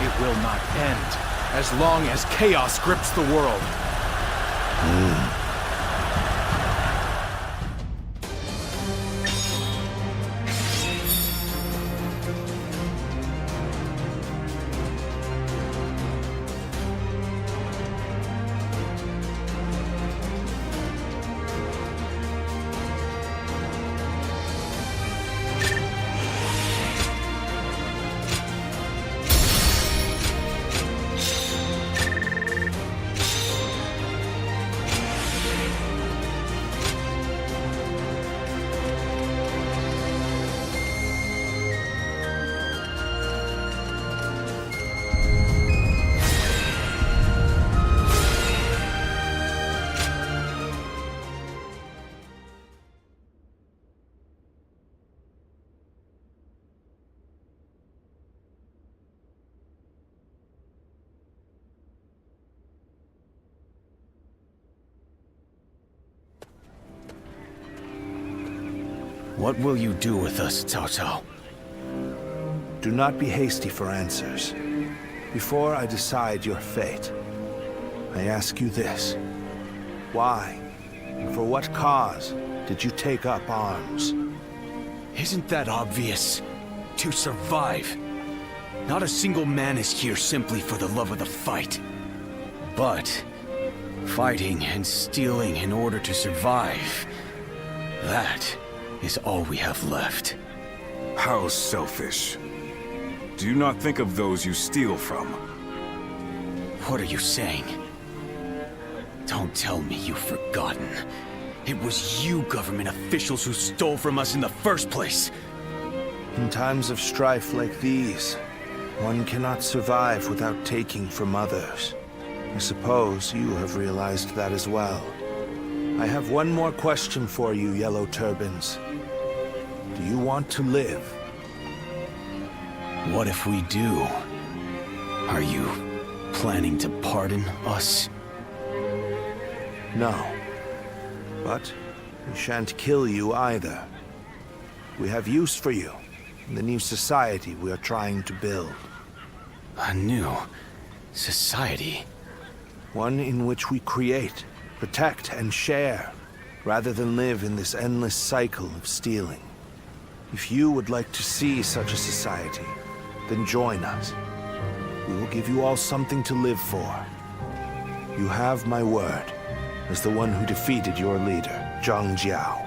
It will not end as long as chaos grips the world. What will you do with us, Cao Cao? Do not be hasty for answers. Before I decide your fate, I ask you this. Why, and for what cause, did you take up arms? Isn't that obvious? To survive. Not a single man is here simply for the love of the fight. But fighting and stealing in order to survive, that is all we have left. How selfish. Do you not think of those you steal from? What are you saying? Don't tell me you've forgotten. It was you government officials who stole from us in the first place. In times of strife like these, one cannot survive without taking from others. I suppose you have realized that as well. I have one more question for you, Yellow Turbans. Do you want to live? What if we do? Are you planning to pardon us? No. But we shan't kill you either. We have use for you in the new society we are trying to build. A new society? One in which we create, protect, and share, rather than live in this endless cycle of stealing. If you would like to see such a society, then join us. We will give you all something to live for. You have my word, as the one who defeated your leader, Zhang Jiao.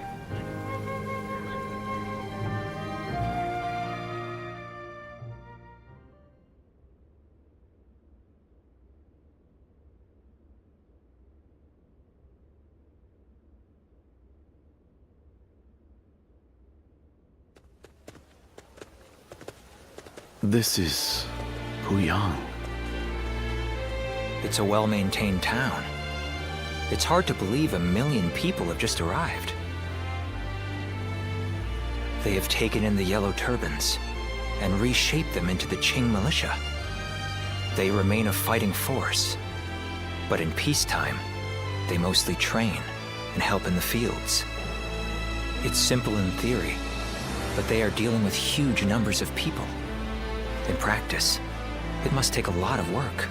This is Puyang. It's a well-maintained town. It's hard to believe 1 million people have just arrived. They have taken in the Yellow Turbans and reshaped them into the Qing militia. They remain a fighting force, but in peacetime, they mostly train and help in the fields. It's simple in theory, but they are dealing with huge numbers of people. In practice, it must take a lot of work.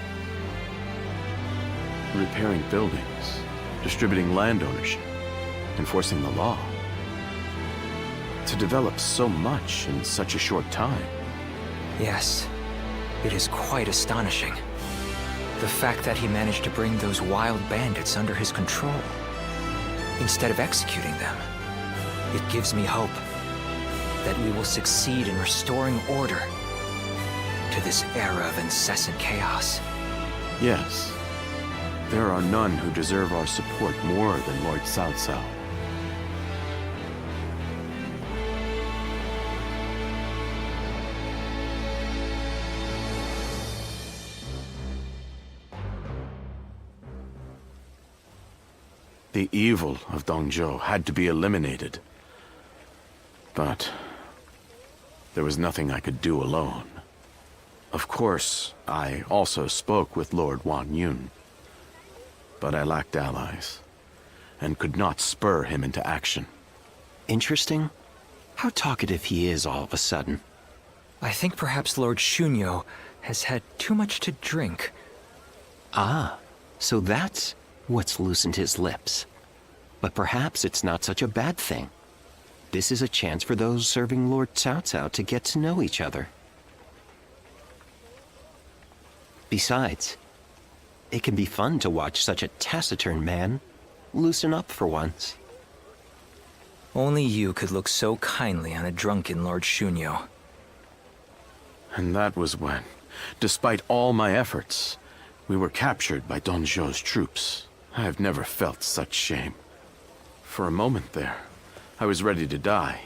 Repairing buildings, distributing land ownership, enforcing the law. To develop so much in such a short time. Yes, it is quite astonishing. The fact that he managed to bring those wild bandits under his control, instead of executing them, it gives me hope that we will succeed in restoring order to this era of incessant chaos. Yes. There are none who deserve our support more than Lord Cao Cao. The evil of Dongzhou had to be eliminated. But there was nothing I could do alone. Of course, I also spoke with Lord Wan Yun. But I lacked allies, and could not spur him into action. Interesting. How talkative he is all of a sudden. I think perhaps Lord Shunyo has had too much to drink. Ah, so that's what's loosened his lips. But perhaps it's not such a bad thing. This is a chance for those serving Lord Cao Cao to get to know each other. Besides, it can be fun to watch such a taciturn man loosen up for once. Only you could look so kindly on a drunken Lord Shunyo. And that was when, despite all my efforts, we were captured by Dongzhou's troops. I have never felt such shame. For a moment there, I was ready to die.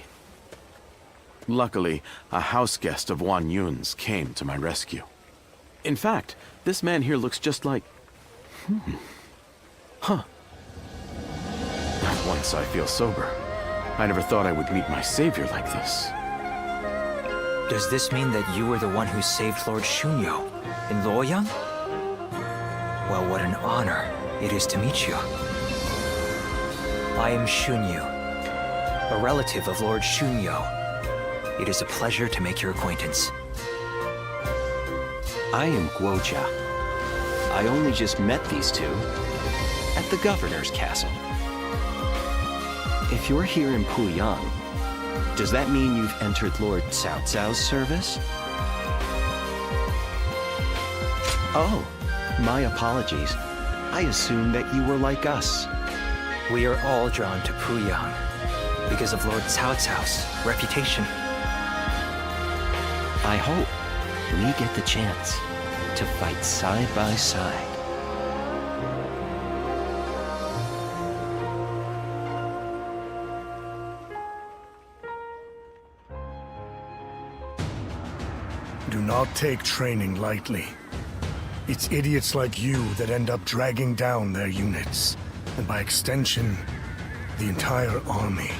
Luckily, a house guest of Wan Yun's came to my rescue. In fact, this man here looks just like... Huh. Not once I feel sober. I never thought I would meet my savior like this. Does this mean that you were the one who saved Lord Shunyo in Luoyang? Well, what an honor it is to meet you. I am Shunyu, a relative of Lord Shunyo. It is a pleasure to make your acquaintance. I am Guojia. I only just met these two at the governor's castle. If you're here in Puyang, does that mean you've entered Lord Cao Cao's service? Oh, my apologies. I assumed that you were like us. We are all drawn to Puyang because of Lord Cao Cao's reputation. I hope we get the chance to fight side by side. do not take training lightly. It's idiots like you that end up dragging down their units, and by extension, the entire army.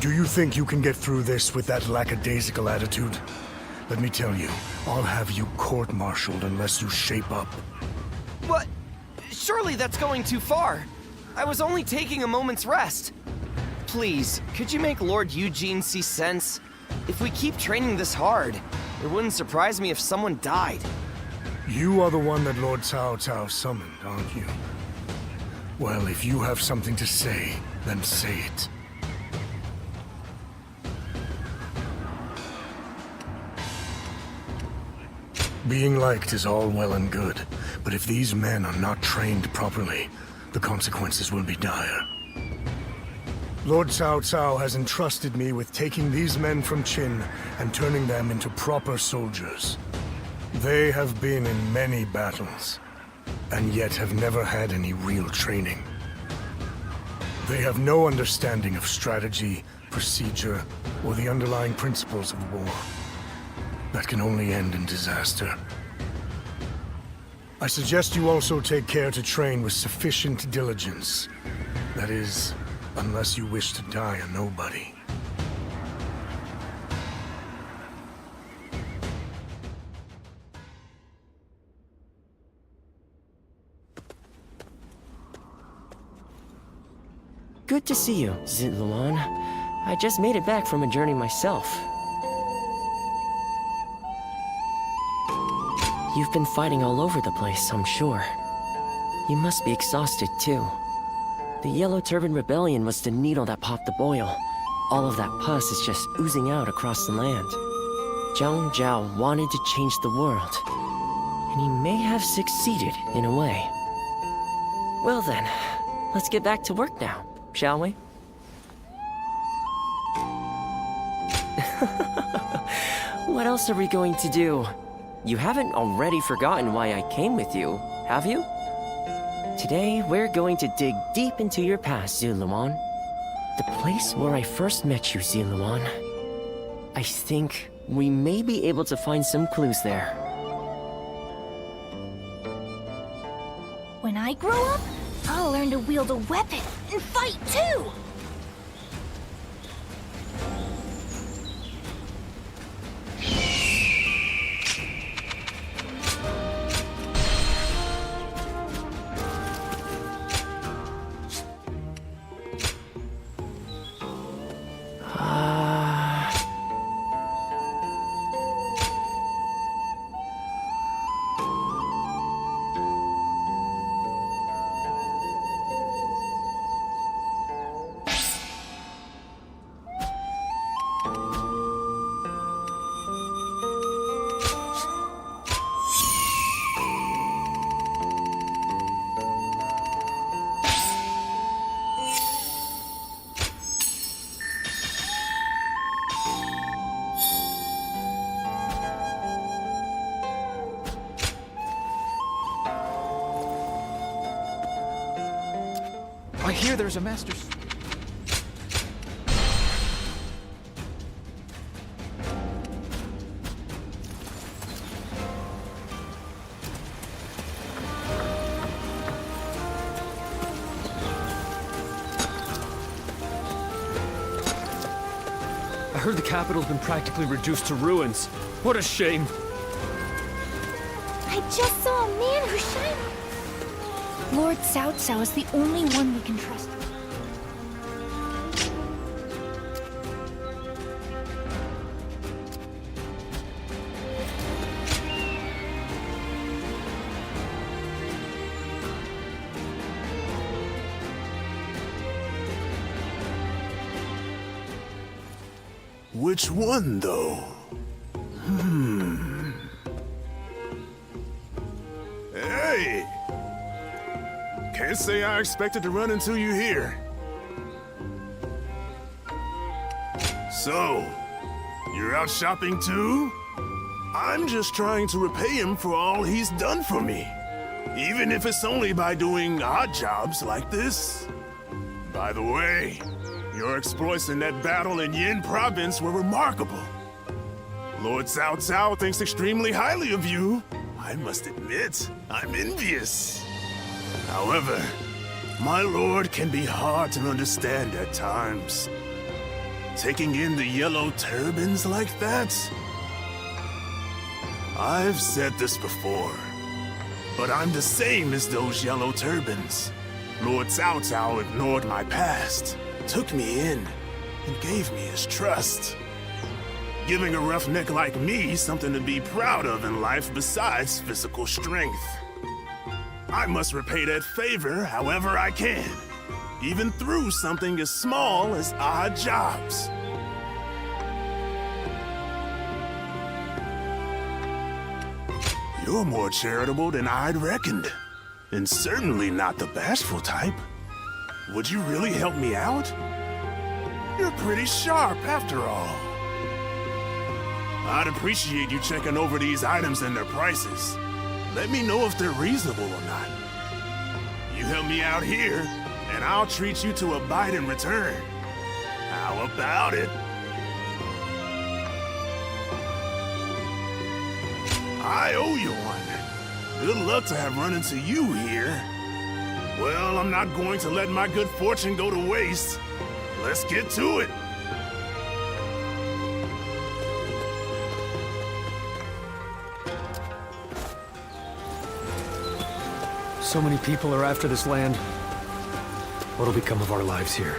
Do you think you can get through this with that lackadaisical attitude? Let me tell you, I'll have you court-martialed unless you shape up. What? Surely that's going too far. I was only taking a moment's rest. Please, could you make Lord Eugene see sense? If we keep training this hard, it wouldn't surprise me if someone died. You are the one that Lord Cao Cao summoned, aren't you? Well, if you have something to say, then say it. Being liked is all well and good, but if these men are not trained properly, the consequences will be dire. Lord Cao Cao has entrusted me with taking these men from Qin and turning them into proper soldiers. They have been in many battles, and yet have never had any real training. They have no understanding of strategy, procedure, or the underlying principles of war. That can only end in disaster. I suggest you also take care to train with sufficient diligence. That is, unless you wish to die a nobody. Good to see you, Zitluan. I just made it back from a journey myself. You've been fighting all over the place, I'm sure. You must be exhausted, too. The Yellow Turban Rebellion was the needle that popped the boil. All of that pus is just oozing out across the land. Zhang Zhao wanted to change the world, and he may have succeeded in a way. Well then, let's get back to work now, shall we? What else are we going to do? You haven't already forgotten why I came with you, have you? Today, we're going to dig deep into your past, Zitluan. The place where I first met you, Zitluan. I think we may be able to find some clues there. When I grow up, I'll learn to wield a weapon and fight too! I hear there's a master... I heard the capital's been practically reduced to ruins. What a shame. I just saw a man who shined. Lord Cao Cao is the only one we can trust. Which one, though? Hey! Can't say I expected to run into you here. So, you're out shopping too? I'm just trying to repay him for all he's done for me. Even if it's only by doing odd jobs like this. By the way, your exploits in that battle in Yin Province were remarkable. Lord Cao Cao thinks extremely highly of you. I must admit, I'm envious. However, my lord can be hard to understand at times. Taking in the yellow turbans like that? I've said this before, but I'm the same as those yellow turbans. Lord Cao Cao ignored my past, took me in, and gave me his trust. Giving a roughneck like me something to be proud of in life besides physical strength. I must repay that favor however I can, even through something as small as odd jobs. You're more charitable than I'd reckoned, and certainly not the bashful type. Would you really help me out? You're pretty sharp after all. I'd appreciate you checking over these items and their prices. Let me know if they're reasonable or not. You help me out here, and I'll treat you to a bite in return. How about it? I owe you one. Good luck to have run into you here. Well, I'm not going to let my good fortune go to waste. Let's get to it. So many people are after this land. What'll become of our lives here?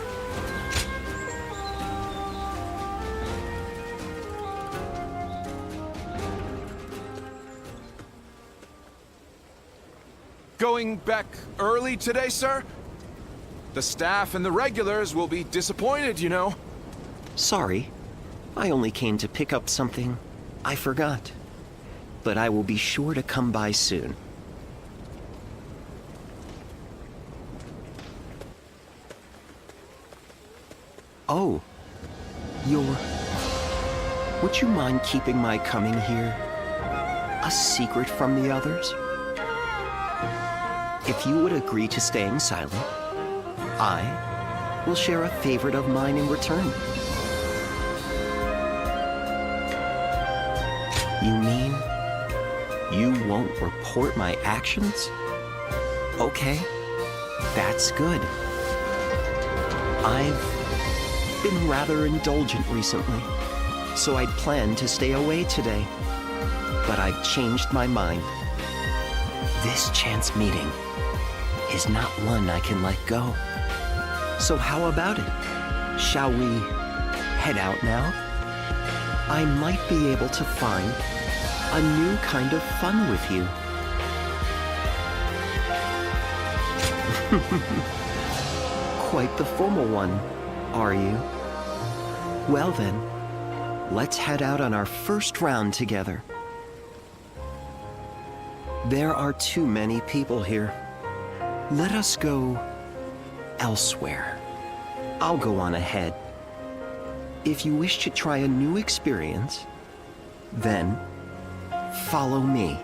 Going back early today, sir? The staff and the regulars will be disappointed, you know. Sorry. I only came to pick up something I forgot. But I will be sure to come by soon. Oh, would you mind keeping my coming here a secret from the others? If you would agree to staying silent, I will share a favorite of mine in return. You mean you won't report my actions? Okay, that's good. I've been rather indulgent recently, so I'd planned to stay away today. But I've changed my mind. This chance meeting is not one I can let go. So how about it? Shall we head out now? I might be able to find a new kind of fun with you. Quite the formal one, are you? Well then, let's head out on our first round together. There are too many people here. Let us go elsewhere. I'll go on ahead. If you wish to try a new experience, then follow me.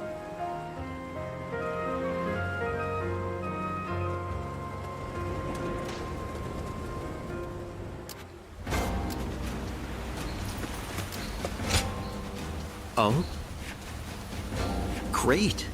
Oh? Great.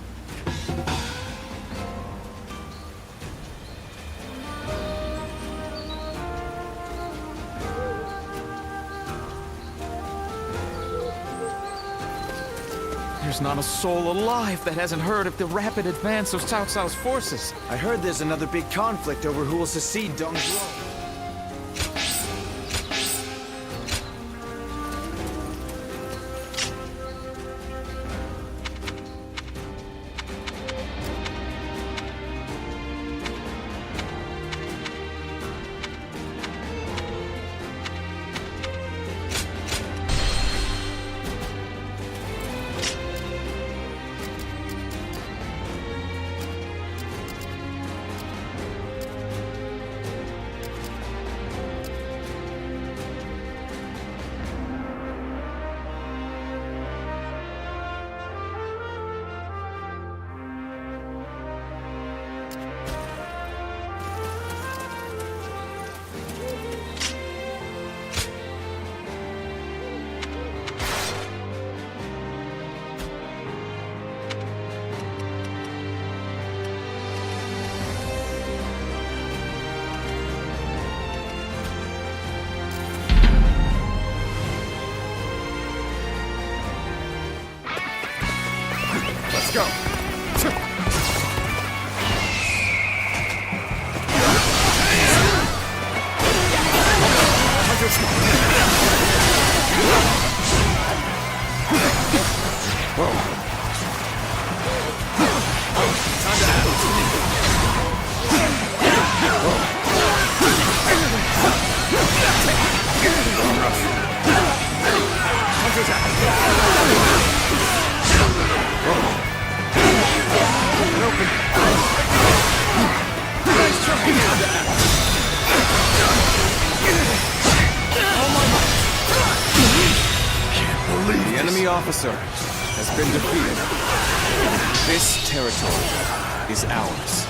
There's not a soul alive that hasn't heard of the rapid advance of Cao Cao's forces. I heard there's another big conflict over who will succeed Dong Zhuo. officer has been defeated. This territory is ours.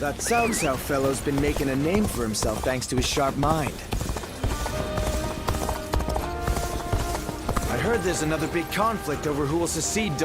That Cao Cao fellow's been making a name for himself thanks to his sharp mind. I heard there's another big conflict over who will succeed Dong.